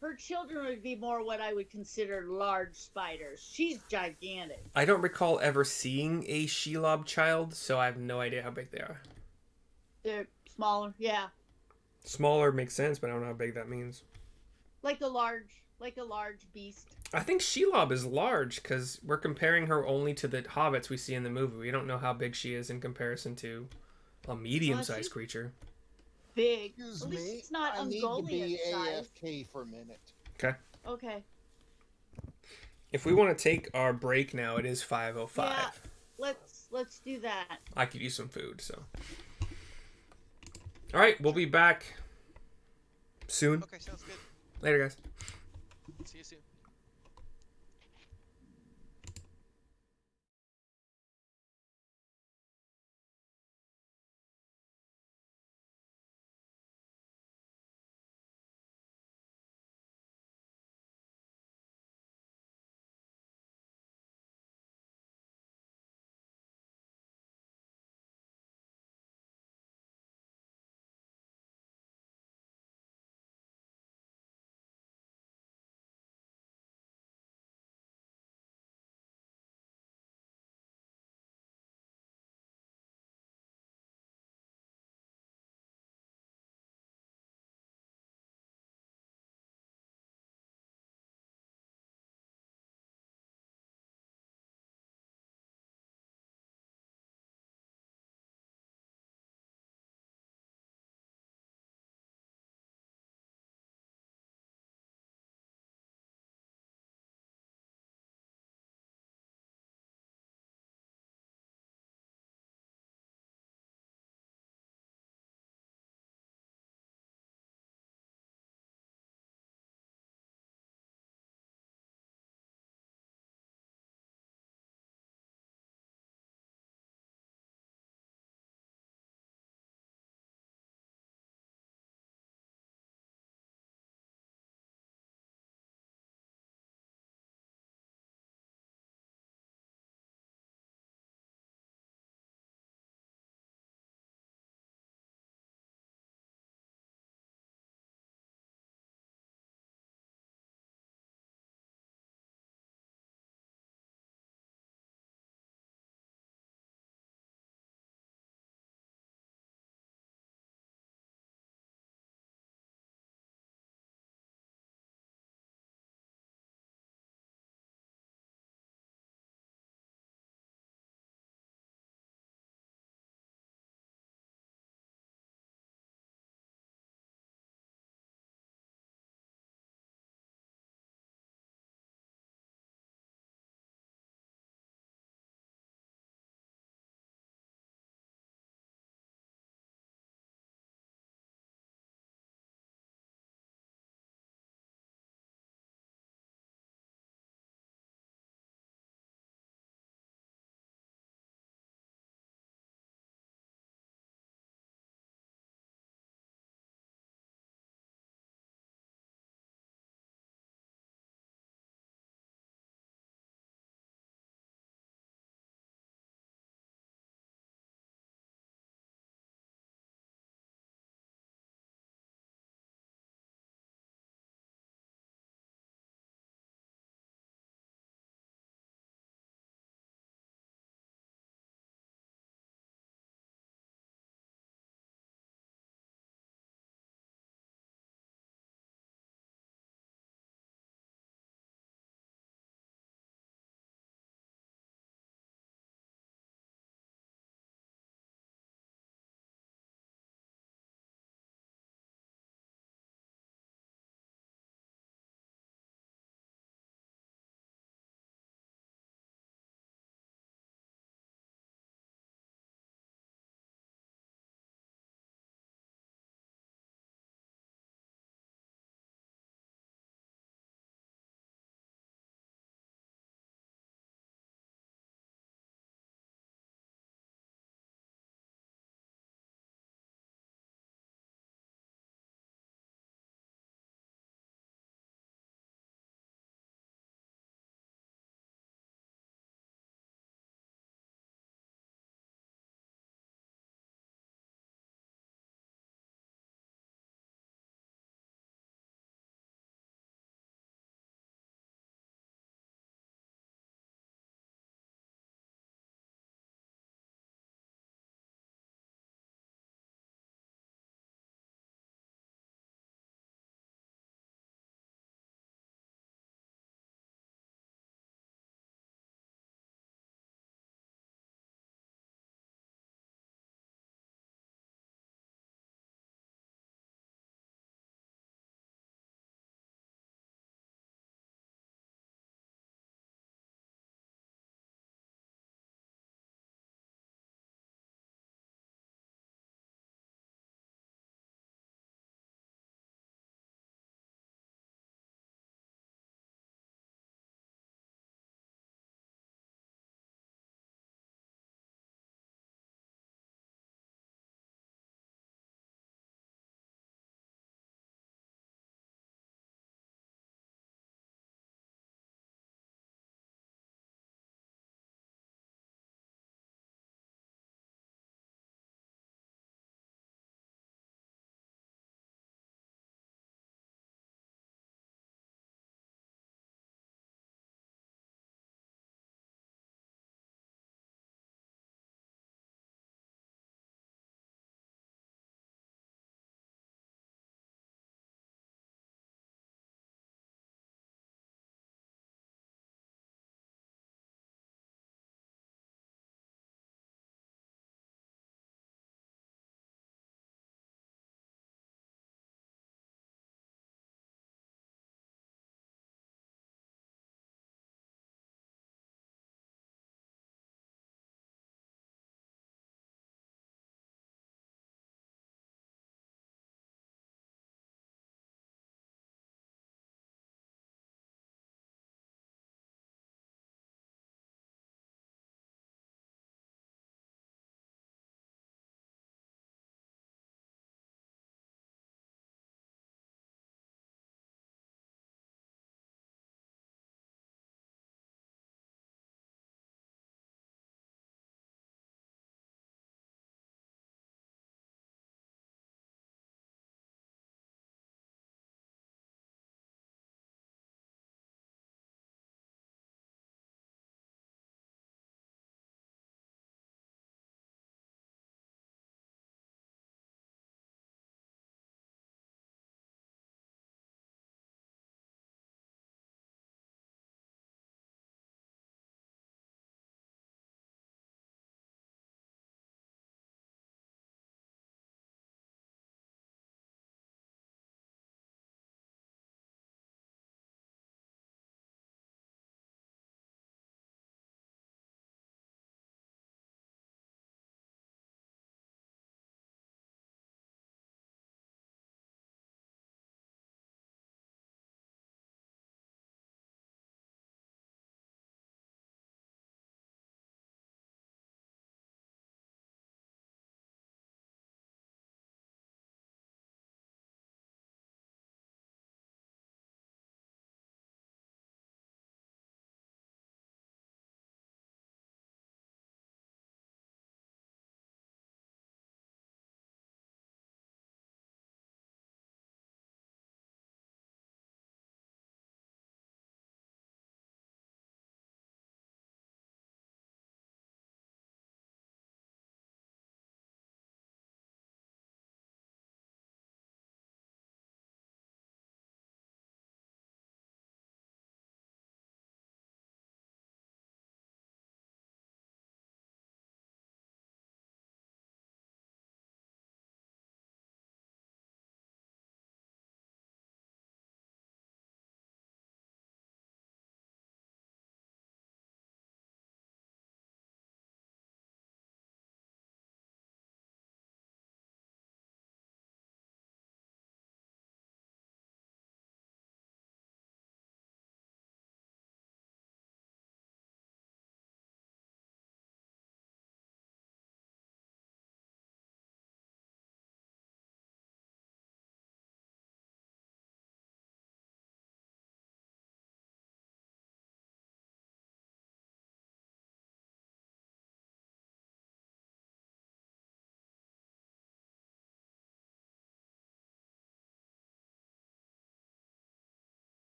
would be more what I would consider large spiders. She's gigantic. I don't recall ever seeing a Shelob child, so I have no idea how big they are. They're smaller, yeah. Smaller makes sense, but I don't know how big that means. Like a large beast. I think Shelob is large because we're comparing her only to the hobbits we see in the movie. We don't know how big she is in comparison to a medium-sized creature. Big. Excuse At least me, it's not I need to Ungoliant be size. AFK for a minute. Okay. Okay. If we want to take our break now, it is 5:05. Yeah, let's do that. I could use some food, so. All right, we'll be back soon. Okay, sounds good. Later, guys. See you soon.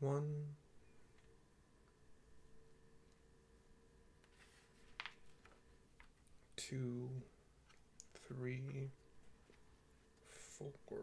1, 2, 3, 4.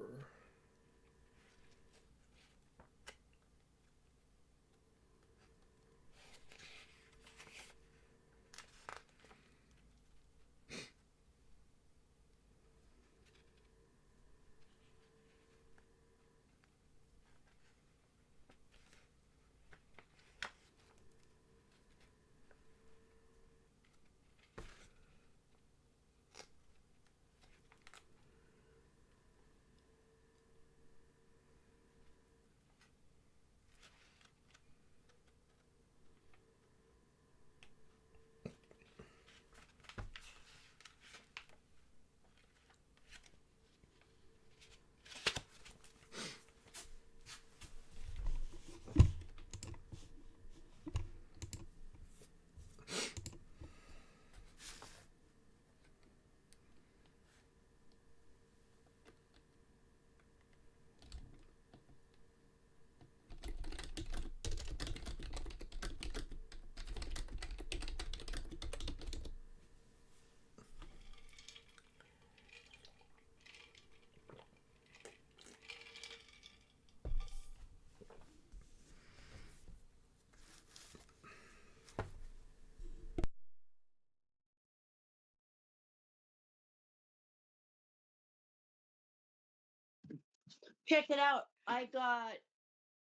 Check it out. I got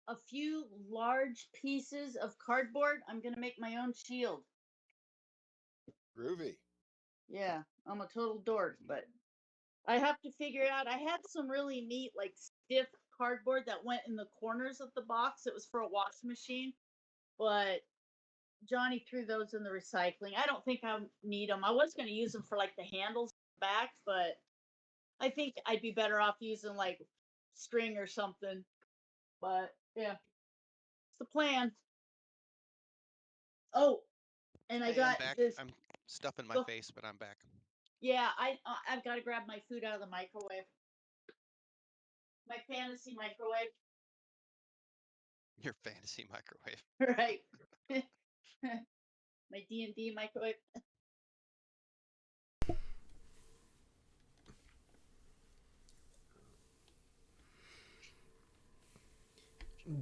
a few large pieces of cardboard. I'm gonna make my own shield. Groovy. Yeah, I'm a total dork, but I have to figure out. I had some really neat, like stiff cardboard that went in the corners of the box. It was for a washing machine, but Johnny threw those in the recycling. I don't think I need them. I was going to use them for like the handles back, but I think I'd be better off using like string or something. But yeah, it's the plan. Oh, and I Hey, I'm got back. this. I'm stuffing my Go, face, but I'm back. yeah, I've got to grab my food out of the microwave. My fantasy microwave, Your fantasy microwave. right? My D&D microwave.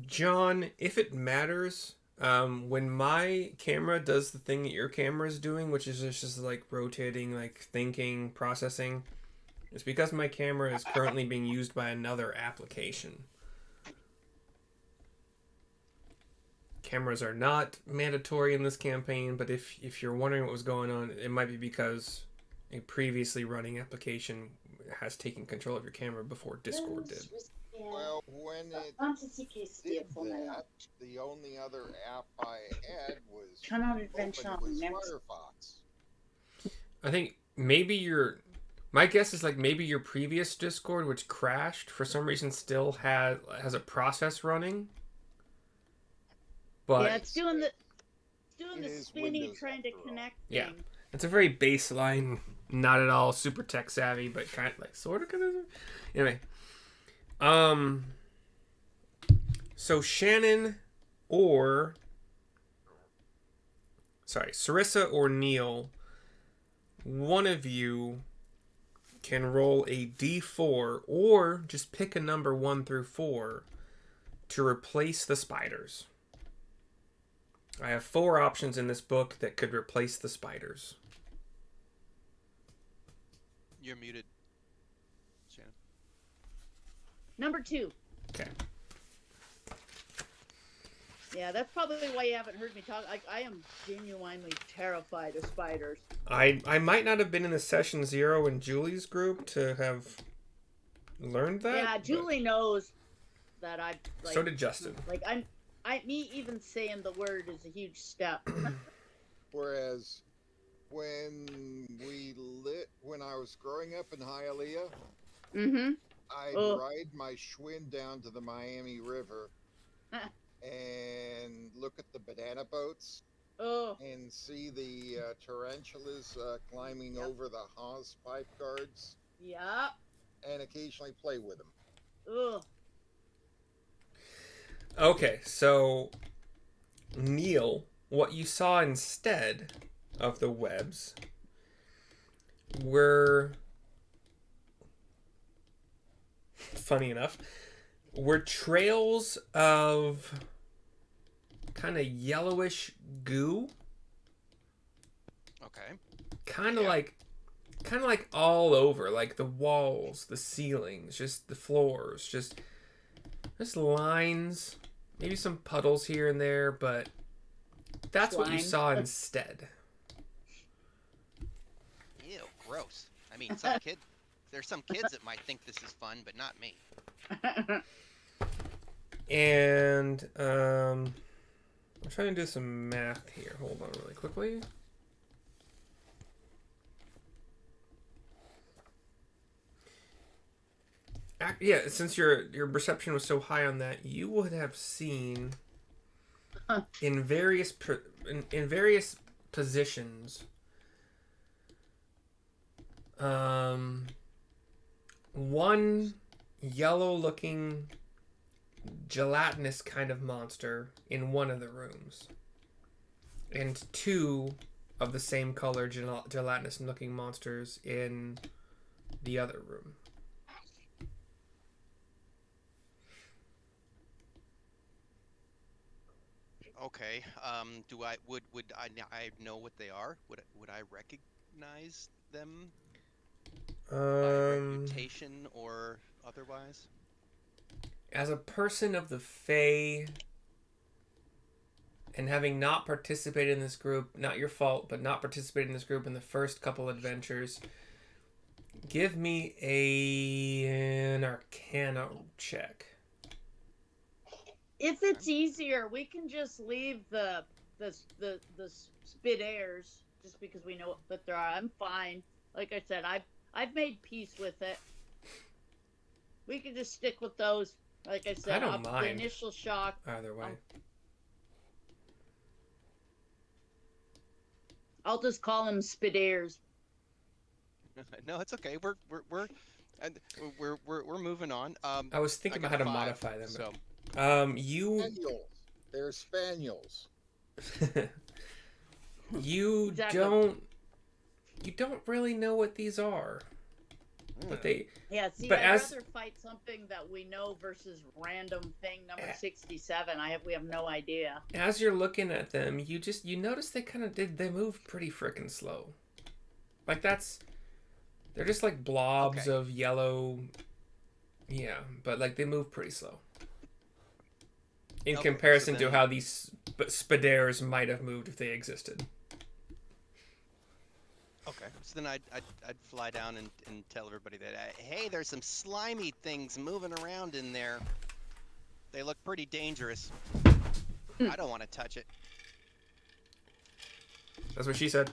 John, if it matters, when my camera does the thing that your camera is doing, which is just like rotating, like thinking, processing, it's because my camera is currently being used by another application. Cameras are not mandatory in this campaign, but if you're wondering what was going on, it might be because a previously running application has taken control of your camera before Discord did. Well, when it did that, the only other app I had was open was Firefox. I think maybe my guess is like maybe your previous Discord, which crashed for some reason, still has a process running. But yeah, it's doing the spinny Windows trying to after all. connect Yeah. thing. it's a very baseline, not at all super tech savvy, but kind of like sort of. Anyway, so Shannon or Syrissa or Neil, one of you can roll a d4 or just pick a number 1 through 4 to replace the spiders. I have 4 options in this book that could replace the spiders. You're muted, Shannon. Number 2. Okay. Yeah, that's probably why you haven't heard me talk. I am genuinely terrified of spiders. I might not have been in the session 0 in Julie's group to have learned that. Yeah, Julie knows that I. Like, so did Justin. Like me even saying the word is a huge step. Whereas when I was growing up in Hialeah, Mm-hmm. I'd ride my Schwinn down to the Miami River and look at the banana boats and see the tarantulas climbing over the hawse pipe guards. Yep. And occasionally play with them. Ugh. Okay, so Neil, what you saw instead of the webs were, funny enough, were trails of kind of yellowish goo, Okay. kind of Yeah. like all over, like the walls, the ceilings, just the floors, just lines, maybe some puddles here and there, but that's what you Slime. saw instead. Ew, gross. I mean, there's some kids that might think this is fun, but not me. And I'm trying to do some math here. Hold on really quickly. Yeah, since your perception was so high on that, you would have seen in various in various positions one yellow looking gelatinous kind of monster in one of the rooms, and two of the same color gelatinous looking monsters in the other room. Okay. Would I know what they are? Would I recognize them by reputation or otherwise? As a person of the Fae, and having not participated in this group, not your fault, but not participated in this group in the first couple adventures, give me an Arcana check. If it's easier, we can just leave the spit airs just because we know what there are. I'm fine. Like I said, I've made peace with it. We can just stick with those. Like I said, I don't mind. The initial shock. Either way. I'll just call them spit airs. No, it's okay. We're moving on. I was thinking about how to modify them. So. You. Spaniels. They're spaniels. You Exactly. You don't really know what these are. But they. Yeah, see, but I'd rather fight something that we know versus random thing number 67. We have no idea. As you're looking at them, you notice they move pretty freaking slow. Like they're just like blobs of yellow. Yeah, but like they move pretty slow. In comparison to how these spadairs might have moved if they existed. Okay, so then I'd fly down and tell everybody that, hey, there's some slimy things moving around in there. They look pretty dangerous. I don't want to touch it. That's what she said.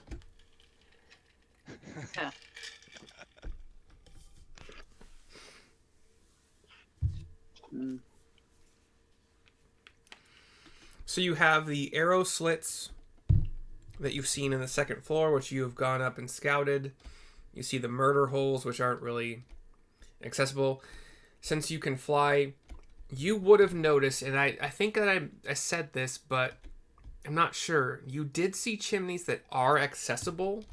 So you have the arrow slits that you've seen in the second floor, which you have gone up and scouted. You see the murder holes, which aren't really accessible. Since you can fly, you would have noticed, and I think that I said this, but I'm not sure. You did see chimneys that are accessible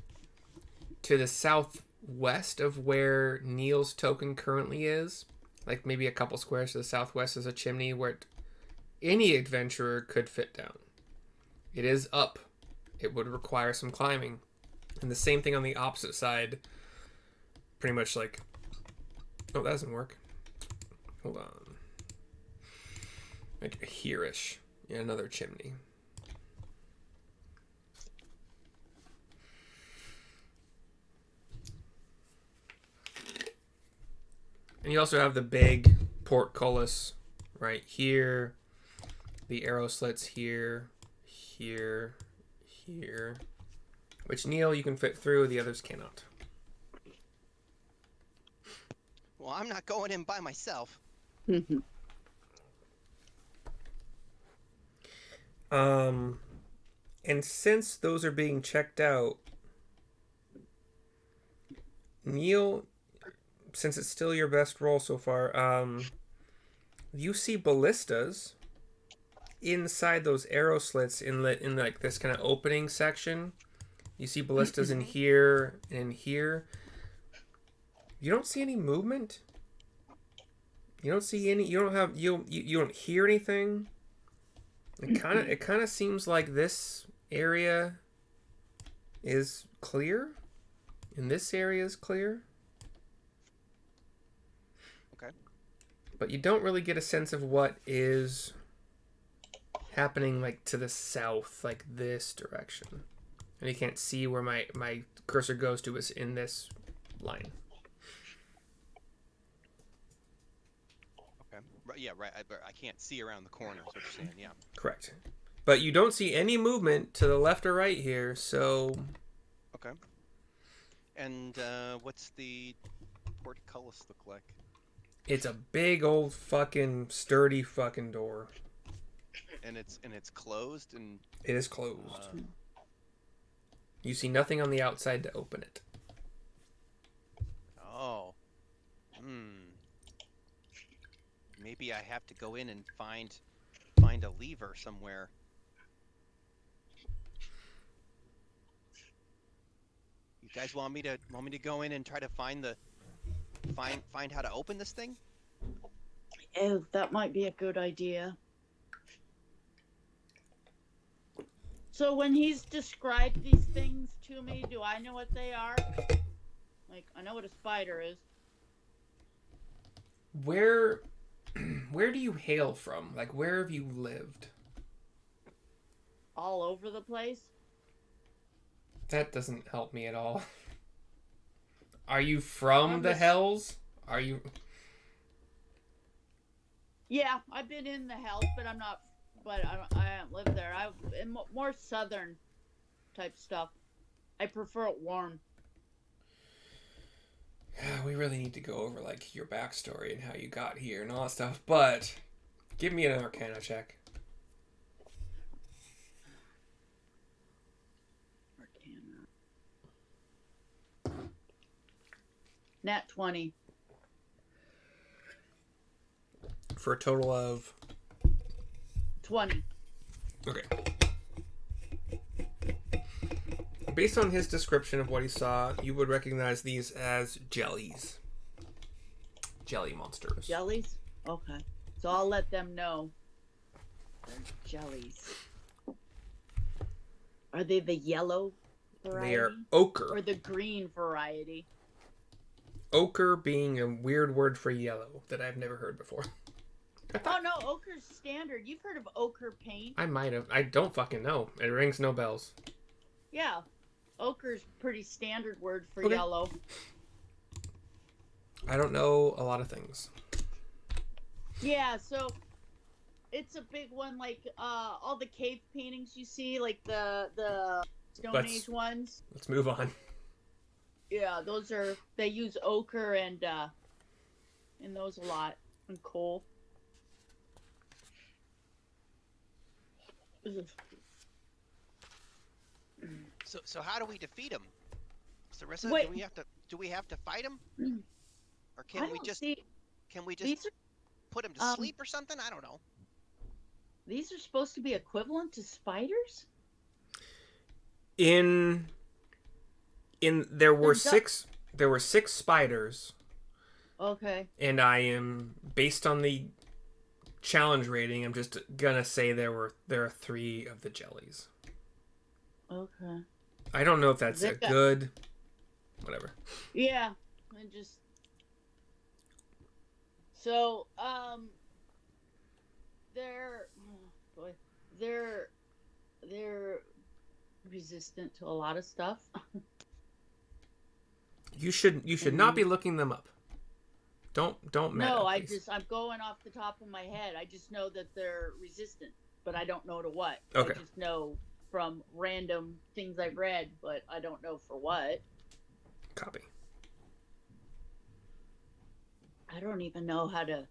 to the southwest of where Neil's token currently is. Like maybe a couple squares to the southwest is a chimney where any adventurer could fit down. It is up. It would require some climbing. And the same thing on the opposite side. Pretty much like... Oh, that doesn't work. Hold on. Like here-ish. Yeah, another chimney. And you also have the big portcullis right here. The arrow slits here, here, here. Which, Neil, you can fit through, the others cannot. Well, I'm not going in by myself. And since those are being checked out, Neil, since it's still your best roll so far, you see ballistas inside those arrow slits in like this kind of opening section. You see ballistas in here and in here. You don't see any movement. You don't see any. You don't have. You don't hear anything. It kind of seems like this area is clear, and this area is clear. Okay. But you don't really get a sense of what is happening like to the south, like this direction. And you can't see where my cursor goes to is in this line. Okay. Yeah, right. I can't see around the corner. Is what you're saying? Yeah. Correct. But you don't see any movement to the left or right here, so... Okay. And what's the portcullis look like? It's a big old fucking sturdy fucking door. And it's closed and... It is closed. You see nothing on the outside to open it. Oh. Maybe I have to go in and find a lever somewhere. You guys want me to go in and try to find how to open this thing? Oh, that might be a good idea. So when he's described these things to me, do I know what they are? Like, I know what a spider is. Where do you hail from? Like, where have you lived? All over the place? That doesn't help me at all. Are you from the Hells? Are you... Yeah, I've been in the Hells, but I'm not... But I haven't lived there. I'm in more southern type stuff. I prefer it warm. We really need to go over, like, your backstory and how you got here and all that stuff, but give me an Arcana check. Arcana. Nat 20. For a total of... 20. Okay. Based on his description of what he saw, you would recognize these as jellies. Jelly monsters. Jellies? Okay. So I'll let them know. They're jellies. Are they the yellow variety? They are ochre. Or the green variety? Ochre being a weird word for yellow that I've never heard before. Oh no, ochre's standard. You've heard of ochre paint? I might have. I don't fucking know. It rings no bells. Yeah. Ochre's pretty standard word for Okay. yellow. I don't know a lot of things. Yeah, so it's a big one, like all the cave paintings you see, like the Stone Age ones. Let's move on. Yeah, those are, they use ochre and those a lot, and coal. So how do we defeat him? Syrissa, Wait. do we have to fight him? Or Can we just put him to sleep or something? I don't know. These are supposed to be equivalent to spiders? There were six spiders. Okay. And I am, based on the challenge rating, I'm just gonna say there are 3 of the jellies. Okay. I don't know if that's a good... Whatever. Yeah. And just... So, they're... Oh boy. They're resistant to a lot of stuff. You should not be looking them up. Don't meta, No, please. I'm going off the top of my head. I just know that they're resistant, but I don't know to what. Okay. I just know from random things I've read, but I don't know for what. Copy. I don't even know how to...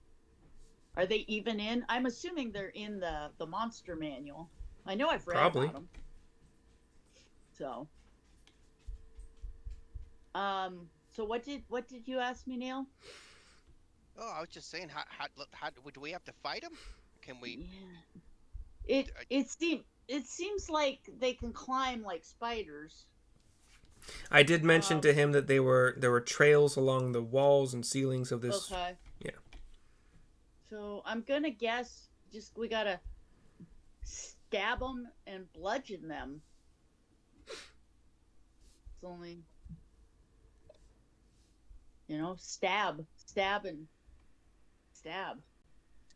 Are they even in? I'm assuming they're in the monster manual. I know I've read Probably. about them. So... So what did you ask me, Neil? Oh, I was just saying, how do we have to fight him? Can we? Yeah. It seems like they can climb like spiders. I did mention to him that there were trails along the walls and ceilings of this. Okay. Yeah. So I'm gonna guess we gotta stab them and bludgeon them. It's only, stab and stab.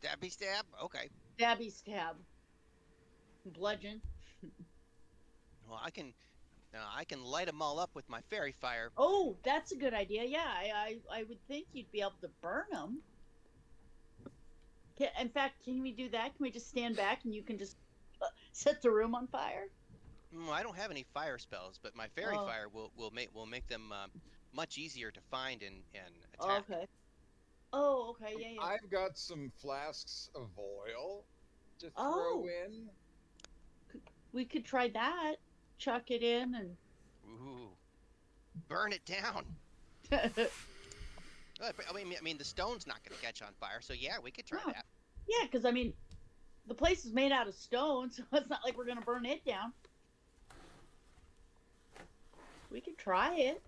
Stabby stab. Okay. Stabby stab. Bludgeon. Well, I can light them all up with my fairy fire. Oh, that's a good idea. Yeah, I would think you'd be able to burn them. In fact, can we do that? Can we just stand back and you can just set the room on fire? I don't have any fire spells, but my fairy fire will make them much easier to find and attack. Okay. Oh, okay. Yeah. I've got some flasks of oil to throw in. We could try that. Chuck it in and. Ooh, burn it down. I mean, the stone's not going to catch on fire, so yeah, we could try that. Yeah, because the place is made out of stone, so it's not like we're going to burn it down. We could try it.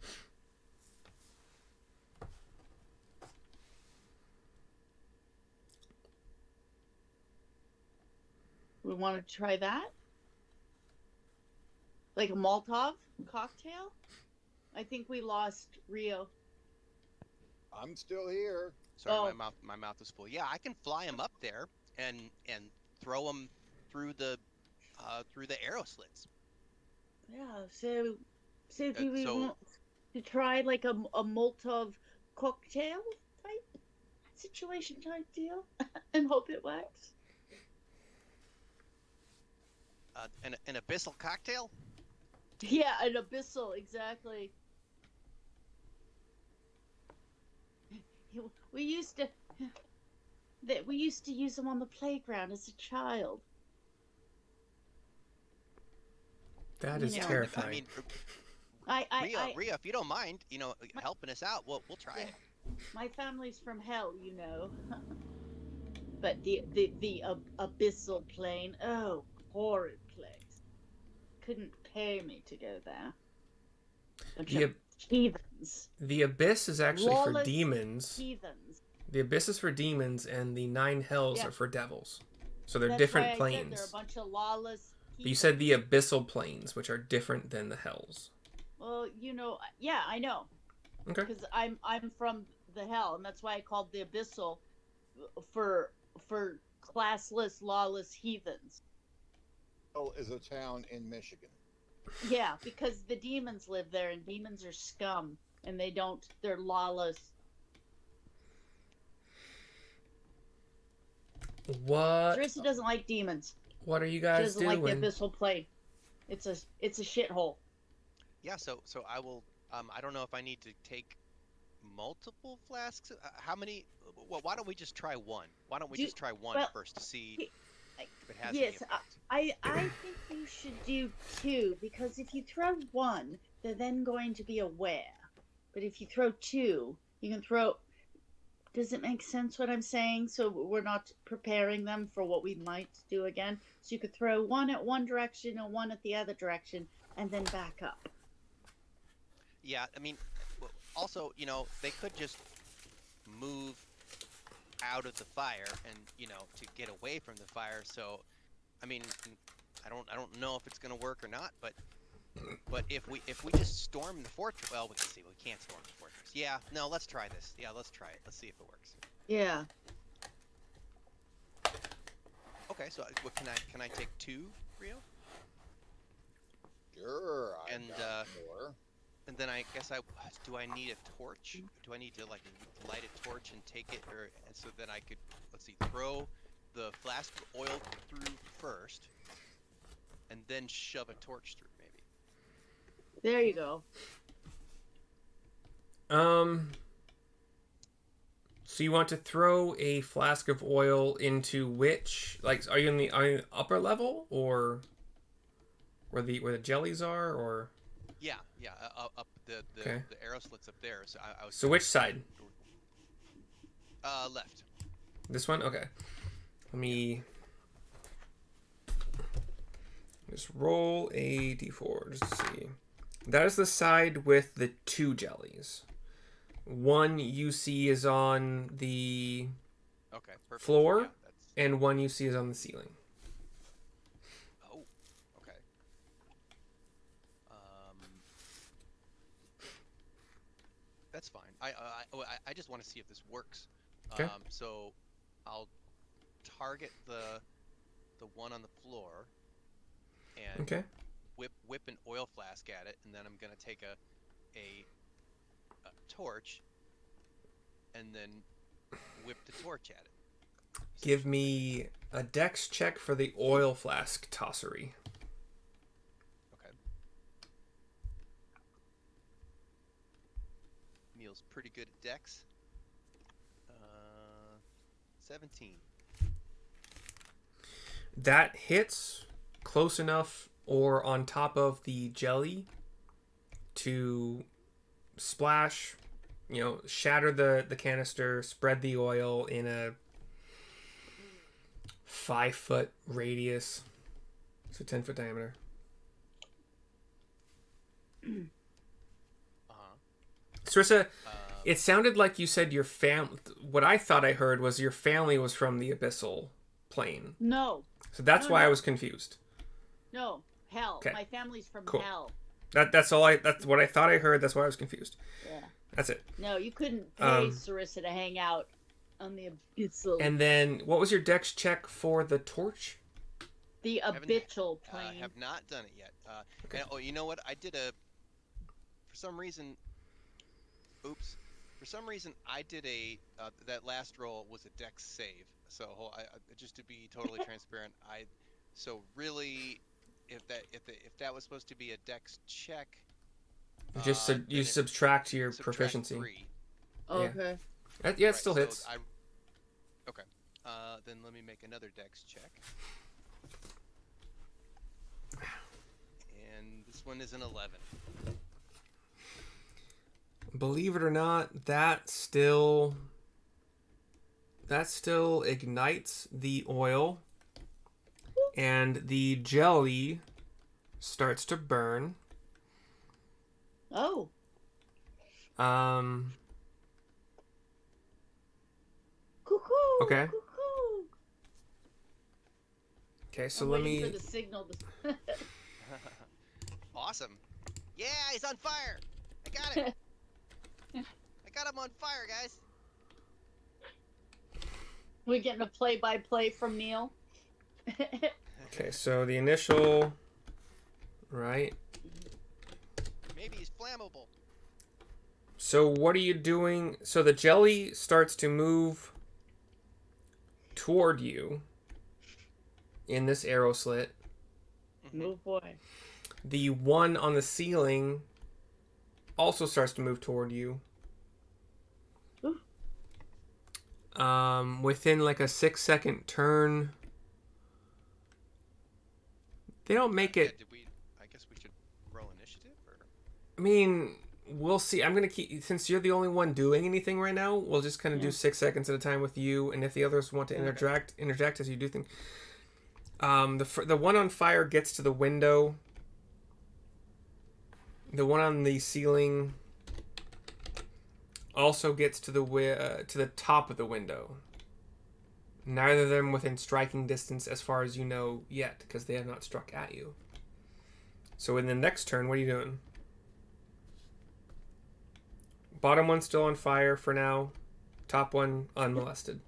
We want to try that? Like a Molotov cocktail? I think we lost Rio. I'm still here. Sorry, my mouth is full. Yeah, I can fly them up there and throw them through the arrow slits. Yeah, so do we want to try like a Molotov cocktail type situation type deal and hope it works? An abyssal cocktail? Yeah, an abyssal, exactly. We used to use them on the playground as a child. That is terrifying. I mean, Ria, if you don't mind, helping us out, we'll try it. My family's from hell, But the abyssal plane, oh, horrid place. Couldn't pay me to go there. Heathens. The abyss is actually Lawless for demons. Heathens. The abyss is for demons, and the 9 hells are for devils. So they're That's different why I planes. said they're a bunch of lawless heathens. You said the abyssal planes, which are different than the hells. Well, yeah, I know. Okay. Because I'm from the hell, and that's why I called the abyssal for classless, lawless heathens. Hell is a town in Michigan. Yeah, because the demons live there, and demons are scum, and they're lawless. What? Syrissa doesn't like demons. What are you She guys doesn't doing? like the abyssal plane. It's a shithole. Yeah, so I will. I don't know if I need to take multiple flasks. How many? Well, why don't we just try one? Why don't we just try one first to see if it has any effect? I think you should do 2, because if you throw 1, they're then going to be aware. But if you throw 2, you can throw. Does it make sense what I'm saying? So we're not preparing them for what we might do again. So you could throw 1 at one direction and 1 at the other direction, and then back up. Yeah, I mean, also, they could just move out of the fire and, to get away from the fire. So, I mean, I don't know if it's gonna work or not, but if we just storm the fortress, well, we can see. We can't storm the fortress. Yeah, no, let's try this. Yeah, let's try it. Let's see if it works. Yeah. Okay, so can I take 2, Rio? Sure. More. And then I guess do I need a torch? Do I need to light a torch and take it, and so then I could throw the flask of oil through first, and then shove a torch through maybe. There you go. So you want to throw a flask of oil into which? Like, are you in the upper level, or where the jellies are, or? Yeah, up the arrow slits up there. So I was. So which side? Left. This one? Okay. Let me Just roll a d4 just to see. That is the side with the 2 jellies. One you see is on the Okay, perfect. floor, Yeah, that's... and one you see is on the ceiling. Oh, okay. That's fine. I just want to see if this works. Okay. So I'll target the one on the floor and Okay. whip an oil flask at it, and then I'm gonna take a torch and then whip the torch at it. Give me a dex check for the oil flask tossery. Okay. Neil's pretty good at dex. 17. That hits close enough or on top of the jelly to splash, shatter the canister, spread the oil in a 5-foot radius. So 10-foot diameter. Syrissa, it sounded like you said your family. What I thought I heard was your family was from the abyssal plane. No. So that's why I was confused. No, hell. Okay. My family's from Cool. hell. That's what I thought I heard. That's why I was confused. Yeah. That's it. No, you couldn't pay Syrissa to hang out on the abyssal. And then, what was your dex check for the torch? The abyssal plane. I have not done it yet. Okay. And, oh, you know what? I did for some reason. Oops. For some reason, I did that last roll was a dex save. So just to be totally transparent, so really, if that was supposed to be a dex check, You subtract your subtract proficiency. 3. Okay. Yeah, it still hits. Okay. Then let me make another dex check. And this one is an 11. Believe it or not, that still ignites the oil, and the jelly starts to burn. Oh. Cuckoo. Okay. Cuckoo. Okay, so I'm let waiting me. for the signal to... Awesome. Yeah, he's on fire. I got it. I got him on fire, guys. We're getting a play-by-play from Neil. Okay, so the initial, right? Maybe he's flammable. So what are you doing? So the jelly starts to move toward you in this arrow slit. Move, boy. The one on the ceiling also starts to move toward you. Within like a 6-second turn. They don't make it. I guess we should roll initiative, or? I mean, we'll see. I'm gonna keep, since you're the only one doing anything right now. We'll just kind of do 6 seconds at a time with you, and if the others want to interject as you do things. The one on fire gets to the window. The one on the ceiling also gets to the top of the window. Neither of them within striking distance as far as you know yet, because they have not struck at you. So in the next turn, what are you doing? Bottom one's still on fire for now. Top one unmolested.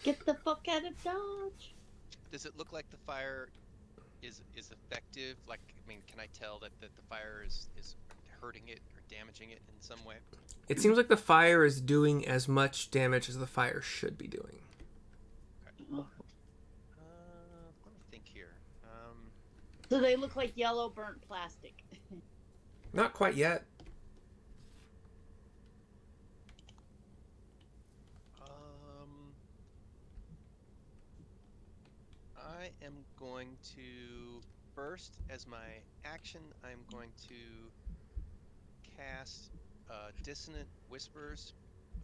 Get the fuck out of Dodge. Does it look like the fire is effective? Like, I mean, can I tell that the fire is hurting it or damaging it in some way? It seems like the fire is doing as much damage as the fire should be doing. Okay. Let me think here. So they look like yellow burnt plastic. Not quite yet. I am going to first, as my action, I'm going to cast Dissonant Whispers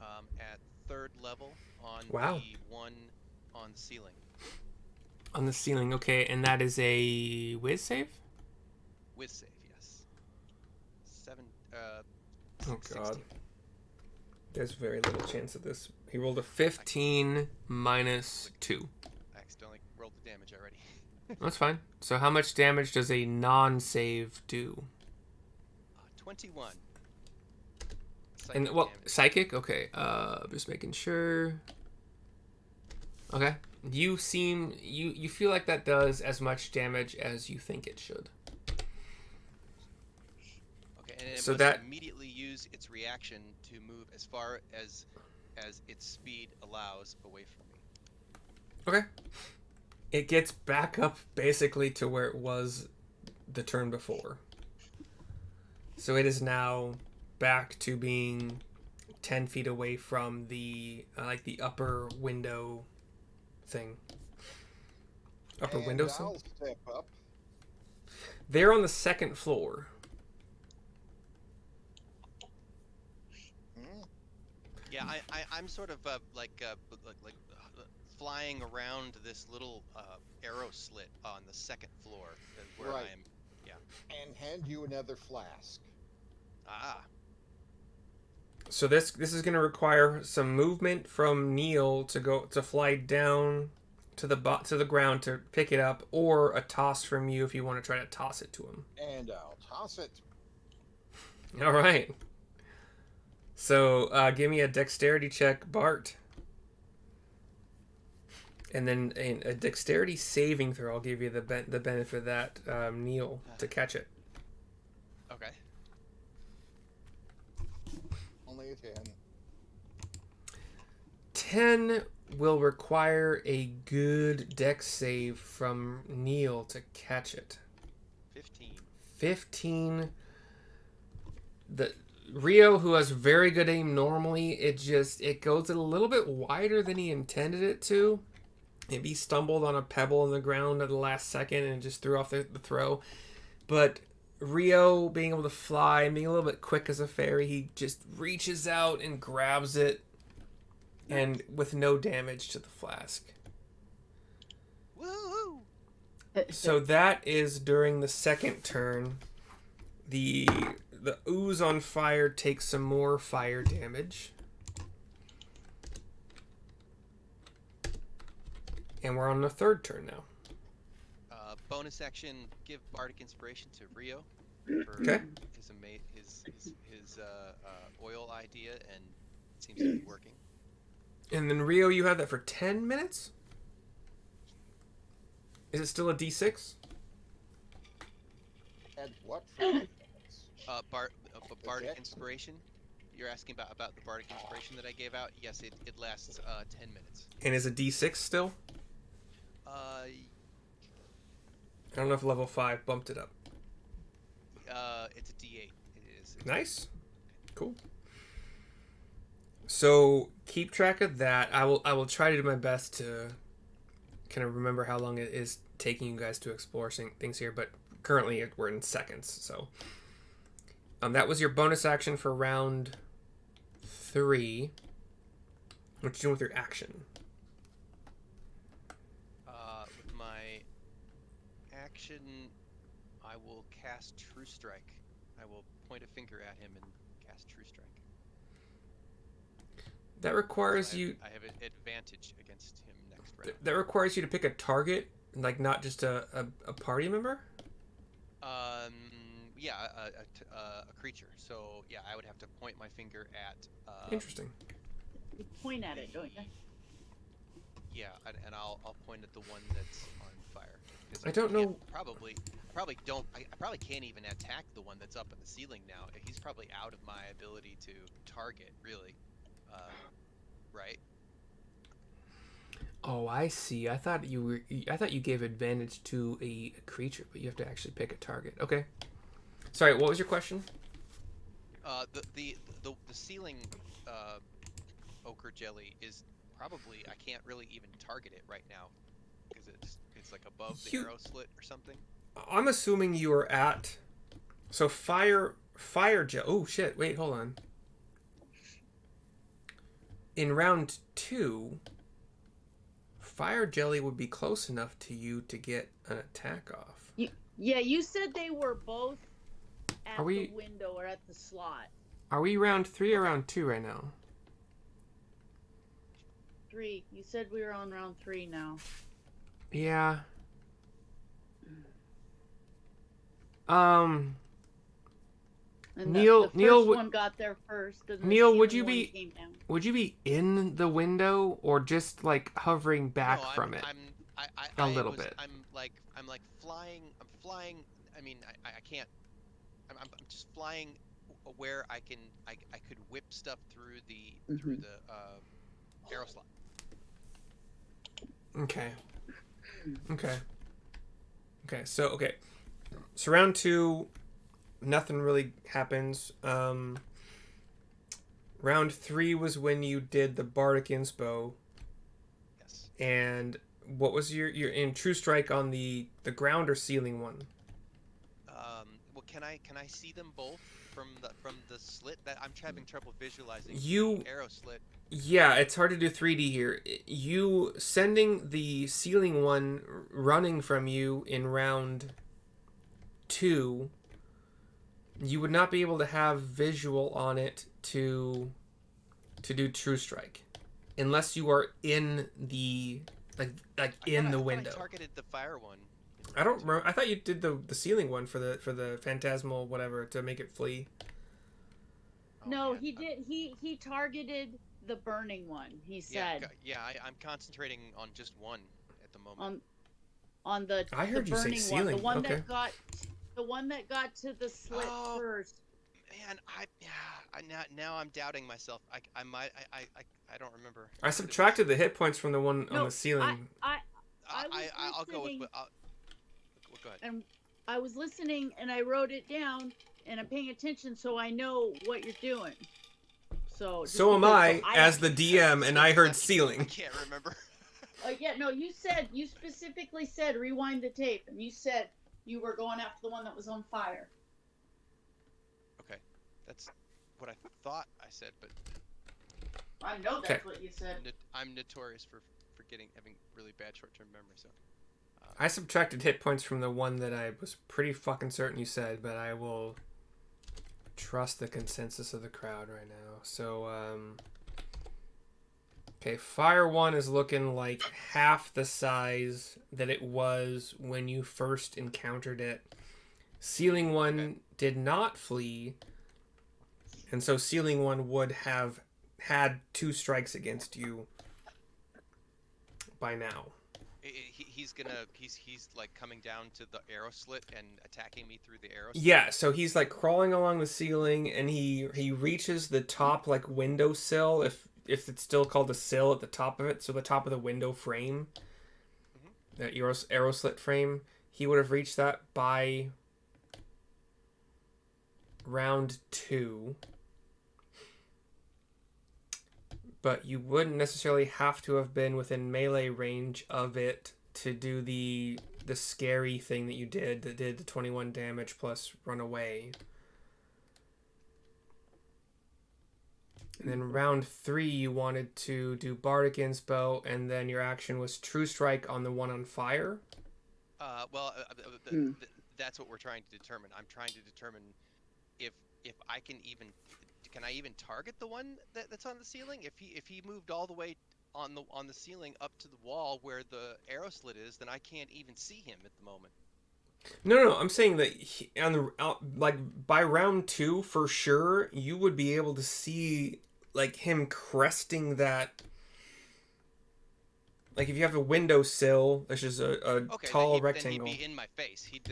at 3rd level on Wow. the one on the ceiling. On the ceiling, okay, and that is a whiz save? With save, yes. 7, Oh, 16. God. There's very little chance of this. He rolled a 15 minus 2. I accidentally rolled the damage already. That's fine. So how much damage does a non-save do? 21. And Psychic well, damage. psychic? Okay, just making sure. Okay. You feel like that does as much damage as you think it should. Okay, and it So must that- immediately use its reaction to move as far as its speed allows away from me. Okay. It gets back up basically to where it was the turn before. So it is now back to being 10 feet away from the like the upper window thing. Upper And window I'll sill? step up. They're on the second floor. Hmm? Yeah, I'm sort of like flying around this little arrow slit on the second floor where Right. I am. And hand you another flask. Ah, So this is going to require some movement from Neil to fly down to the ground to pick it up, or a toss from you if you want to try to toss it to him. And I'll toss it. All right. So give me a dexterity check, Bart. And then a dexterity saving throw. I'll give you the benefit of that, Neil, to catch it. okay. Only a 10. 10 will require a good dex save from Neil to catch it. 15. 15. The Rio, who has very good aim normally, it goes a little bit wider than he intended it to. Maybe he stumbled on a pebble in the ground at the last second and just threw off the throw. But Rio, being able to fly and being a little bit quick as a fairy, he just reaches out and grabs it, and with no damage to the flask. Woohoo! So that is during the second turn. The ooze on fire takes some more fire damage. And we're on the third turn now. Bonus action: give bardic inspiration to Rio for Okay. his oil idea, and it seems to be working. And then Rio, you have that for 10 minutes? Is it still a D6? And what for 10 minutes? Bardic dex? inspiration. You're asking about the bardic inspiration that I gave out? Yes, it lasts 10 minutes. And is it D6 still? I don't know if level 5 bumped it up. It's a D8. It is. Nice. Cool. So keep track of that. I will try to do my best to kind of remember how long it is taking you guys to explore things here, but currently we're in seconds. So that was your bonus action for round 3. What you doing with your action? With my action, I will cast True Strike. I will point a finger at him and cast True Strike. That requires I you. I have an advantage against him next round. That requires you to pick a target, like not just a party member. Yeah, a creature. So yeah, I would have to point my finger at. Interesting. You point at it, don't you? Yeah, and I'll point at the one that's on fire. 'Cause I don't know. I probably can't even attack the one that's up in the ceiling now. He's probably out of my ability to target, really. Right? Oh, I see. I thought you gave advantage to a creature, but you have to actually pick a target. Okay. Sorry, what was your question? The ceiling ochre jelly is probably, I can't really even target it right now because it's like above the arrow slit or something. I'm assuming you are at. So fire gel. Oh shit! Wait, hold on. In round 2, fire jelly would be close enough to you to get an attack off. Yeah, you said they were both at Are we- the window or at the slot. Are we round 3 or round 2 right now? 3. You said we were on round 3 now. Yeah. And Neil- the Neil, first one got there first. And the Neil, would ceiling you one be- came down. Would you be in the window or just like hovering back No, from it? I A little bit. I'm like flying. I'm flying. I mean, I can't. I'm just flying where I could whip stuff through the arrow slot. Okay. So round 2, nothing really happens. Round 3 was when you did the Bardic Inspo. Yes. And what was your in True Strike on the ground or ceiling one? Well, can I see them both from the slit? That I'm having trouble visualizing. You- the arrow slit. Yeah, it's hard to do 3D here. You sending the ceiling one running from you in round 2, you would not be able to have visual on it to do True Strike unless you are in the in the window. I targeted the fire one. I don't remember. I thought you did the ceiling one for the phantasmal whatever to make it flee. Oh, No, man. he did. He targeted the burning one. He said I'm concentrating on just one at the moment. on the I heard the you say burning ceiling. one, the one Okay. that got to the slit Oh. first. Man, now I'm doubting myself. I don't remember. I subtracted the hit points from the one on No, the ceiling. I I'll go with. listening. Go ahead. And I was listening and I wrote it down and I'm paying attention so I know what you're doing. So So am I, as don't- the DM, and I heard I ceiling. can't remember. Yeah, no, you specifically said rewind the tape, and you said you were going after the one that was on fire. Okay, that's what I thought I said, but I know that's Okay. what you said. I'm notorious for having really bad short-term memory. So I subtracted hit points from the one that I was pretty fucking certain you said, but I will trust the consensus of the crowd right now. So, okay, Fire 1 is looking like half the size that it was when you first encountered it. Ceiling 1 Okay. did not flee, and so Ceiling 1 would have had 2 strikes against you by now. he's like coming down to the arrow slit and attacking me through the arrow slit. Yeah, so he's like crawling along the ceiling, and he reaches the top like windowsill, if it's still called a sill at the top of it, so the top of the window frame, that arrow slit frame. He would have reached that by round 2, but you wouldn't necessarily have to have been within melee range of it to do the scary thing that you did that did the 21 damage plus run away. And then round 3 you wanted to do Bardic Inspo, and then your action was True Strike on the one on fire. That's what we're trying to determine. I'm trying to determine if I can I even target the one that's on the ceiling? If he moved all the way on the ceiling up to the wall where the arrow slit is, then I can't even see him at the moment. No, I'm saying that by round 2 for sure you would be able to see like him cresting that. Like if you have a windowsill, which is a tall rectangle. Then he'd be in my face. He'd be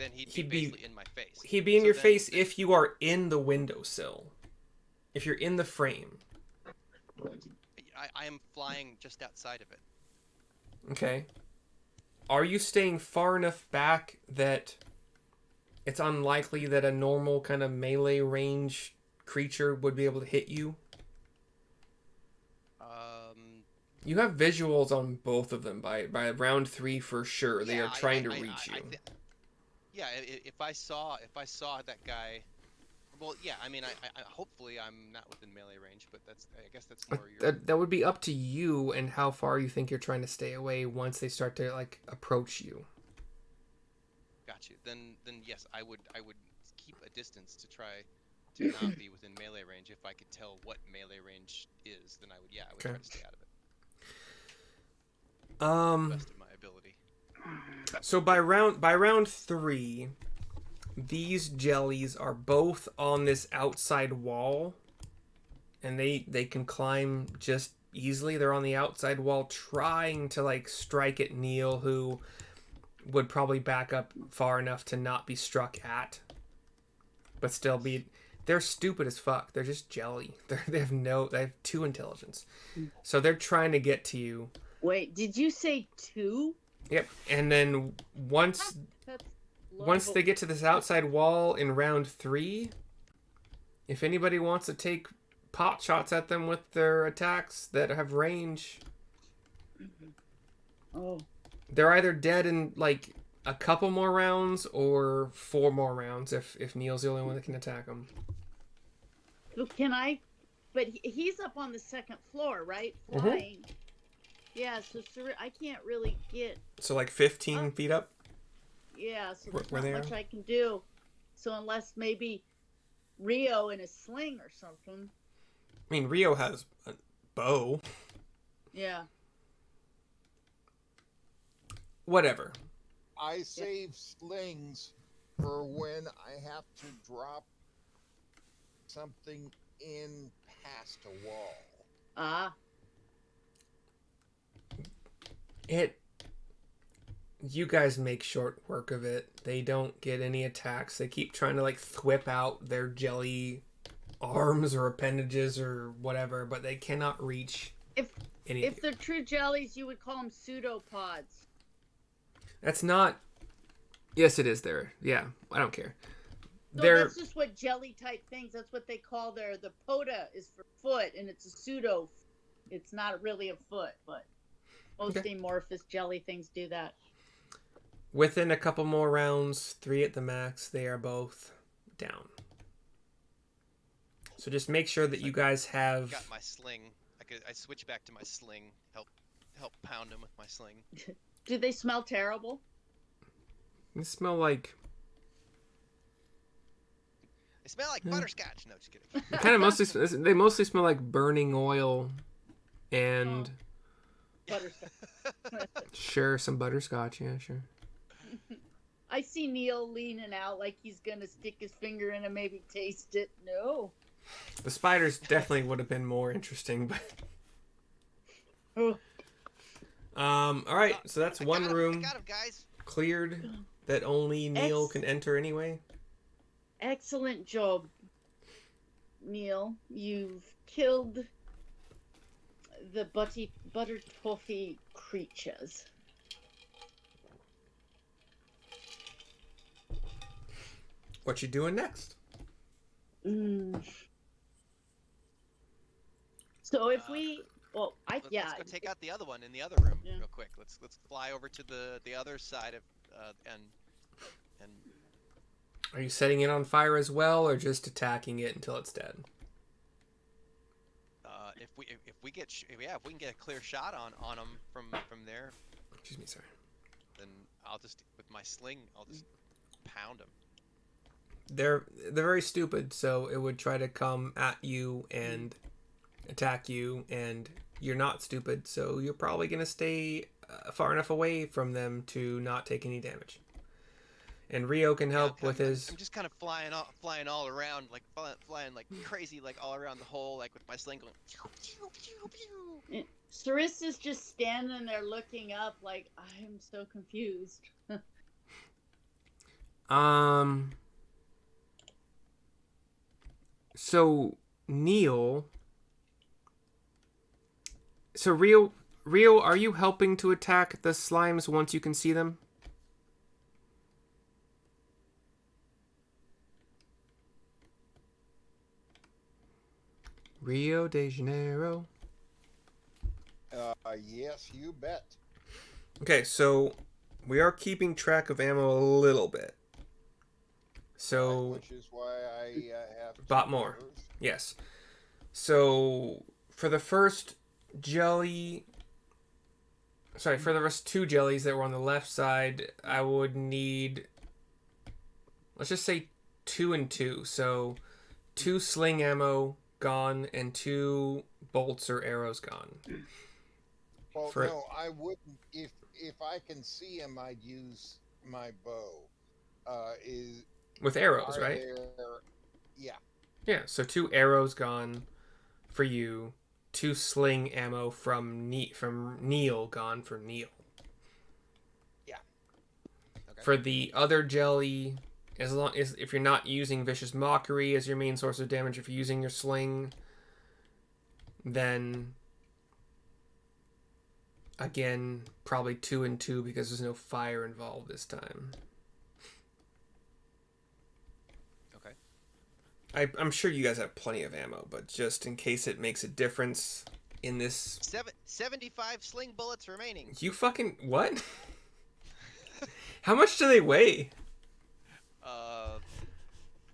basically in my face. He'd be in your face if you are in the windowsill. If you're in the frame. I am flying just outside of it. Okay. Are you staying far enough back that it's unlikely that a normal kind of melee range creature would be able to hit you? You have visuals on both of them by round 3 for sure. They are trying to reach you. If I saw that guy Well, yeah. I mean, I hopefully I'm not within melee range, but I guess that's more your. That would be up to you and how far you think you're trying to stay away once they start to like approach you. Got you. Then yes, I would keep a distance to try to not be within melee range. If I could tell what melee range is, then I would Okay. try to stay out of it. To the best of my ability. So by round 3, these jellies are both on this outside wall, and they can climb just easily. They're on the outside wall trying to like strike at Neil, who would probably back up far enough to not be struck at, but still be. They're stupid as fuck. They're just jelly. They have 2 intelligence, so they're trying to get to you. Wait, did you say 2? Yep, and then once they get to this outside wall in round 3, if anybody wants to take pot shots at them with their attacks that have range, Oh. they're either dead in like a couple more rounds or 4 more rounds if Neil's the only one that can attack them. So can I? But he's up on the 2nd floor, right? Mhm. Flying. Yeah, so I can't really get. So like 15 feet up? Yeah, so Where there's not they much are? I can do. So unless maybe Rio in a sling or something. I mean, Rio has a bow. Yeah. Whatever. I save slings for when I have to drop something in past a wall. Ah. You guys make short work of it. They don't get any attacks. They keep trying to like thwip out their jelly arms or appendages or whatever, but they cannot reach anything. If they're true jellies, you would call them pseudopods. That's not. Yes, it is there. Yeah, I don't care. So They're that's just what jelly type things. That's what they call the poda is for foot, and it's a pseudo. It's not really a foot, but most amorphous jelly things do that. within a couple more rounds, 3 at the max. They are both down. So just make sure that you guys have. Got my sling. I switch back to my sling. Help pound him with my sling. Do they smell terrible? They smell like. They smell like butterscotch. No, just kidding. Kind of mostly. They mostly smell like burning oil, and Butterscotch. sure, some butterscotch. Yeah, sure. I see Neil leaning out like he's gonna stick his finger in and maybe taste it. No. The spiders definitely would have been more interesting, but. Oh. All right, so that's one room I got him, guys. cleared that only Neil can enter anyway. Excellent job, Neil. You've killed the butter toffee creatures. What you doing next? So if we, well, Let's go take out the other one in the other room real quick. Let's fly over to the other side of and Are you setting it on fire as well, or just attacking it until it's dead? if we can get a clear shot on them from there, Excuse me, sorry. then I'll just with my sling I'll just pound them. They're very stupid, so it would try to come at you and attack you, and you're not stupid, so you're probably gonna stay far enough away from them to not take any damage. And Rio can help with his. I'm just kind of flying all around, like flying like crazy, like all around the hole, like with my sling going. Pew, pew, pew, pew. Syrissa's just standing there looking up, like I'm so confused. So Neil. So Rio, are you helping to attack the slimes once you can see them? Rio de Janeiro. Yes, you bet. Okay, so we are keeping track of ammo a little bit. So which is why I have bought two more. arrows. Yes. So for the first jelly, sorry, for the rest 2 jellies that were on the left side, I would need, let's just say 2 and 2. So 2 sling ammo gone and 2 bolts or arrows gone. Well, For- no, I wouldn't. If I can see him, I'd use my bow. With arrows, Are right? there? Yeah. Yeah, so 2 arrows gone for you, 2 sling ammo from Neil gone for Neil. Yeah. Okay. For the other jelly, as long as if you're not using Vicious Mockery as your main source of damage, if you're using your sling, then again probably 2 and 2 because there's no fire involved this time. Okay. I'm sure you guys have plenty of ammo, but just in case it makes a difference in this, 75 sling bullets remaining. you fucking what? How much do they weigh?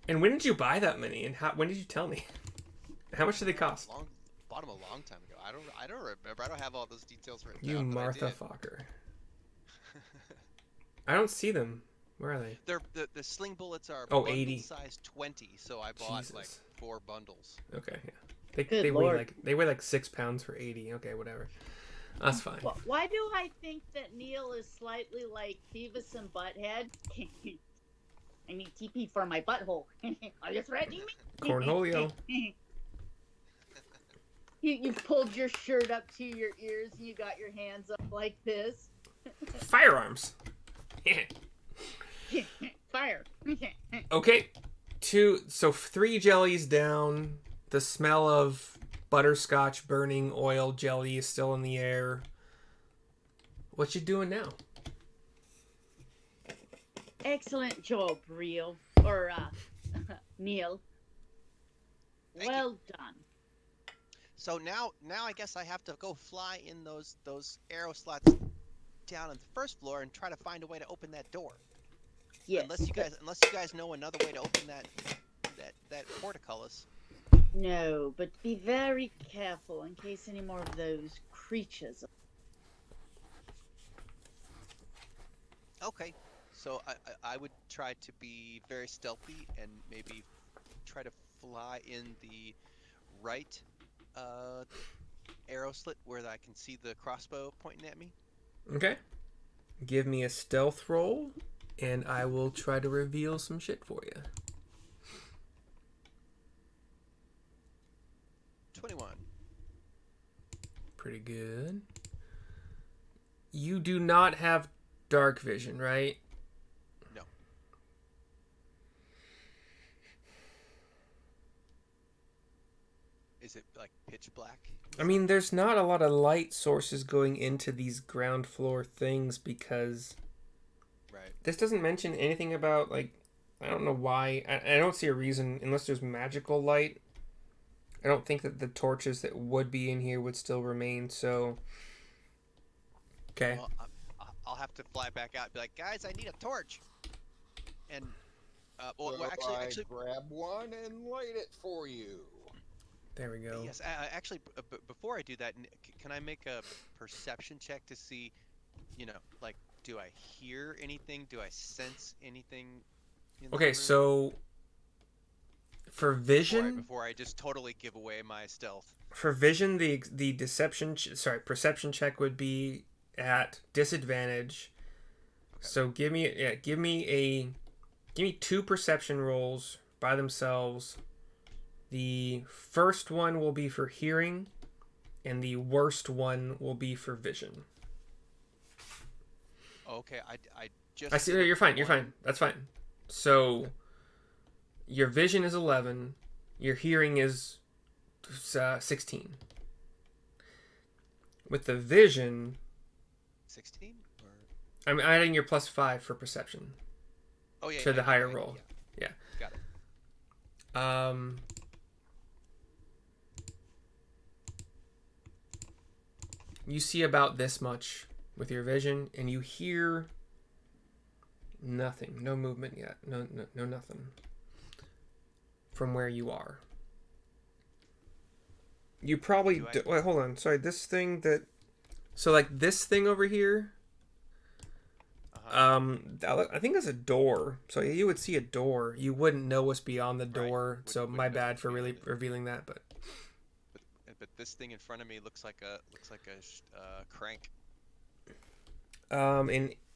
And when did you buy that many? And when did you tell me? How much do they cost? Bought them a long time ago. I don't remember. I don't have all those details written You down. but I Martha did. Fokker. I don't see them. Where are they? The sling bullets are Oh, bundle 80. size 20, so I bought Jesus. like 4 bundles. Okay, yeah. They Good weigh Lord. like 6 pounds for 80. Okay, whatever. That's fine. Why do I think that Neil is slightly like Beavis and Butthead? I need TP for my butthole. Are you threatening me? Cornholio. You pulled your shirt up to your ears and you got your hands up like this. Firearms. Fire. Okay. 3 jellies down. The smell of butterscotch burning oil jelly is still in the air. What you doing now? Excellent job, Neil. Thank Well done. So now I guess I have to go fly in those arrow slots down on the first floor and try to find a way to open that door. Yes. Unless you guys know another way to open that portcullis. No, but be very careful in case any more of those creatures. Okay. So I would try to be very stealthy and maybe try to fly in the right arrow slit where I can see the crossbow pointing at me. Okay. Give me a stealth roll, and I will try to reveal some shit for you. 21. Pretty good. You do not have dark vision, right? No. Is it like pitch black? I mean, there's not a lot of light sources going into these ground floor things because Right. this doesn't mention anything about, like, I don't know why. I don't see a reason, unless there's magical light. I don't think that the torches that would be in here would still remain, so... Okay. Well, I'll have to fly back out and be like, guys, I need a torch. And well, So actually, grab one and light it for you. There we go. yes. Actually, before I do that, can I make a perception check to see, like, do I hear anything? Do I sense anything? In the Okay, room? so... For vision... Before I just totally give away my stealth. For vision, the perception check would be at disadvantage. Okay. So give me 2 perception rolls by themselves. The first one will be for hearing, and the worst one will be for vision. Okay, I just. I see. You're fine. You're fine. That's fine. So your vision is 11. Your hearing is 16. With the vision, 16? Or... I'm adding your +5 for perception. Oh yeah. To the higher yeah, roll. Yeah. Got it. You see about this much with your vision, and you hear Nothing. No movement yet. No nothing. From where you are. You probably wait, hold on. Sorry, this thing that so like this thing over here. I think that's a door. So you would see a door. You wouldn't know what's beyond the door. Right. So my bad for really revealing that, but this thing in front of me looks like a crank.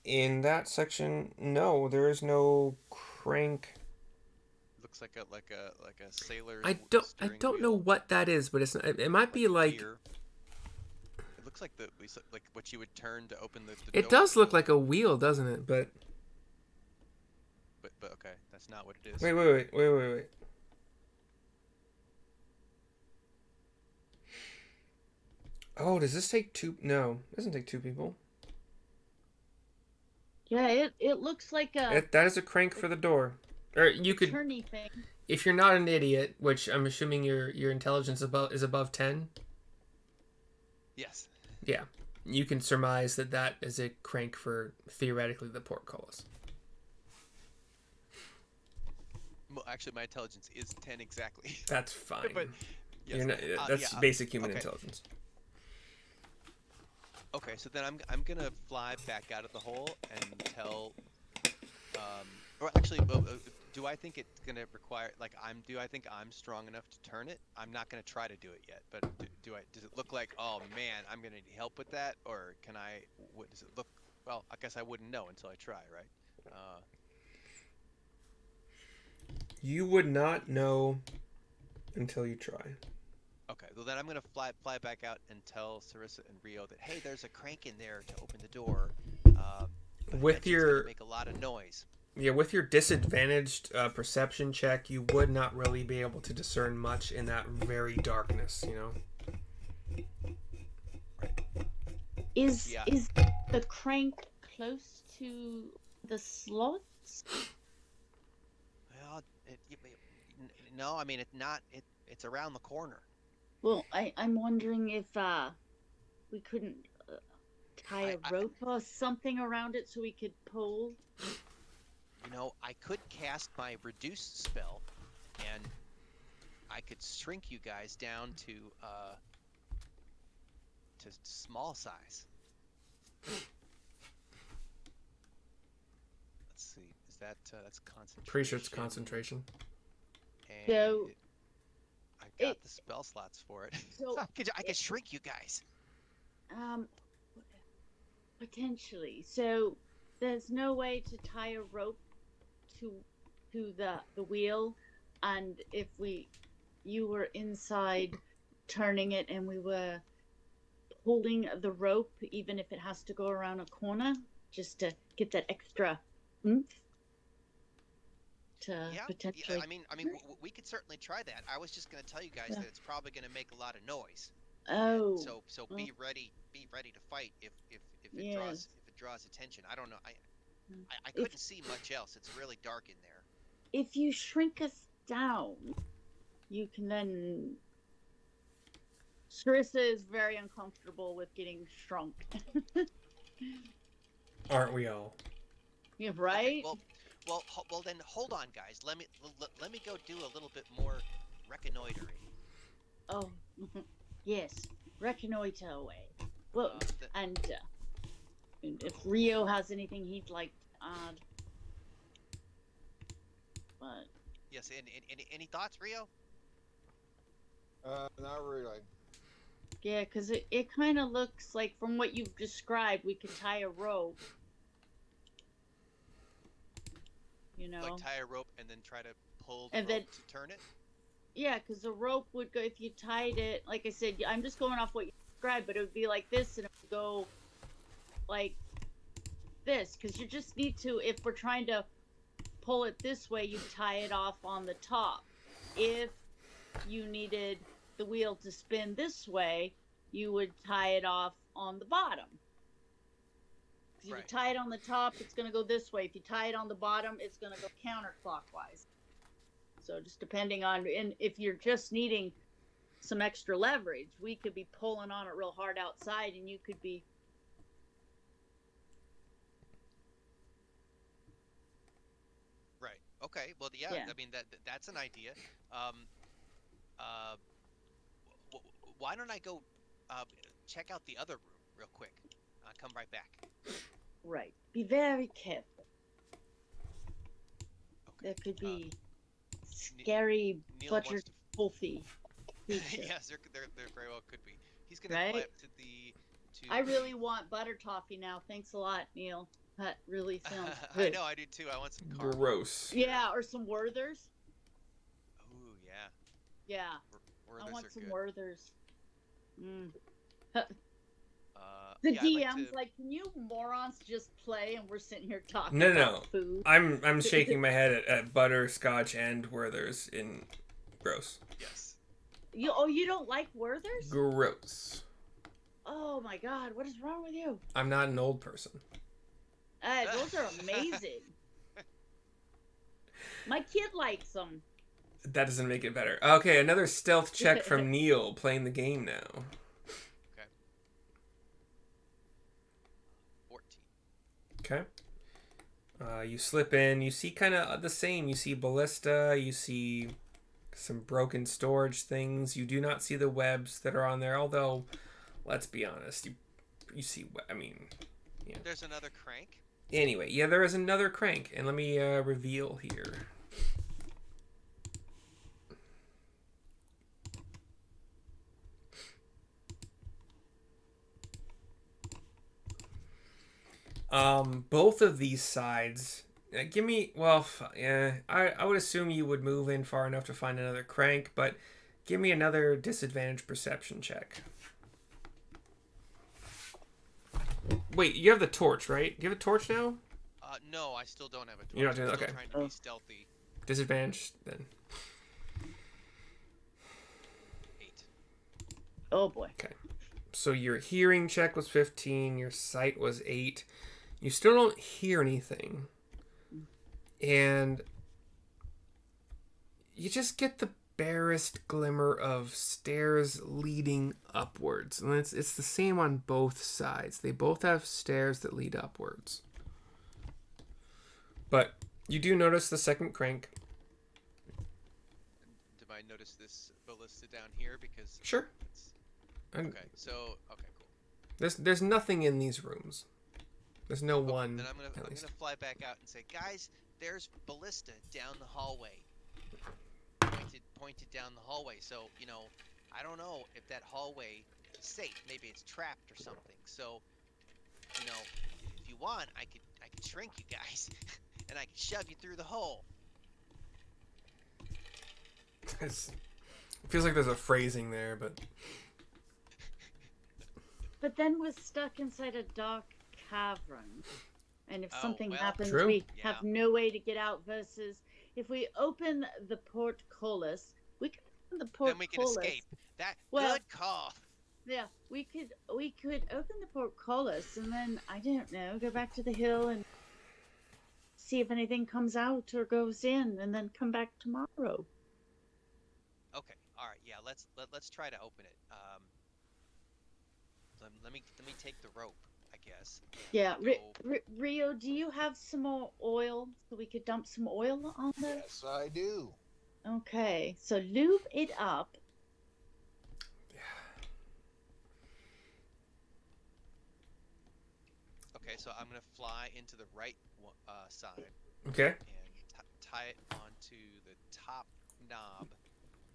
In that section, no, there is no crank. Looks like a sailor's I don't wheel. know what that is, but it might be like gear. It looks like like what you would turn to open the it door. does look like a wheel, doesn't it? But okay, that's not what it is. Wait. Oh, does this take two? No, it doesn't take two people. Yeah, it looks like That is a crank for the door. Or you could, turny thing. if you're not an idiot, which I'm assuming your intelligence is above 10. Yes. Yeah, you can surmise that is a crank for theoretically the portcullis. Well, actually, my intelligence is 10 exactly. That's fine. But yes, You're not, that's basic human intelligence. Okay, so then I'm gonna fly back out of the hole and tell. Or actually, do I think it's gonna require do I think I'm strong enough to turn it? I'm not gonna try to do it yet, but does it look like, oh man, I'm gonna need help with that, or can I? What does it look? Well, I guess I wouldn't know until I try, right? You would not know until you try. Okay, well then I'm gonna fly back out and tell Syrissa and Rio that, hey, there's a crank in there to open the door. With your make a lot of noise. Yeah, with your disadvantaged perception check, you would not really be able to discern much in that very darkness, you know. Is the crank close to the slots? Well, no, I mean it's around the corner. Well, I'm wondering if we couldn't tie a rope or something around it so we could pull. You know, I could cast my reduced spell, and I could shrink you guys down to small size. Let's see, is that's concentration? Pretty sure it's concentration. And So I got the spell slots for it. So I could shrink you guys. Potentially. So there's no way to tie a rope to the wheel, and if you were inside turning it and we were holding the rope, even if it has to go around a corner, just to get that extra oomph to potentially. Yeah, I mean, we could certainly try that. I was just going to tell you guys that it's probably going to make a lot of noise. Oh. So be ready to fight if it draws attention. I don't know. I couldn't see much else. It's really dark in there. If you shrink us down, you can then. Syrissa is very uncomfortable with getting shrunk. Aren't we all? Yeah, right? Okay, well then hold on, guys. Let me go do a little bit more reconnoitering. Oh, yes, reconnoiter away. Well, and if Rio has anything he'd like to add, but yes, any thoughts, Rio? Not really. Yeah, because it kind of looks like, from what you've described, we could tie a rope. You know, like tie a rope and then try to pull the and rope then to turn it. Yeah, because the rope would go, if you tied it, like I said, I'm just going off what you described, but it would be like this, and it would go like this, because you just need to, if we're trying to pull it this way, you tie it off on the top. If you needed the wheel to spin this way, you would tie it off on the bottom. If you tie it on the top, it's going to go this way. If you tie it on the bottom, it's going to go counterclockwise. So just depending on, and if you're just needing some extra leverage, we could be pulling on it real hard outside, and you could be. Okay, well, yeah, Yeah. I mean that's an idea. Um, uh, why don't I go check out the other room real quick? Come right back. Right. Be very careful. Okay. There could be Ne- scary Neil butcher wants to. toffee creatures. Yes, there very well could be. He's gonna fly Right? up to the I really want butter toffee now. Thanks a lot, Neil. That really sounds I good. know, I do too. I want some caramel. Gross. Yeah, or some Werthers. Ooh, yeah. Yeah, I Werthers want are some good. Werthers. Mm. The Yeah, I'd like DM's to. like, can you morons just play? And we're sitting here talking No, about food. I'm shaking my head at butterscotch and Werther's in gross. Yes. You don't like Werthers? Gross. Oh my god, what is wrong with you? I'm not an old person. Those are amazing. My kid likes them. That doesn't make it better. Okay, another stealth check from Neil playing the game now. Okay. 14. Okay. You slip in. You see kind of the same. You see ballista. You see some broken storage things. You do not see the webs that are on there. Although, let's be honest, you see. I mean, yeah. There's another crank. Anyway, yeah, there is another crank, and let me reveal here. Both of these sides. Give me. Well, yeah. I would assume you would move in far enough to find another crank, but give me another disadvantage perception check. Wait, you have the torch, right? Do you have a torch now? No, I still don't have a torch. You're not doing I'm okay. still trying to be stealthy. Disadvantage then. 8. Oh boy. Okay. So your hearing check was 15. Your sight was 8. You still don't hear anything. And you just get the barest glimmer of stairs leading upwards. And it's the same on both sides. They both have stairs that lead upwards. But you do notice the second crank. Did I notice this ballista down here? Because Sure. it's... And Okay, so okay, cool. there's nothing in these rooms. There's no one. Then I'm at gonna least. fly back out and say, guys, there's ballista down the hallway. Pointed down the hallway. So I don't know if that hallway is safe. Maybe it's trapped or something. So if you want, I could shrink you guys, and I could shove you through the hole. It feels like there's a phrasing there, but But then we're stuck inside a dark cavern. And if something happens, true. we have no way to get out versus if we open the portcullis, we can open the portcullis. Then we can escape. Good call. Yeah, we could open the portcullis and then I don't know, go back to the hill and see if anything comes out or goes in, and then come back tomorrow. Okay. All right. Yeah. Let's try to open it. Let me take the rope, I guess. Yeah, Rio, do you have some more oil so we could dump some oil on the? Yes, I do. Okay, so lube it up. Okay, so I'm gonna fly into the right side. okay. And tie it onto the top knob.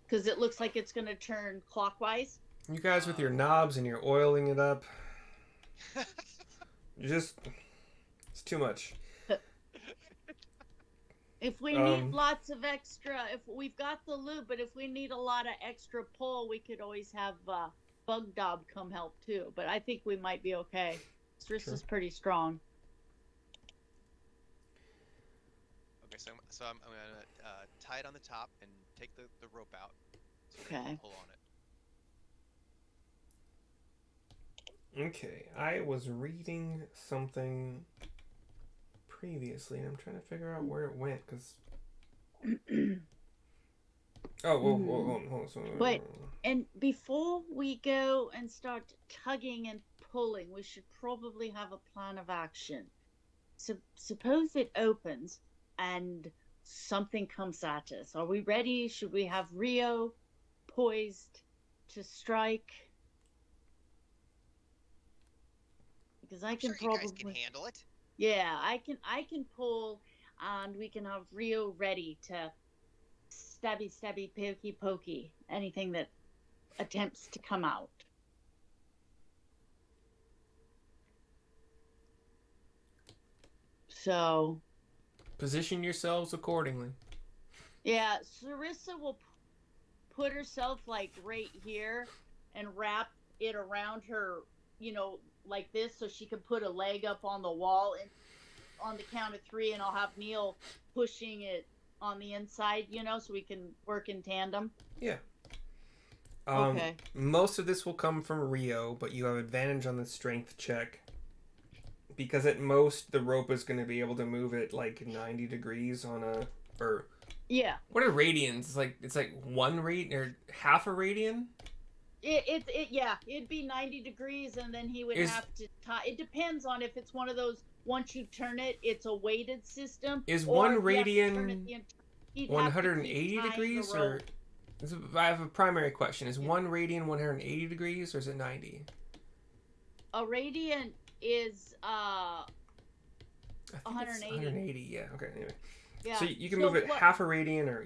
Because it looks like it's gonna turn clockwise. You guys with your knobs and you're oiling it up. It's too much. If we need lots of extra, if we've got the lube, but if we need a lot of extra pull, we could always have Bug Dob come help too. But I think we might be okay. Syrissa's pretty strong. Okay, so I'm gonna tie it on the top and take the rope out. So Okay. Pull on it. Okay, I was reading something previously, and I'm trying to figure out where it went, because... hold on. Wait, and before we go and start tugging and pulling, we should probably have a plan of action. So suppose it opens, and something comes at us. Are we ready? Should we have Rio poised to strike? Because I I'm can sure you guys can probably, handle it. yeah, I can pull, and we can have Rio ready to stabby, stabby, pokey, pokey, anything that attempts to come out. So, Position yourselves accordingly. yeah, Syrissa will put herself like right here and wrap it around her, like this, so she can put a leg up on the wall and on the count of 3, and I'll have Neil pushing it on the inside, so we can work in tandem. Yeah. Okay. Most of this will come from Rio, but you have advantage on the strength check. Because at most, the rope is going to be able to move it like 90 degrees on a... Or... Yeah. What are radians? It's like 1 radian or half a radian? It'd be 90 degrees, and then he would have to tie. It depends on if it's one of those, once you turn it, it's a weighted system. Is or 1 if you have to turn radian it he'd have to keep 180 tying the degrees? rope. Or I have a primary question. Is 1 radian 180 degrees, or is it 90? A radian is I think 180. It's 180, yeah. Okay, anyway. Yeah. So you can move it half a radian or,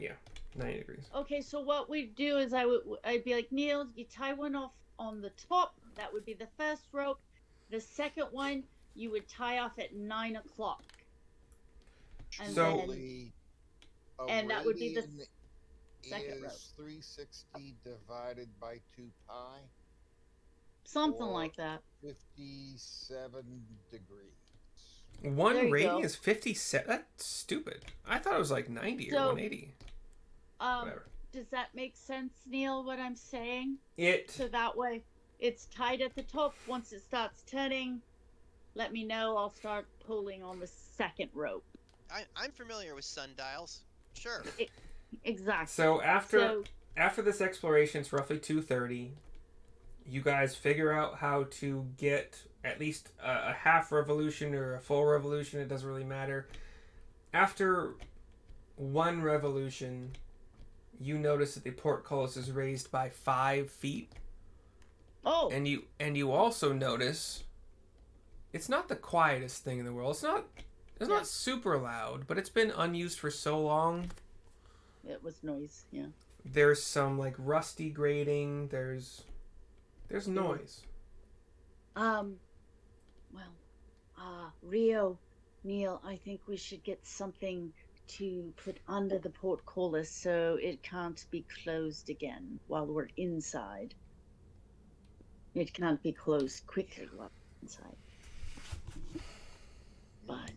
90 degrees. Okay, so what we'd do is I'd be like, Neil, you tie one off on the top. That would be the first rope. The second one, you would tie off at 9 o'clock. And that would be the second rope. Is 360 divided by 2 pi? Something like that. 57 degrees. 1 There you radian go. is 57? That's stupid. I thought it was like 90 or 180. Whatever. Does that make sense, Neil, what I'm saying? It... So that way, it's tied at the top. Once it starts turning, let me know. I'll start pulling on the second rope. I'm familiar with sundials. Sure. Exactly. So after this exploration, it's roughly 2:30. You guys figure out how to get at least a half revolution or a full revolution. It doesn't really matter. After 1 revolution, you notice that the portcullis is raised by 5 feet. Oh. And you also notice it's not the quietest thing in the world. It's not super loud, but it's been unused for so long. It was noise, yeah. There's some like rusty grating. There's noise. Rio, Neil, I think we should get something to put under the portcullis so it can't be closed again while we're inside. It can't be closed quickly while we're inside. But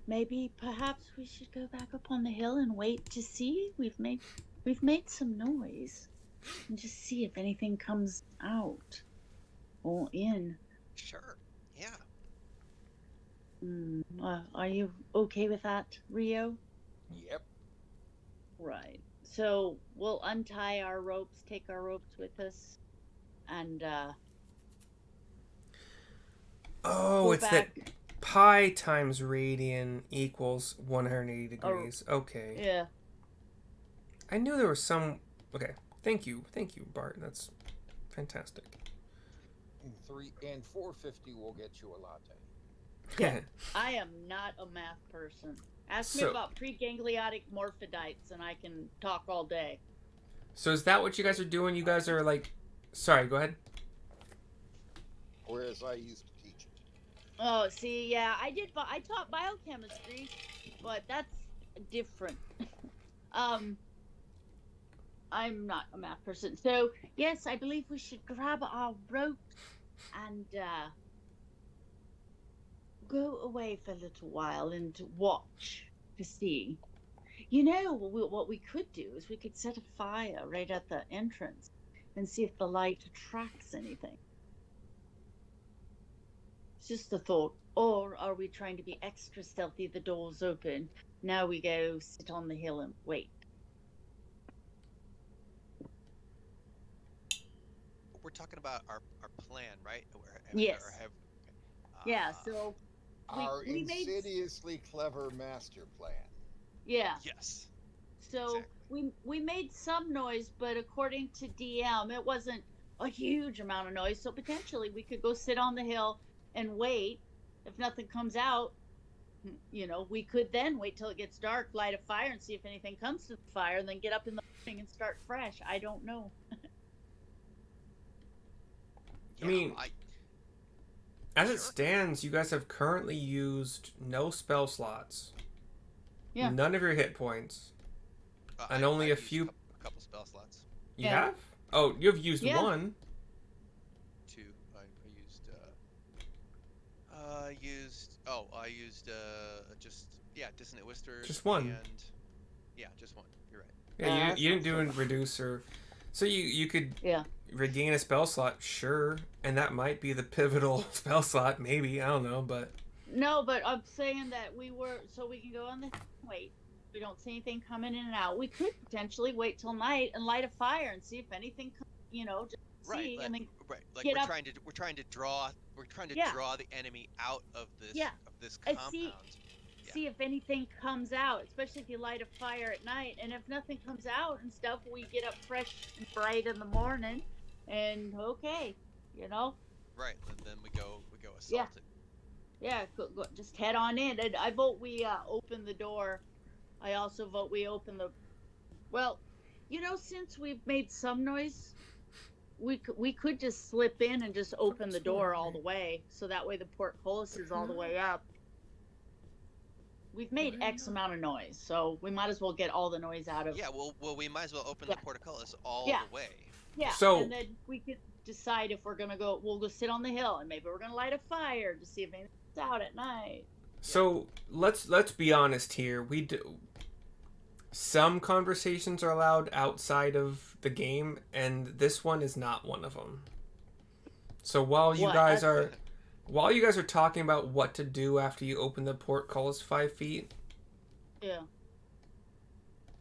maybe perhaps we should go back up on the hill and wait to see. We've made some noise. And just see if anything comes out or in. Sure. Yeah. Are you okay with that, Rio? Yep. Right. So we'll untie our ropes, take our ropes with us, and it's back. that pi times radian equals 180 degrees. Okay. Yeah. I knew there was some... Okay. Thank you, Bart. That's fantastic. And 450 will get you a latte. Yeah. I am not a math person. Ask me about pregangliotic morphidites, and I can talk all day. So is that what you guys are doing? You guys are like... Sorry, go ahead. Whereas I used to teach it. Oh, see, yeah, I taught biochemistry, but that's different. I'm not a math person. So, yes, I believe we should grab our ropes and go away for a little while and watch to see. What we could do is we could set a fire right at the entrance and see if the light attracts anything. It's just a thought. Or are we trying to be extra stealthy? The door's open. Now we go sit on the hill and wait. We're talking about our plan, right? Yes. Yeah, so Our we made insidiously clever master plan. yeah. Yes. So Exactly. we made some noise, but according to DM, it wasn't a huge amount of noise. So potentially we could go sit on the hill and wait. If nothing comes out, we could then wait till it gets dark, light a fire, and see if anything comes to the fire, and then get up in the morning and start fresh. I don't know. Yeah, I mean, I as it sure. stands, you guys have currently used no spell slots, Yeah. none of your hit points, and only I've a used few. a couple spell slots. You Yeah. have? Oh, you've used Yeah. one. Two. I used just dissonant whispers Just one. and just one. You're right. Yeah, That's you not didn't do so a bad. reducer. So you could Yeah. regain a spell slot, sure, and that might be the pivotal spell slot, maybe, I don't know, but No, but I'm saying that so we can go on the wait. We don't see anything coming in and out. We could potentially wait till night and light a fire and see if anything, just Right, see, and then like get up. we're trying to draw Yeah. the enemy out of this Yeah. I compound. see if anything comes out, especially if you light a fire at night. And if nothing comes out and stuff, we get up fresh and bright in the morning, and okay, Right, and then we go assault Yeah. it. Yeah, just head on in. And I vote we open the door. I also vote we open the. Well, since we've made some noise, we could just slip in and just open the door all the way, so that way the portcullis is all the way up. We've made X amount of noise, so we might as well get all the noise out of. Yeah, well, we might as well open the portcullis all Yeah. the way. Yeah, So- and then we could decide if we're gonna go. We'll go sit on the hill, and maybe we're gonna light a fire to see if anything's out at night. So let's be honest here. We do some conversations are allowed outside of the game, and this one is not one of them. So while you What? guys are talking about what to do after you open the portcullis 5 feet, Yeah.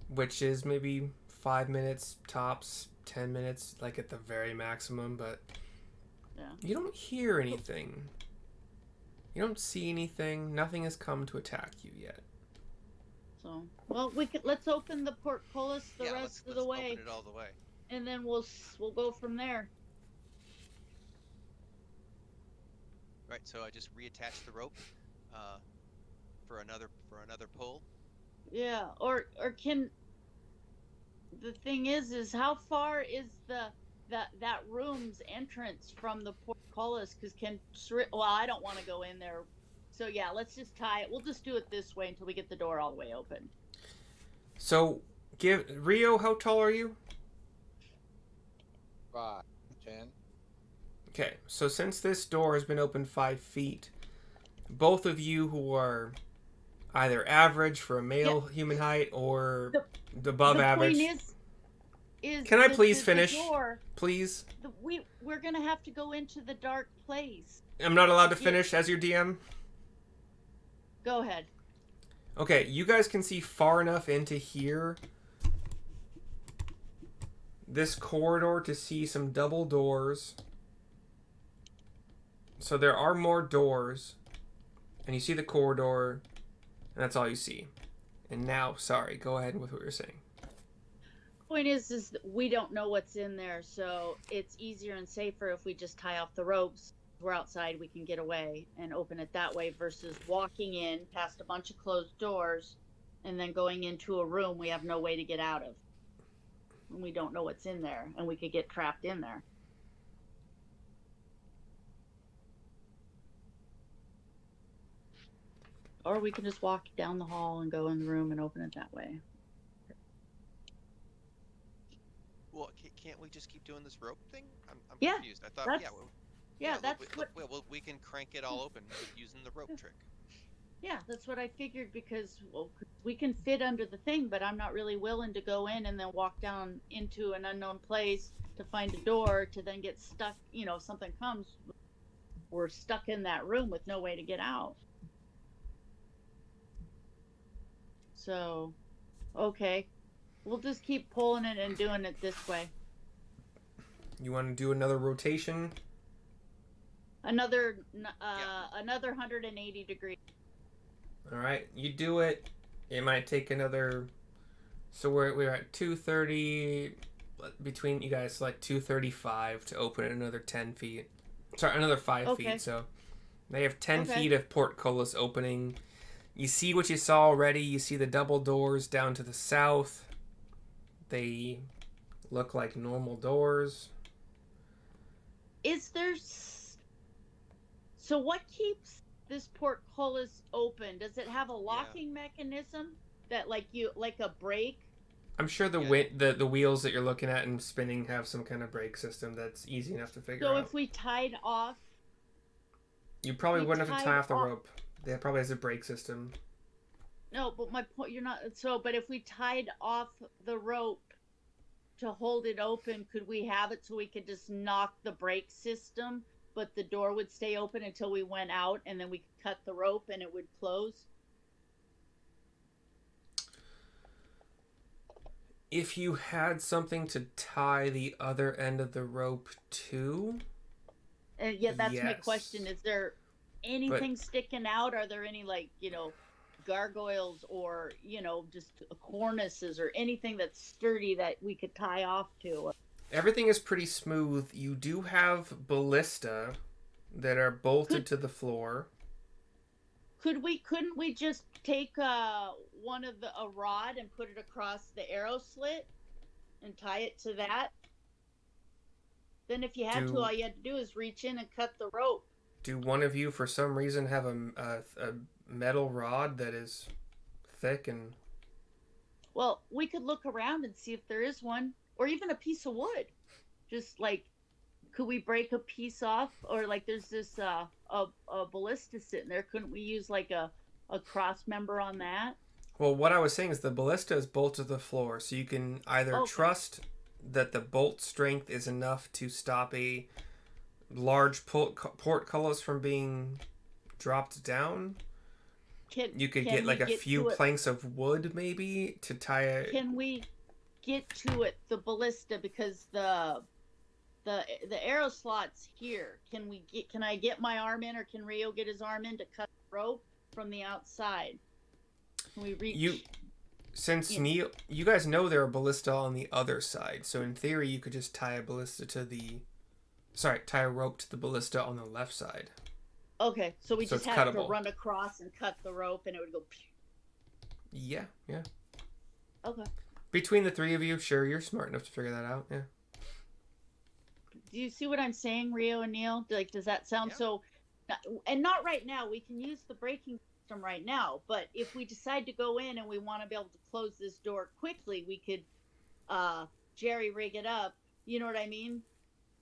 which is maybe 5 minutes tops, 10 minutes, like at the very maximum, but Yeah. you don't hear anything. You don't see anything. Nothing has come to attack you yet. So, well, let's open the portcullis the rest let's of the way, open it all the way. and then we'll go from there. Right, so I just reattach the rope for another pull. Yeah, or can the thing is how far is that room's entrance from the portcullis? Because I don't want to go in there, so yeah, let's just tie it. We'll just do it this way until we get the door all the way open. So, Rio, how tall are you? 5, 10. Okay, so since this door has been open 5 feet, both of you who are either average for a male human height or above average. The point is Can I please finish? The door, Please? we're gonna have to go into the dark place. I'm not allowed to finish as your DM? Go ahead. Okay, you guys can see far enough into here, this corridor, to see some double doors. So there are more doors, and you see the corridor, and that's all you see. And now, sorry, go ahead with what you're saying. Point is that we don't know what's in there, so it's easier and safer if we just tie off the ropes. We're outside, we can get away and open it that way, versus walking in past a bunch of closed doors and then going into a room we have no way to get out of. And we don't know what's in there, and we could get trapped in there. Or we can just walk down the hall and go in the room and open it that way. Well, can't we just keep doing this rope thing? I'm Yeah, confused. I thought, we can crank it all open using the rope trick. Yeah, that's what I figured, because we can fit under the thing, but I'm not really willing to go in and then walk down into an unknown place to find a door to then get stuck. If something comes, we're stuck in that room with no way to get out. So, okay, we'll just keep pulling it and doing it this way. You want to do another rotation? Another 180 degrees. All right, you do it. It might take another. So we're at 230. Between you guys, like 235 to open it another 10 feet. Sorry, another 5 Okay. feet. So they have 10 Okay. feet of portcullis opening. You see what you saw already. You see the double doors down to the south. They look like normal doors. Is there? So what keeps this portcullis open? Does it have a locking mechanism that, like a brake? I'm sure the wheels that you're looking at and spinning have some kind of brake system that's easy enough to figure out. So if we tied off, you probably wouldn't have to tie off the rope. That probably has a brake system. No, but my point, you're not. So, but if we tied off the rope to hold it open, could we have it so we could just knock the brake system, but the door would stay open until we went out, and then we could cut the rope and it would close? If you had something to tie the other end of the rope to... Yeah, that's my question. Is there anything sticking out? Are there any, like, gargoyles or, just cornices or anything that's sturdy that we could tie off to? Everything is pretty smooth. You do have ballista that are bolted to the floor. Couldn't we just take a rod and put it across the arrow slit and tie it to that? Then if you had to, all you had to do is reach in and cut the rope. Do one of you, for some reason, have a metal rod that is thick and... Well, we could look around and see if there is one. Or even a piece of wood. Just like, could we break a piece off? Or like there's this a ballista sitting there. Couldn't we use like a cross member on that? Well, what I was saying is the ballista is bolted to the floor. So you can either trust that the bolt strength is enough to stop a large portcullis from being dropped down. You could get like a few planks of wood maybe to tie it. Can we get to it, the ballista, because the arrow slot's here? Can I get my arm in, or can Rio get his arm in to cut the rope from the outside? Can we reach? Neil, you guys know there are ballista on the other side, so in theory you could just tie a rope to the ballista on the left side. Okay, so we just have to run across and cut the rope, and it would go. Yeah. Okay. Between the three of you, sure, you're smart enough to figure that out. Yeah. Do you see what I'm saying, Rio and Neil? Like, does that sound so? And not right now. We can use the braking system right now, but if we decide to go in and we want to be able to close this door quickly, we could jerry rig it up. You know what I mean?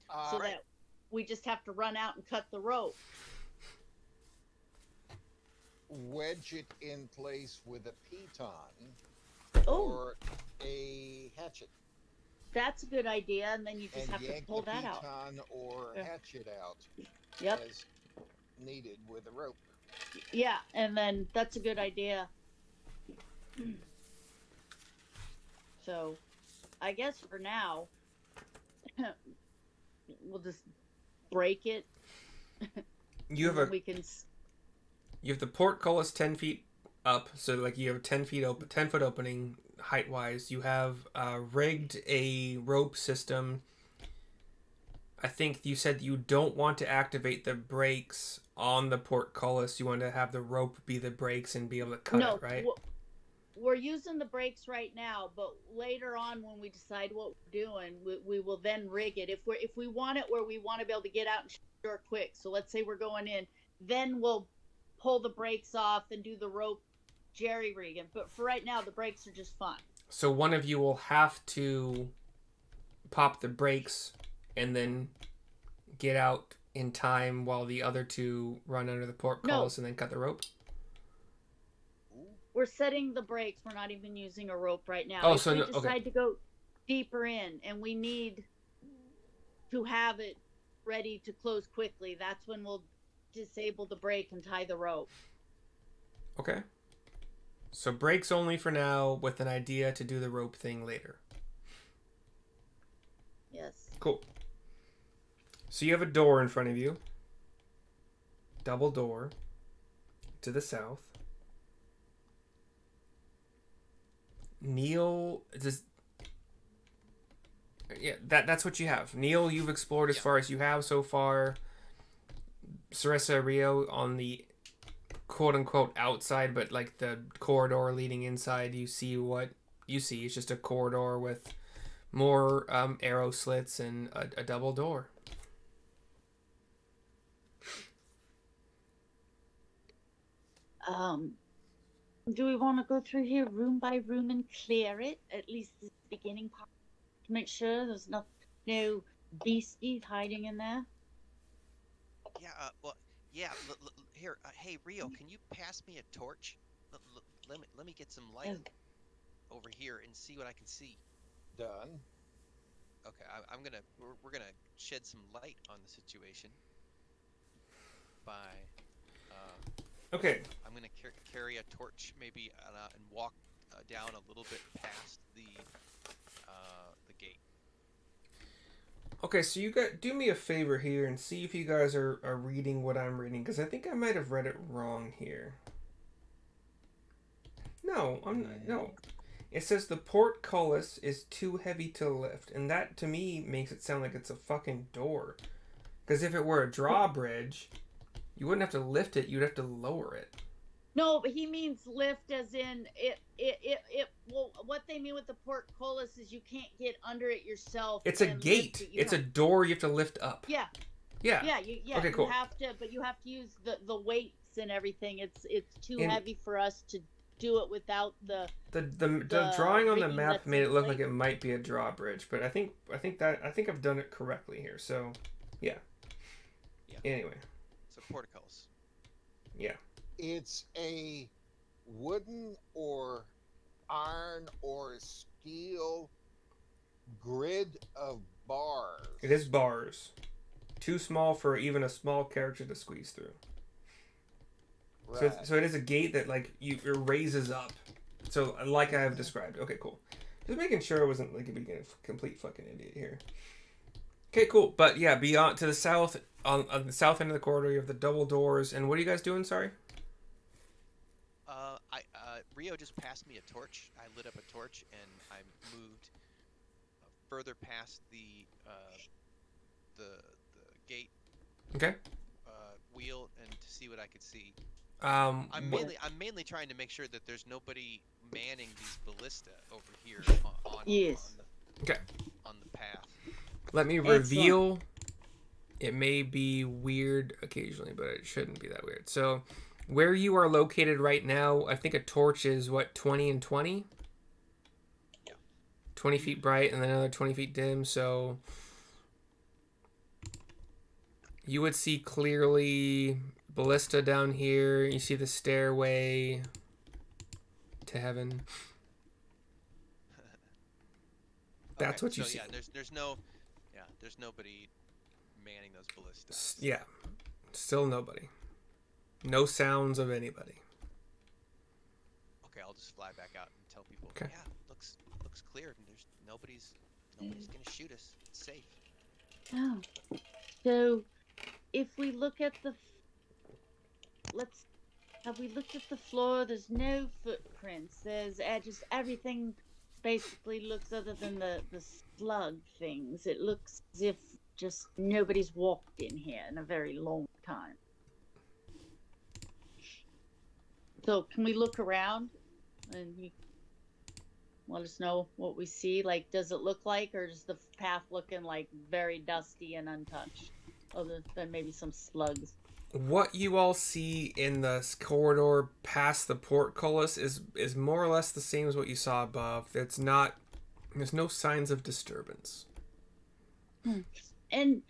That we just have to run out and cut the rope. Wedge it in place with a piton or a hatchet. That's a good idea, and then you just have to pull that out. Piton or hatchet out as needed with a rope. Yeah, and then that's a good idea. So, I guess for now, we'll just break it. You have the portcullis 10 feet up, so like you have a 10 foot opening height wise. You have rigged a rope system. I think you said you don't want to activate the brakes on the portcullis. You want to have the rope be the brakes and be able to cut it, right? We're using the brakes right now, but later on when we decide what we're doing, we will then rig it. If we want it where we want to be able to get out and shut the door quick. So let's say we're going in, then we'll pull the brakes off and do the rope jerry rigging. But for right now, the brakes are just fine. So one of you will have to pop the brakes and then get out in time while the other two run under the portcullis and then cut the rope? We're setting the brakes. We're not even using a rope right now. Oh, if we decide to go deeper in and we need to have it ready to close quickly, that's when we'll disable the brake and tie the rope. Okay. So brakes only for now, with an idea to do the rope thing later. Yes. Cool. So you have a door in front of you. double door to the south. Neil, just yeah, that's what you have. Neil, you've explored as far as you have so far. Syrissa, Rio on the quote unquote outside, but like the corridor leading inside, you see what you see. It's just a corridor with more arrow slits and a double door. Do we want to go through here room by room and clear it? At least the beginning part, to make sure there's no beasties hiding in there. Yeah. Well. Yeah. Here. Hey, Rio, can you pass me a torch? Let me get some light over here and see what I can see. Done. Okay. We're gonna shed some light on the situation by. Okay. I'm gonna carry a torch maybe and walk down a little bit past the gate. Okay, so you do me a favor here and see if you guys are reading what I'm reading, because I think I might have read it wrong here. No, I'm not. No. It says the portcullis is too heavy to lift, and that to me makes it sound like it's a fucking door. Because if it were a drawbridge, you wouldn't have to lift it, you'd have to lower it. No, but he means lift as in it. Well, what they mean with the portcullis is you can't get under it yourself. It's a gate. It's a door you have to lift up. Yeah. Yeah. Yeah. Okay, cool. You have to, but you have to use the weights and everything. It's too heavy for us to do it without the drawing on the rigging map that's made in it look place. like it might be a drawbridge, but I think I've done it correctly here. So, yeah. Anyway. So portcullis. Yeah. It's a wooden or iron or steel grid of bars. It is bars. Too small for even a small character to squeeze through. Right. So it is a gate that like it raises up. So like I have described. Okay, cool. Just making sure I wasn't like being a complete fucking idiot here. Okay, cool. But yeah, beyond to the south, on the south end of the corridor, you have the double doors. And what are you guys doing? Sorry. Rio just passed me a torch. I lit up a torch and I moved further past the gate. Okay. Wheel and to see what I could see. I'm mainly trying to make sure that there's nobody manning these ballista over here on the path. Let me reveal. It may be weird occasionally, but it shouldn't be that weird. So, where you are located right now, I think a torch is what, 20 and 20? Yeah. 20 feet bright and then another 20 feet dim. So you would see clearly ballista down here. You see the stairway to heaven. That's what you see. Yeah, there's nobody manning those ballistas. Yeah, still nobody. No sounds of anybody. Okay, I'll just fly back out and tell people. Okay. Yeah, looks clear, and there's nobody's gonna shoot us. It's safe. Oh, so if we look at have we looked at the floor? There's no footprints. There's just everything basically looks other than the slug things. It looks as if just nobody's walked in here in a very long time. So can we look around and you let us know what we see? Like, does it look like, or is the path looking like very dusty and untouched, other than maybe some slugs? What you all see in the corridor past the portcullis is more or less the same as what you saw above. There's no signs of disturbance. And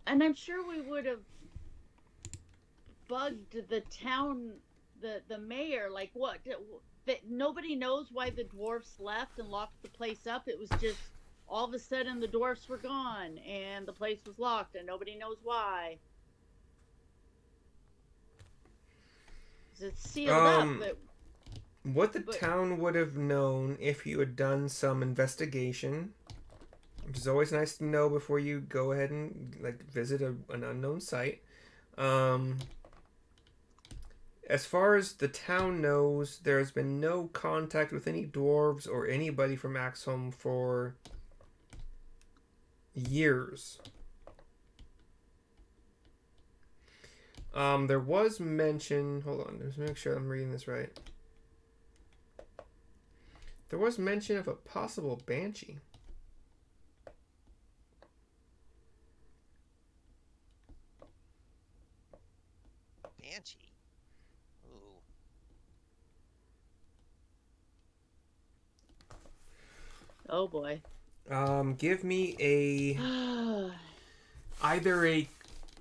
I'm sure we would have bugged the town, the mayor, like what? That nobody knows why the dwarfs left and locked the place up. It was just all of a sudden the dwarfs were gone and the place was locked and nobody knows why. It's sealed up. What the town would have known if you had done some investigation, which is always nice to know before you go ahead and like visit an unknown site. As far as the town knows, there has been no contact with any dwarves or anybody from Axholm for years. There was mention. Hold on, let's make sure I'm reading this right. There was mention of a possible banshee. Banshee. Ooh. Oh boy. Give me either a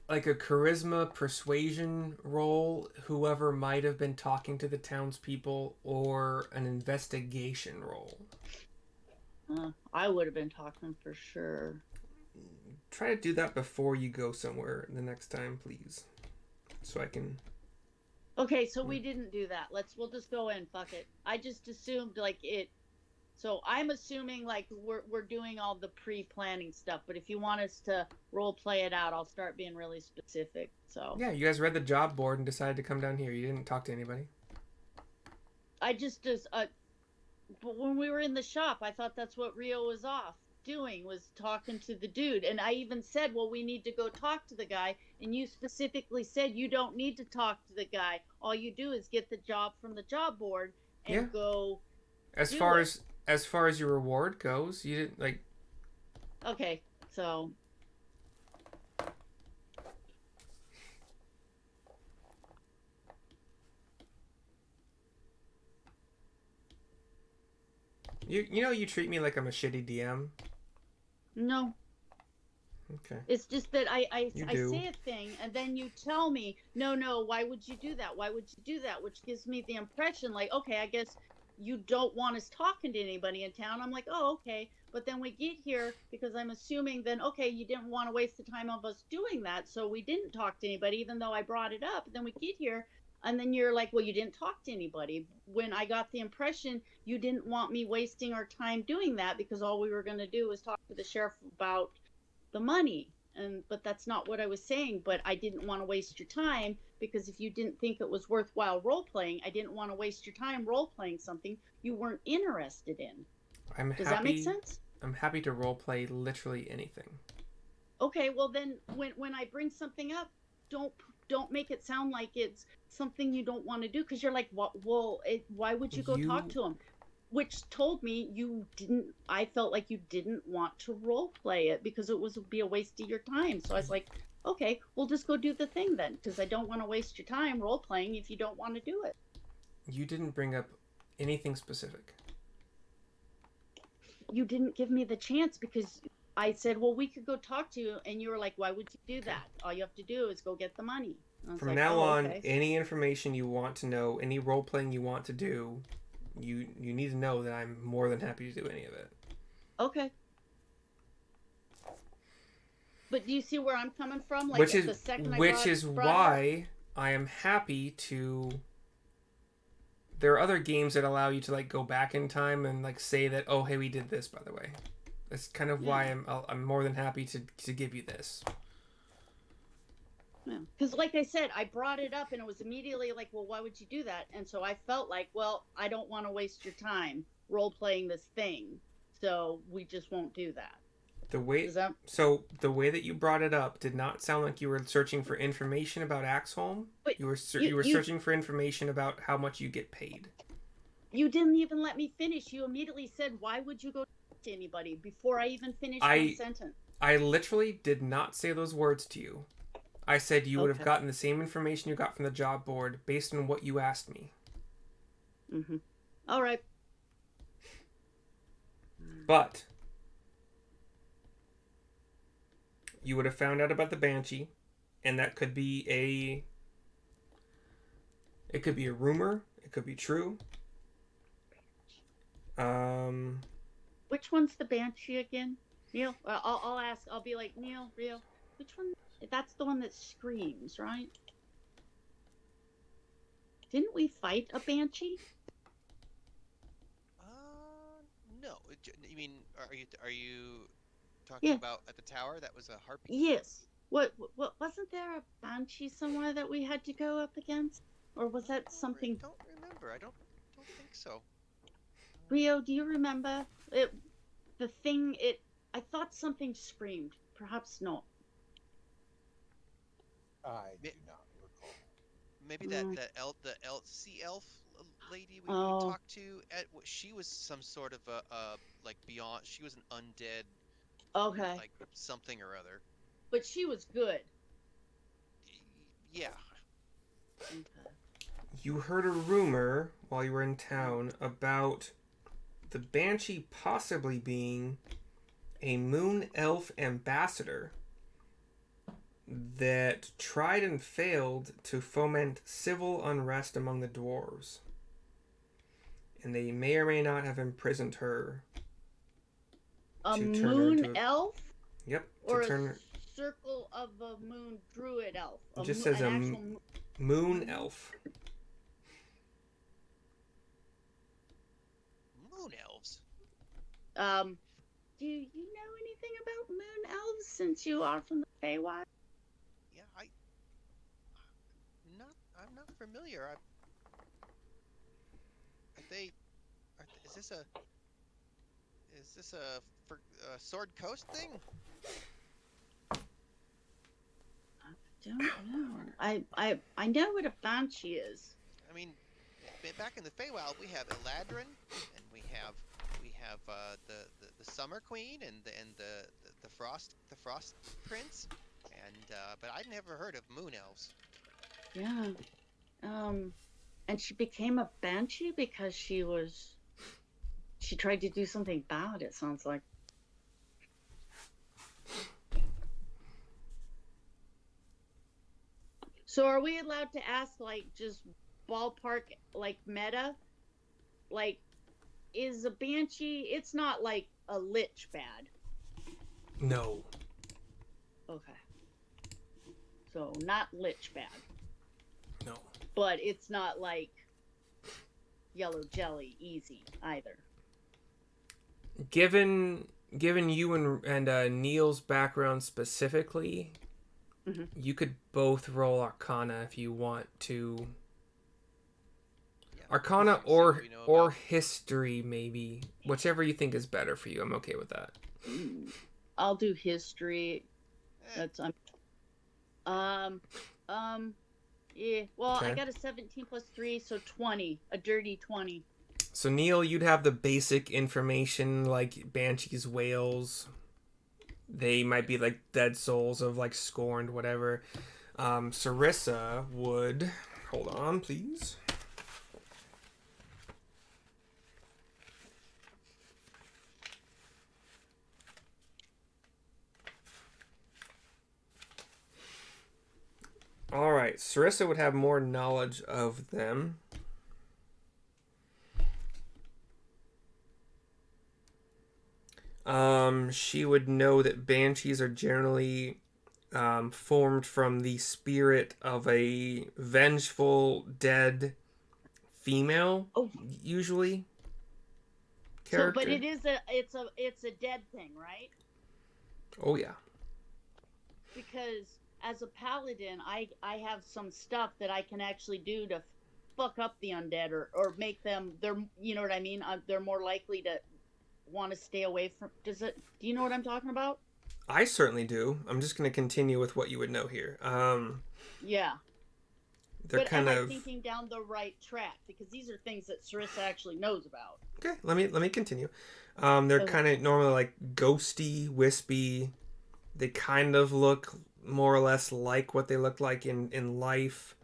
charisma persuasion roll, whoever might have been talking to the townspeople, or an investigation roll. I would have been talking for sure. Try to do that before you go somewhere the next time, please. So I can... Okay, so we didn't do that. We'll just go in, fuck it. I just assumed like it. So I'm assuming like we're doing all the pre-planning stuff, but if you want us to role play it out, I'll start being really specific. So Yeah, you guys read the job board and decided to come down here. You didn't talk to anybody. I just but when we were in the shop, I thought that's what Rio was off doing, was talking to the dude. And I even said, well, we need to go talk to the guy. And you specifically said you don't need to talk to the guy. All you do is get the job from the job board and go. As far as your reward goes, you didn't like. Okay, so. You know you treat me like I'm a shitty DM. No. Okay. It's just that I do. say a thing and then you tell me, no, why would you do that? Why would you do that? Which gives me the impression like, okay, I guess you don't want us talking to anybody in town. I'm like, oh, okay. But then we get here because I'm assuming then, okay, you didn't want to waste the time of us doing that. So we didn't talk to anybody, even though I brought it up. Then we get here and then you're like, well, you didn't talk to anybody. When I got the impression you didn't want me wasting our time doing that because all we were going to do was talk to the sheriff about the money. But that's not what I was saying. But I didn't want to waste your time because if you didn't think it was worthwhile role playing, I didn't want to waste your time role playing something you weren't interested in. Does that make sense? I'm happy to role play literally anything. Okay, well then when I bring something up, don't make it sound like it's something you don't want to do because you're like, well, why would you go talk to him? Which told me you didn't. I felt like you didn't want to role play it because it would be a waste of your time. So I was like, okay, we'll just go do the thing then, because I don't want to waste your time role playing if you don't want to do it. You didn't bring up anything specific. You didn't give me the chance because I said, well, we could go talk to you, and you were like, why would you do that? All you have to do is go get the money. From like, now on, okay. Any information you want to know, any role playing you want to do, you need to know that I'm more than happy to do any of it. Okay. But do you see where I'm coming from? Like which is why I am happy to. There are other games that allow you to like go back in time and like say that, oh hey, we did this, by the way. That's kind of why I'm more than happy to give you this. Yeah, because like I said, I brought it up and it was immediately like, well, why would you do that? And so I felt like, well, I don't want to waste your time role playing this thing, so we just won't do that. So the way that you brought it up did not sound like you were searching for information about Axholm. You were searching for information about how much you get paid. You didn't even let me finish. You immediately said, why would you go talk to anybody before I even finished my sentence? I literally did not say those words to you. I said you would have gotten the same information you got from the job board based on what you asked me. Mm-hmm. All right. But you would have found out about the Banshee, and that could be it could be a rumor, it could be true. Which one's the Banshee again? Neil, I'll ask. I'll be like, Neil, Rio, which one? That's the one that screams, right? Didn't we fight a Banshee? No. You mean, are you talking about at the tower? That was a harpy? Yes. What wasn't there a Banshee somewhere that we had to go up against? Or was that something? I don't remember. I don't think so. Rio, do you remember it? The thing it. I thought something screamed. Perhaps not. I do not recall. Maybe Mm. the sea elf lady we Oh, talked to she was some sort of a like beyond. She was an undead, okay. like something or other. But she was good. Yeah. Okay. You heard a rumor while you were in town about the Banshee possibly being a moon elf ambassador that tried and failed to foment civil unrest among the dwarves. And they may or may not have imprisoned her A to turn her moon into a... elf? Yep, Or to turn a her... circle of a moon druid elf? It just says an a actual moon elf. Moon elves. Do you know anything about moon elves since you are from the Feywild? Yeah, I'm not familiar. Are they? Is this a Sword Coast thing? Don't know. I know what a banshee is. I mean, back in the Feywild, we have Eladrin, and we have the Summer Queen and the Frost Prince, and but I'd never heard of moon elves. Yeah. And she became a banshee because she tried to do something bad, it sounds like. So are we allowed to ask, like, just ballpark, like, meta? Like, is a banshee, it's not like a lich bad. No. Okay. So not lich bad. No. But it's not like yellow jelly easy either. Given you and Neil's background specifically, Mhm. you could both roll Arcana if you want to. Yeah. Arcana See what we know or about. history, maybe. Whichever you think is better for you. I'm okay with that. I'll do history. That's yeah. Well, I Okay. got a 17 plus 3, so 20. A dirty 20. So Neil, you'd have the basic information like banshees, whales. They might be like dead souls of like scorned, whatever. Syrissa would. Hold on, please. All right, Syrissa would have more knowledge of them. She would know that banshees are generally formed from the spirit of a vengeful dead female, Oh, usually so character. but it's a dead thing, right? Oh yeah. Because as a paladin, I have some stuff that I can actually do to fuck up the undead or make them, they're, you know what I mean? They're more likely to want to stay away from. Do you know what I'm talking about? I certainly do. I'm just going to continue with what you would know here. Yeah. They're But kind am I of thinking down the right track? Because these are things that Syrissa actually knows about. okay. Let me continue. They're Okay. kind of normally like ghosty, wispy. They kind of look more or less like what they look like in life.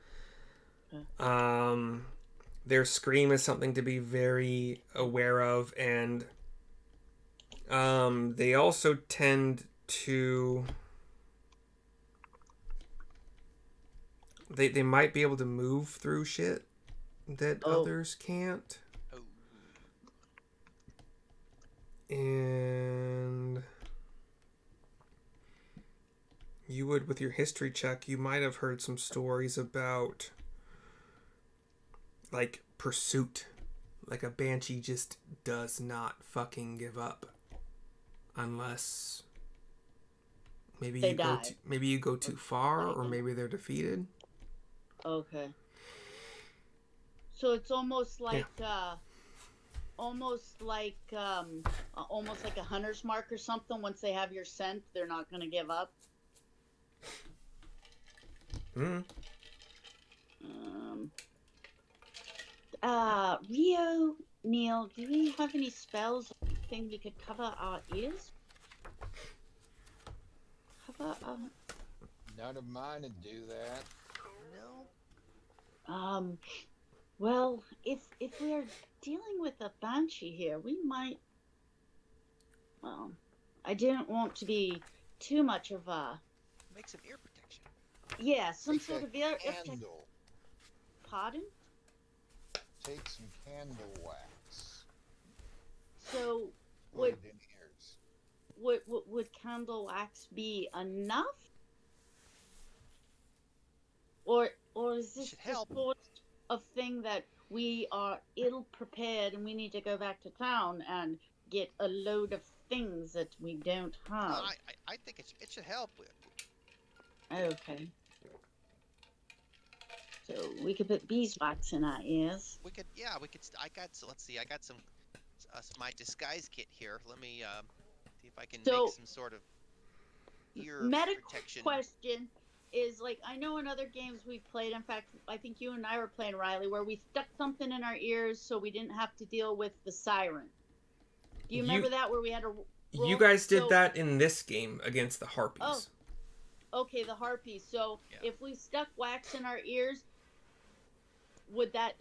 Okay. Their scream is something to be very aware of, and they also tend to. They might be able to move through shit that others can't. Oh. And you would, with your history check, you might have heard some stories about like pursuit. Like a banshee just does not fucking give up unless maybe They you die. maybe you go too far, or maybe they're defeated. Okay. So it's almost like almost like a hunter's mark or something. Once they have your scent, they're not going to give up. Rio, Neil, do we have any spells or anything we could cover our ears? None of mine would do that. No. Well, if we are dealing with a banshee here, we might. Well, I didn't want to be too much of a. Make some ear protection. Yeah, some Take sort a of ear. candle. Pardon? Take some candle wax. So Put it in ears. would candle wax be enough? Or is this Should the help. sort of thing that we are ill prepared and we need to go back to town and get a load of things that we don't have? I think it should help. Okay. So we could put beeswax in our ears. We could. Let's see. I got some my disguise kit here. Let me see if I can make some sort of ear medical protection. Question is, like, I know in other games we've played, in fact, I think you and I were playing, Riley, where we stuck something in our ears so we didn't have to deal with the siren. Do you remember that, where we had to roll? You guys did that in this game against the Harpies. Oh, okay, the Harpies. So if we stuck wax in our ears, would that...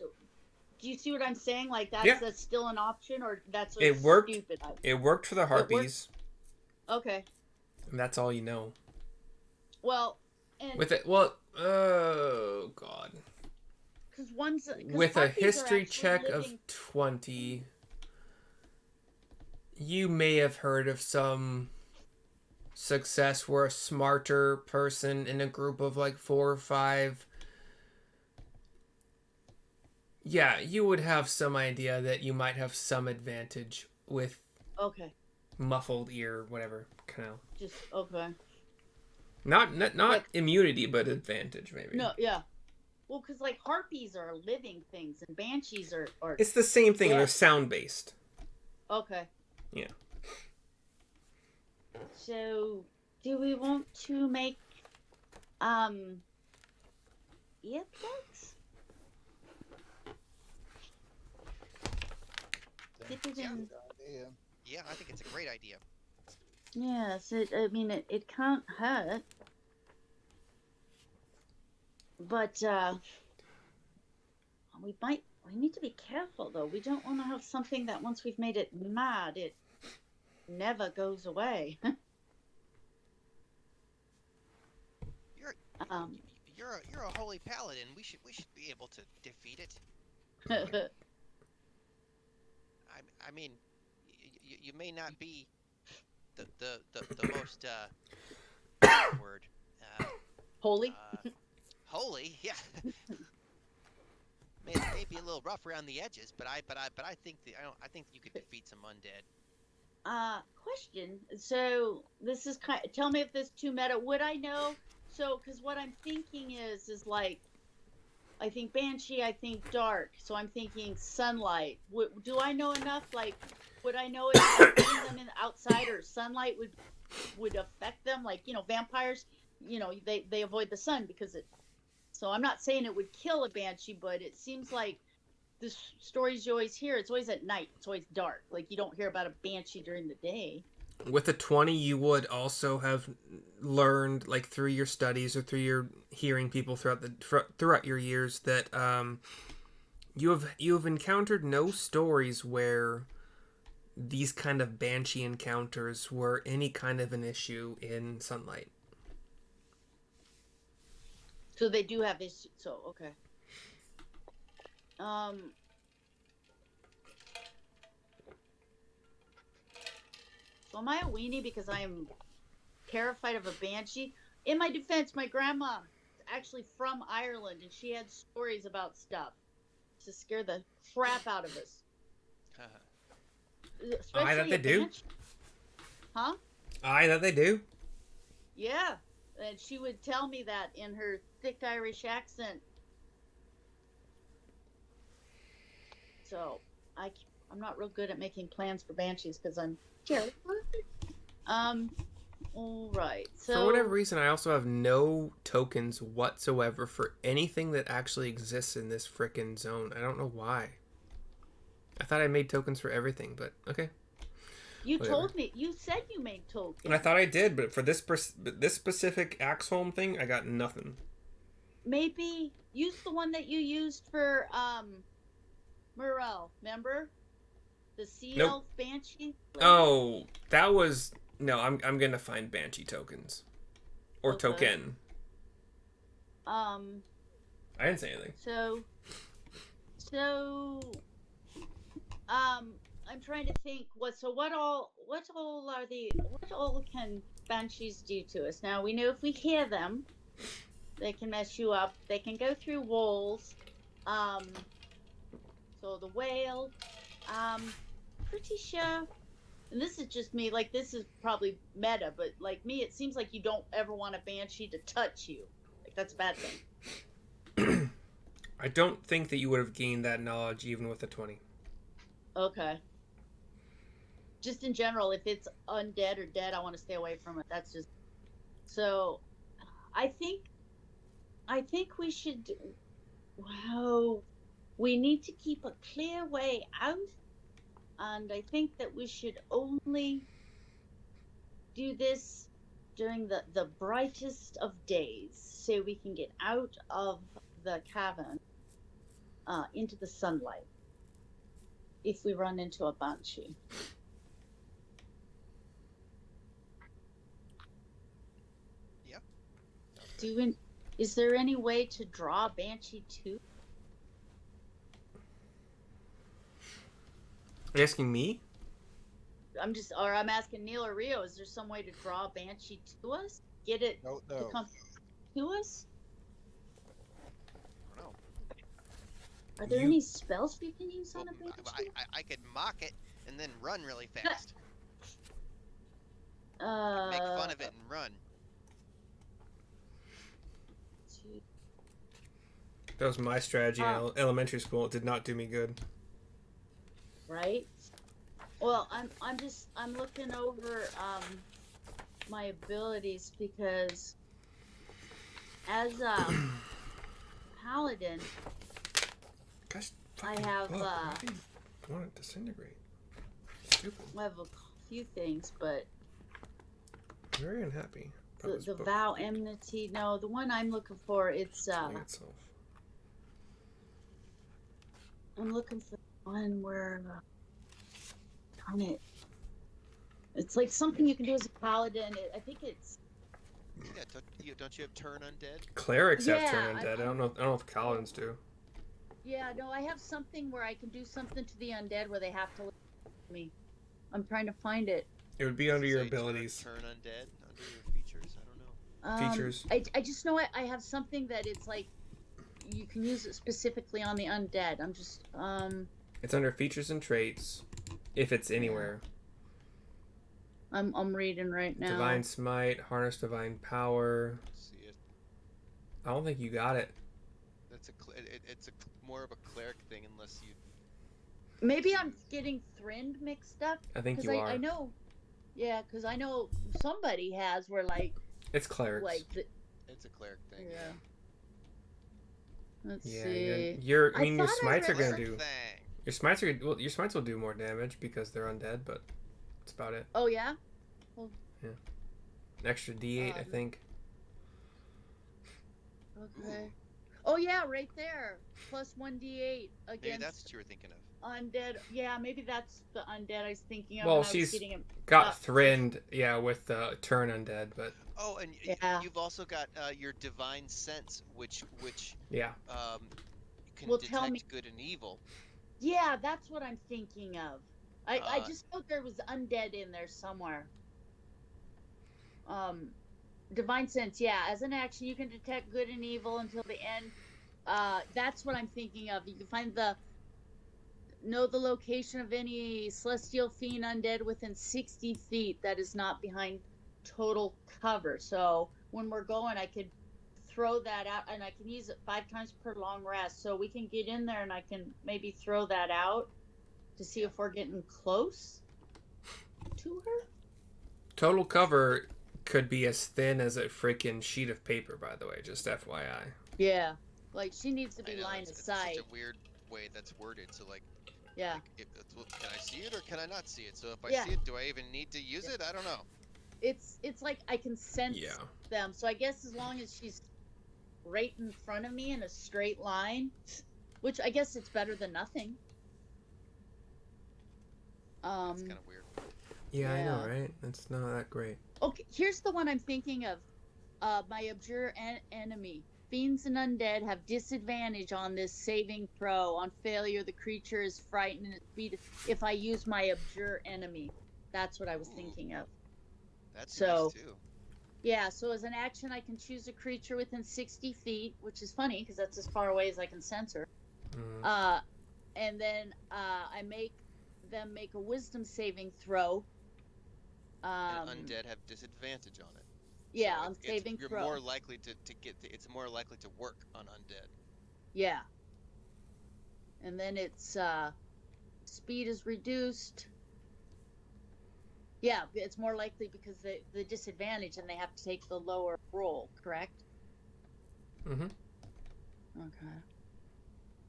Do you see what I'm saying? Like, that's still an option, or that's it worked. Stupid? It worked for the Harpies. Okay. And that's all you know. Well, and with it, oh god. Cause with a history check of 20, you may have heard of some success where a smarter person in a group of like 4 or 5. Yeah, you would have some idea that you might have some advantage with muffled ear, whatever, canal. Just okay. Not immunity, but advantage, maybe. No, yeah. Well, because, like, harpies are living things, and banshees are... It's the same thing, they're sound-based. Okay. Yeah. So, do we want to make, earplugs? Yeah, I think it's a great idea. Yes, it can't hurt. But, we need to be careful, though. We don't want to have something that once we've made it mad, it never goes away. You're a holy paladin. We should be able to defeat it. I mean, you may not be the most word holy. Holy, yeah. Maybe a little rough around the edges, but I think I think you could defeat some undead. Question. So this is tell me if this is too meta. Would I know? So, because what I'm thinking is like, I think banshee, I think dark. So I'm thinking sunlight. Do I know enough? Like, would I know if putting them in outside or sunlight would affect them? Like, vampires, they avoid the sun because it. So I'm not saying it would kill a banshee, but it seems like the stories you always hear, it's always at night. It's always dark. Like, you don't hear about a banshee during the day. With a 20, you would also have learned, like, through your studies or through your hearing people throughout your years, that you have encountered no stories where these kind of banshee encounters were any kind of an issue in sunlight. So they do have issues. So, okay. So am I a weenie because I am terrified of a banshee? In my defense, my grandma is actually from Ireland, and she had stories about stuff to scare the crap out of us. Aye, that they do. Huh? Aye, that they do. Yeah. And she would tell me that in her thick Irish accent. So I'm not real good at making plans for banshees because I'm terrible. All right. So For whatever reason, I also have no tokens whatsoever for anything that actually exists in this frickin' zone. I don't know why. I thought I made tokens for everything, but okay. you whatever. told me you said you made tokens. And I thought I did, but for this specific Axholm thing, I got nothing. Maybe use the one that you used for Morel. Remember the sea Nope. elf banshee? Oh, that was no. I'm gonna find Banshee tokens or Okay. token. I didn't say anything. So I'm trying to think what all can banshees do to us? Now we know if we hear them, they can mess you up. They can go through walls. So the whale, pretty sure, and this is just me, like this is probably meta, but like me, it seems like you don't ever want a banshee to touch you. Like that's a bad thing. I don't think that you would have gained that knowledge even with a 20. Okay. Just in general, if it's undead or dead, I want to stay away from it. That's just so. I think we should. Wow, we need to keep a clear way out, and I think that we should only do this during the brightest of days, so we can get out of the cavern into the sunlight. If we run into a banshee. Yep. Is there any way to draw a banshee too? Are you asking me? I'm asking Neil or Rio. Is there some way to draw a banshee to us? Get it No. to come to us? I don't know. Are there any spells we can use on a Well, banshee? I could mock it and then run really fast. Make fun of it and run. That was my strategy in elementary school. It did not do me good. Right. Well, I'm looking over my abilities because as a paladin, Gosh, I have why do you want it to disintegrate? Stupid. I have a few things, but I'm very unhappy. the vow enmity. No, the one I'm looking for. It's itself. I'm looking for one where darn it. It's like something you can do as a paladin. I think it's. Yeah, don't you have turn undead? Clerics have Yeah, turn undead. I don't know if paladins do. Yeah, no, I have something where I can do something to the undead where they have to listen to me. I'm trying to find it. It would be under your Say abilities. Turn undead under your features. I don't know. Features. I just know I have something that it's like you can use it specifically on the undead. I'm just It's under features and traits, if it's anywhere. I'm reading right now. Divine Smite, Harness Divine Power. See it. I don't think you got it. That's it's more of a cleric thing unless you. Maybe I'm getting Thrind mixed up. I think you are. I know. Yeah, because I know somebody has where like. It's clerics. It's a cleric thing. Yeah. Let's Yeah, see. your I your thought I smites are read gonna do. Thing. Your smites are well. Your smites will do more damage because they're undead, but that's about it. Oh yeah. An extra D8, I think. Okay. Oh yeah, right there. Plus 1d8 against. Maybe that's what you were thinking of. Undead. Yeah, maybe that's the undead I was thinking of. Well, when I was she's getting it. got Thrind, yeah, with turn undead, but Oh, and Yeah. you've also got your divine sense, which yeah. can Well, detect tell me- good and evil. Yeah, that's what I'm thinking of. I Uh, just thought there was undead in there somewhere. Divine sense. Yeah, as an action, you can detect good and evil until the end. That's what I'm thinking of. You can know the location of any celestial fiend undead within 60 feet that is not behind total cover. So when we're going, I could throw that out, and I can use it 5 times per long rest. So we can get in there, and I can maybe throw that out to see if we're getting close to her. Total cover could be as thin as a freaking sheet of paper, by the way, just FYI. Yeah, like she needs to be I know, line of it's sight. such a weird way that's worded. So like, Yeah. can I see it or can I not see it? So if I Yeah. see it, do I even need to use it? I don't know. It's like I can sense Yeah. them. So I guess as long as she's right in front of me in a straight line, which I guess it's better than nothing. It's kind of weird. Yeah, I know, Yeah. right? It's not that great. Okay, here's the one I'm thinking of. My abjure enemy. Fiends and undead have disadvantage on this saving throw. On failure, the creature is frightened and it's if I use my abjure enemy. That's what I was thinking of. That's So- nice too. Yeah, so as an action, I can choose a creature within 60 feet, which is funny because that's as far away as I can censor. Mm. And then I make them make a wisdom saving throw. And undead have disadvantage on it. Yeah, So on it's- saving you're throw. more likely to get. It's more likely to work on undead. Yeah. And then it's speed is reduced. Yeah, it's more likely because the disadvantage and they have to take the lower roll, correct? Mm-hmm. Okay.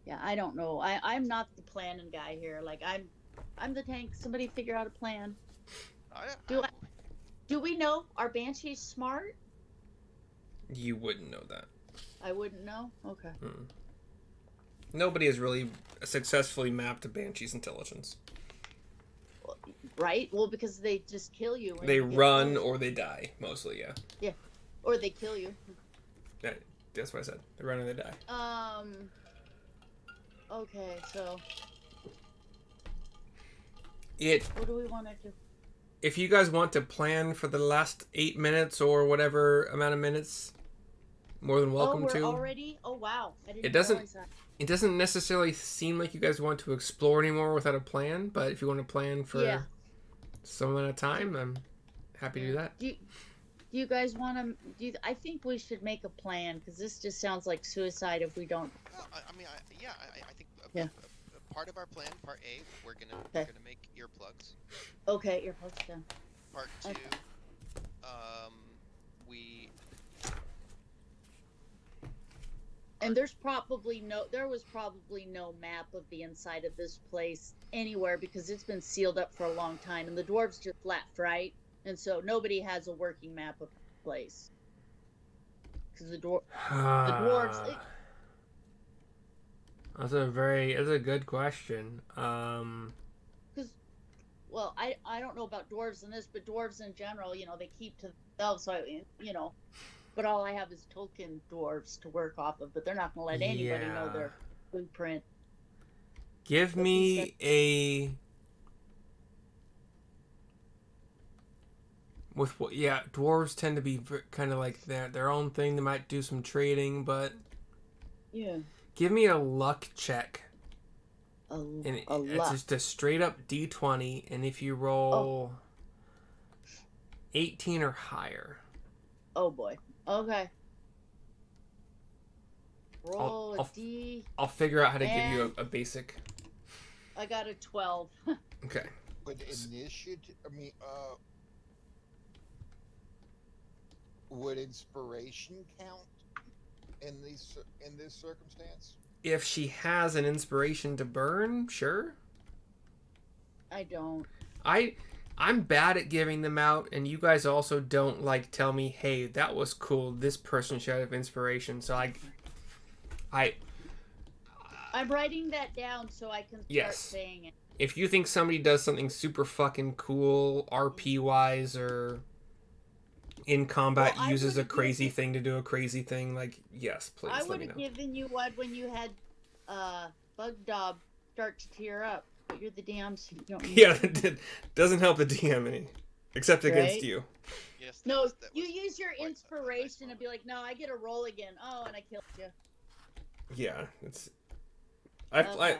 Yeah, I don't know. I'm not the planning guy here. Like I'm the tank. Somebody figure out a plan. Do we know are banshees smart? You wouldn't know that. I wouldn't know. Okay. Mm. Nobody has really successfully mapped a banshee's intelligence. Right? Well, because they just kill you. when They you get run close. or they die, mostly, yeah. Or they kill you. That's what I said. They run or they die. Okay, so It. what do we want to do? If you guys want to plan for the last 8 minutes or whatever amount of minutes, more than welcome we're to. already? Oh, wow. I didn't It doesn't- realize that. It doesn't necessarily seem like you guys want to explore anymore without a plan, but if you want to plan for Yeah. some amount of time, I'm happy to do that. Do you guys want to? I think we should make a plan because this just sounds like suicide if we don't. Well, I think Yeah. a part of our plan, part A, we're gonna make earplugs. Okay, earplugs down. Part 2, Okay. we And there was probably no map of the inside of this place anywhere because it's been sealed up for a long time, and the dwarves just left, right? And so nobody has a working map of the place because the dwarves. That's a good question. Well, I don't know about dwarves in this, but dwarves in general, they keep to themselves. So but all I have is Tolkien dwarves to work off of. But they're not going to let anybody know their blueprint. Give me a. With what? Yeah, dwarves tend to be kind of like their own thing. They might do some trading, but Yeah. give me a luck check. And A it's lot. just a straight up D20, and if you roll 18 or higher, Oh boy. Okay. Roll I'll- a D. I'll figure out how to give you a basic. I got a 12. Okay. Would initiative? Would inspiration count in this circumstance? If she has an inspiration to burn, sure. I don't. I'm bad at giving them out, and you guys also don't tell me, hey, that was cool. This person should have inspiration. So I'm writing that down so I can start Yes. saying it. if you think somebody does something super fucking cool, RP wise, or in combat Well, I uses a would've crazy given- thing to do a crazy thing, yes, please I let would me know. have given you one when you had Bug Dob start to tear up, but you're the DM, so you don't need Yeah, that doesn't help the DM any, except against Right? you. yes. that No, was- that you was use your quite a nice inspiration and moment. be like, no, I get a roll again. Oh, and I killed you. Yeah, it's. Okay.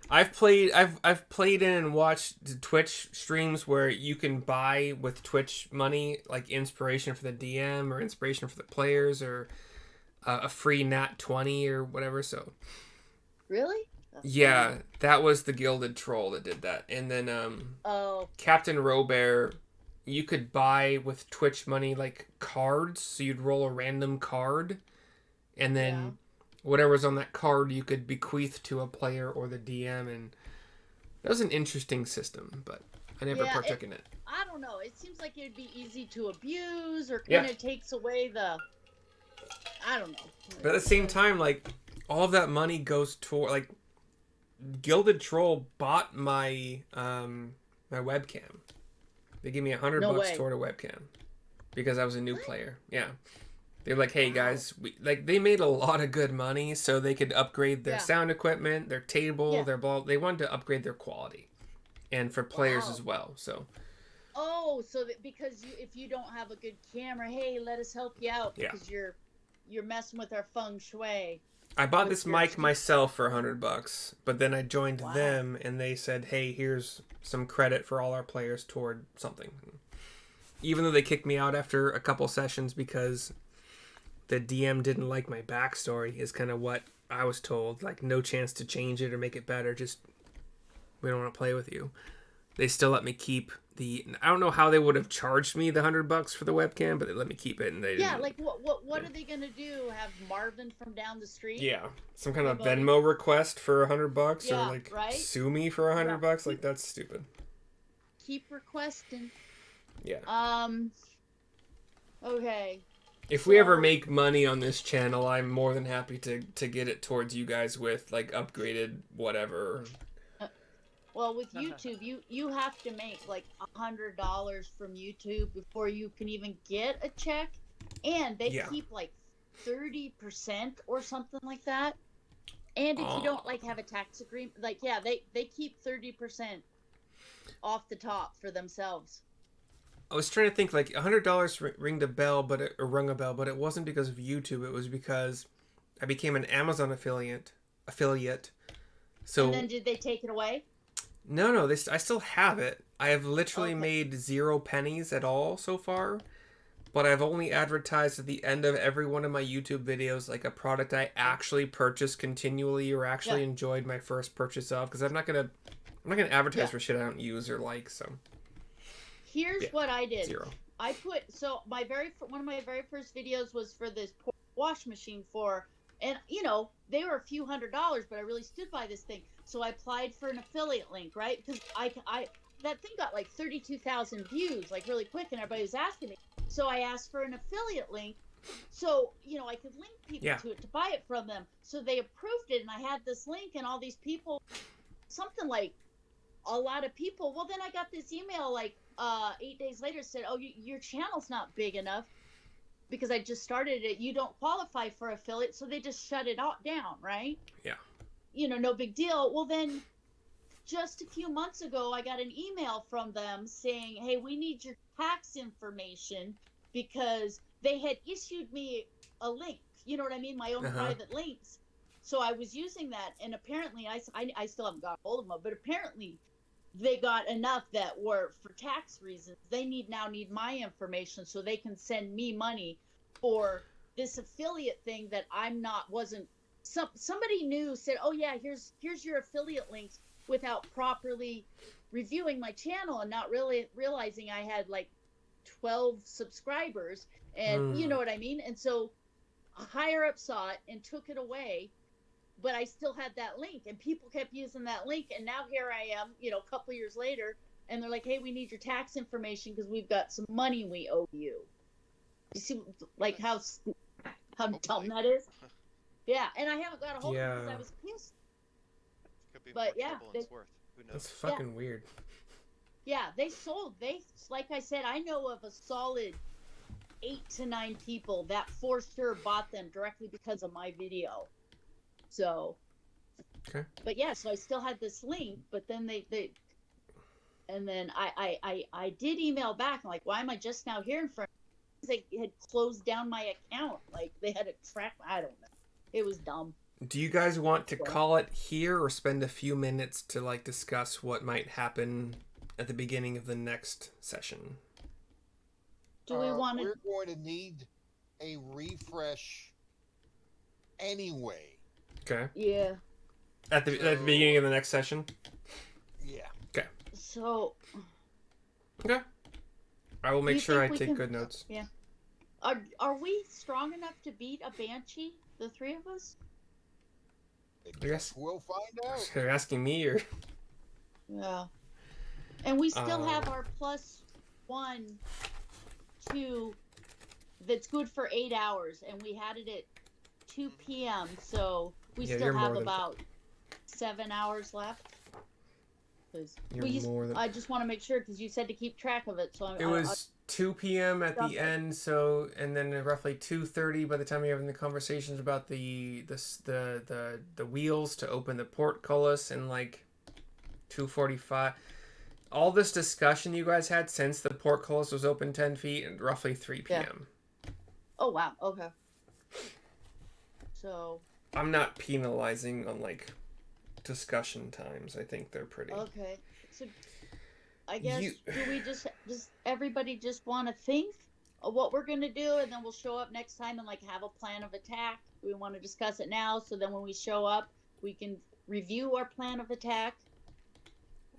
I've played in and watched Twitch streams where you can buy with Twitch money inspiration for the DM or inspiration for the players or a free nat 20 or whatever. So Really? That's yeah, funny. that was the Gilded Troll that did that. And then Oh, Captain Robert, you could buy with Twitch money like cards. So you'd roll a random card, and yeah. then whatever's on that card you could bequeath to a player or the DM, and that was an interesting system, but I never Yeah, partook in it. I don't know. It seems like it'd be easy to abuse, or Yeah. kind of takes away the. I don't know. But at the same time, like, all of that money goes toward, like, Gilded Troll bought my my webcam. They gave me $100 No way. toward a webcam because I was a new player. Yeah. They're like, hey Wow. guys, they made a lot of good money so they could upgrade their Yeah. sound equipment, their table, Yeah. their ball. They wanted to upgrade their quality, and for players Wow. as well. So Oh, so that because if you don't have a good camera, hey, let us help you out Yeah. because you're messing with our feng shui. I bought With this your mic studio. myself for $100, but then I joined Wow. them and they said, hey, here's some credit for all our players toward something. Even though they kicked me out after a couple sessions because the DM didn't like my backstory, is kind of what I was told. Like, no chance to change it or make it better. Just, we don't want to play with you. They still let me keep I don't know how they would have charged me the $100 for the webcam, but they let me keep it, and they Yeah, didn't. like what are they gonna do? Have Marvin from down the street? Yeah, some kind of Hey, buddy. Venmo request for $100, Yeah, or like right? sue me for $100. Like, that's stupid. Keep requesting. Yeah. Okay. If we ever So- make money on this channel, I'm more than happy to get it towards you guys with like upgraded whatever. Well, with YouTube, you have to make like $100 from YouTube before you can even get a check, and they Yeah. keep like 30% or something like that. And if you don't like have a tax agreement, like yeah, they keep 30% off the top for themselves. I was trying to think like $100 ringed a bell, or rung a bell, but it wasn't because of YouTube. It was because I became an Amazon affiliate. So And then did they take it away? no, I still have it. I have literally Okay. made 0 pennies at all so far, but I've only advertised at the end of every one of my YouTube videos like a product I actually purchased continually or actually Yeah. enjoyed my first purchase of, because I'm not gonna advertise Yeah. for shit I don't use or like. So Here's Yeah, what I did. 0. I put one of my very first videos was for this wash machine and they were a few $100s, but I really stood by this thing. So I applied for an affiliate link, right? Because I that thing got like 32,000 views, like really quick, and everybody was asking me. So I asked for an affiliate link, so I could link people Yeah. to it to buy it from them. So they approved it, and I had this link, and all these people, something like a lot of people. Well, then I got this email like 8 days later said, "Oh, your channel's not big enough because I just started it. You don't qualify for affiliate," so they just shut it all down, right? Yeah. No big deal. Well, then just a few months ago, I got an email from them saying, "Hey, we need your tax information," because they had issued me a link. You know what I mean? My own private links. So I was using that, and apparently I still haven't got hold of them, but apparently they got enough that were for tax reasons. They now need my information so they can send me money for this affiliate thing that wasn't. Somebody new said, "Oh yeah, here's your affiliate links," without properly reviewing my channel and not really realizing I had like 12 subscribers, and you know what I mean. And so a higher up saw it and took it away, but I still had that link, and people kept using that link, and now here I am, a couple years later, and they're like, "Hey, we need your tax information because we've got some money we owe you." You see, like how dumb that is? Yeah, and I haven't got a hold of them because I was pissed. Could be But more yeah, trouble than it's worth. Who knows? That's fucking weird. Yeah, like I said, I know of a solid 8 to 9 people that for sure bought them directly because of my video. So, Okay. But yeah, so I still had this link, but then and then I did email back. I'm like, why am I just now hearing from? They had closed down my account. Like they had a track. I don't know. It was dumb. Do you guys want to call it here or spend a few minutes to like discuss what might happen at the beginning of the next session? Do we want to? We're going to need a refresh anyway. Okay. Yeah. At the beginning of the next session. Yeah. So. Okay. I will Do make you sure I think we take can- good notes. Yeah. Are we strong enough to beat a banshee? The three of us? I Yes. guess we'll find out. You're asking me, or Yeah. And we still have Um, our +1, 2 that's good for 8 hours, and we had it at 2 p.m. So we Yeah, still you're have more than- about 7 hours left. 'Cause You're more than- I just want to make sure because you said to keep track of it. So it was 2 p.m. at the Okay. end. So, and then roughly 2:30 by the time you're having the conversations about the wheels to open the portcullis, and like 2:45. All this discussion you guys had since the portcullis was open 10 feet and roughly 3 p.m. Oh wow. Okay. So I'm not penalizing on like discussion times. I think they're pretty. okay. So I guess You- do we just everybody just want to think of what we're gonna do, and then we'll show up next time and like have a plan of attack. We want to discuss it now, so then when we show up, we can review our plan of attack.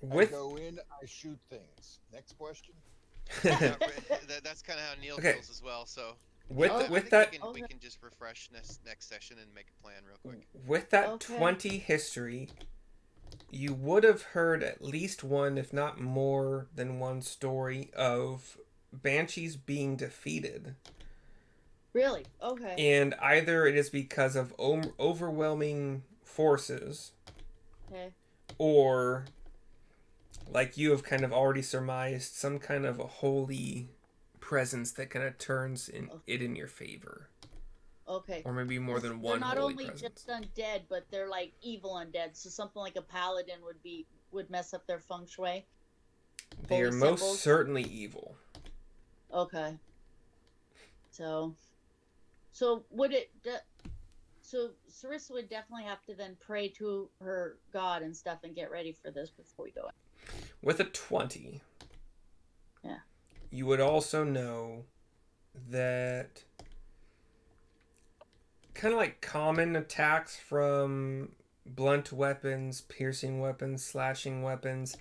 With I go in, I shoot things. Next question. That's kind of how Neil Okay. feels as well. So with I with think that we Okay. can just refresh next session and make a plan real quick. with that Okay. 20 history, you would have heard at least one, if not more than one, story of banshees being defeated, Really? Okay. and either it is because of overwhelming forces, Okay. or like you have kind of already surmised, some kind of a holy presence that kind of turns it in your favor, Okay. or maybe more than one They're not holy only presence. just undead, but they're like evil undead. So something like a paladin would mess up their feng shui. They are holy most symbols. certainly evil. Okay. So would it? So Syrissa would definitely have to then pray to her god and stuff and get ready for this before we go in. With a 20, Yeah. you would also know that kind of like common attacks from blunt weapons, piercing weapons, slashing weapons,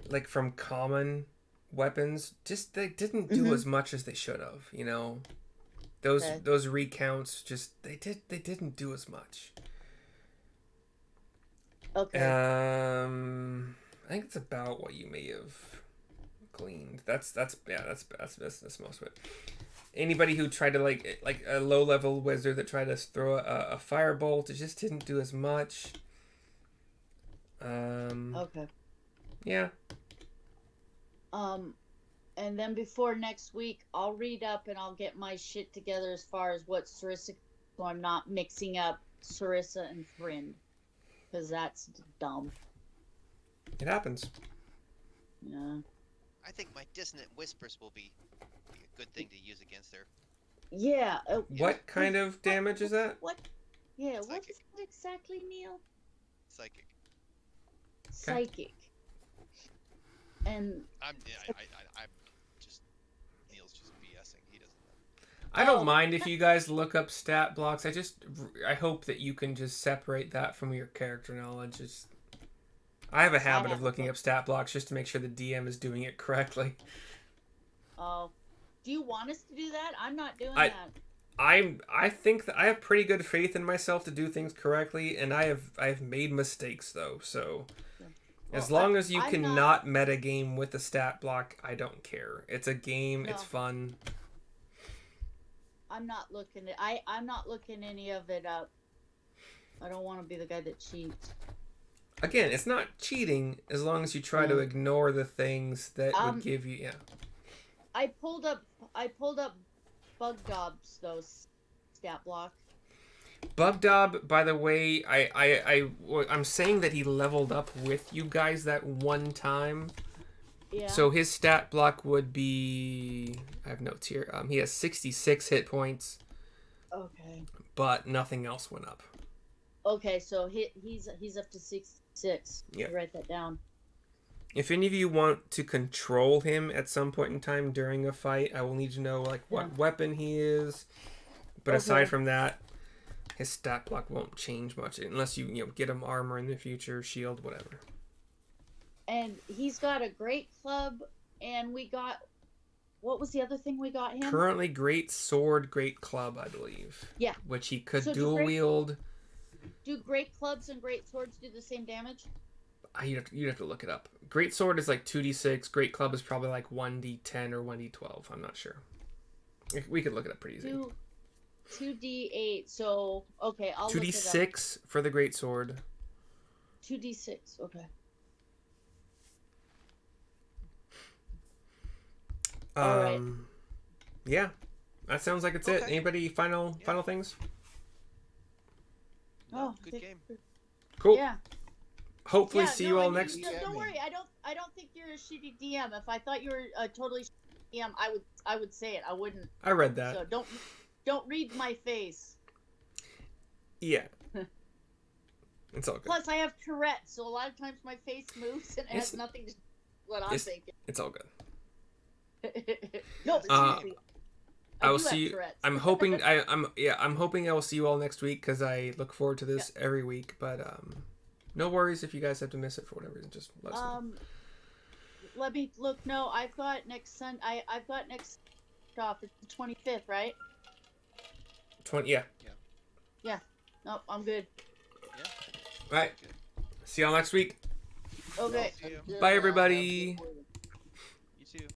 like from common weapons, just they didn't do Mhm. as much as they should have, you know. Those Okay. those recounts just they didn't do as much. Okay. I think it's about what you may have gleaned. That's most of it. Anybody who tried to like a low level wizard that tried to throw a firebolt, it just didn't do as much. Okay. Yeah. And then before next week, I'll read up and I'll get my shit together as far as what Syrissa, so I'm not mixing up Syrissa and Thrind, because that's dumb. It happens. Yeah. I think my dissonant whispers will be a good thing to use against her. Yeah. What kind of damage is that? What? Yeah. What Psychic. is it exactly, Neil? Psychic. Psychic. And I'm just Neil's just BSing. He doesn't know. I don't Oh. mind if you guys look up stat blocks. I hope that you can just separate that from your character knowledge. I have a habit of looking up stat blocks just to make sure the DM is doing it correctly. oh, do you want us to do that? I'm not doing I- that. I think that I have pretty good faith in myself to do things correctly, and I've made mistakes though. So as Well, long as you I'm cannot metagame with the stat block, I don't care. It's a game. It's No. fun. I'm not looking at. I'm not looking any of it up. I don't want to be the guy that cheats. Again, it's not cheating as long as you try to Yeah. ignore the things that would give you. Yeah. I pulled up Bug Dob's those stat block. Bugdob, by the way, I'm saying that he leveled up with you guys that one time. Yeah. So his stat block would be, I have notes here. He has 66 hit points, Okay. but nothing else went up. Okay, so he's up to 66. Yeah. Write that down. If any of you want to control him at some point in time during a fight, I will need to know like what Yeah. weapon he is. But Okay. aside from that, his stat block won't change much unless you get him armor in the future, shield, whatever. And he's got a great club, and we got, what was the other thing we got him? Currently, great sword, great club, I believe. Yeah. Which he could So dual wield. Do great clubs and great swords do the same damage? You'd have to look it up. Great sword is like 2d6. Great club is probably like 1d10 or 1d12. I'm not sure. We could look it up pretty easy. 2d8. So okay, I'll 2d6 for the great sword. 2d6. Okay. All right. Yeah, that sounds like it's it. Okay. Anybody final things? Oh, Good game. Cool. Yeah. Hopefully, see you all I mean, next. Don't worry. I don't think you're a shitty DM. If I thought you were a totally shitty DM, I would say it. I wouldn't. I read that. So don't read my face. Yeah. It's all good. Plus, I have Tourette's, so a lot of times my face moves and it has nothing to do with what I'm thinking. It's all good. No, seriously. I will see you. Tourette's. I'm hoping. I'm hoping I will see you all next week because I look forward to this every week. But no worries if you guys have to miss it for whatever reason. Just let us know. Let me look. No, I've got next I've got next off. It's the 25th, right? 20. Yeah. Yeah. No, I'm good. Yeah. All right. See y'all next week. Okay. See you. Bye, everybody.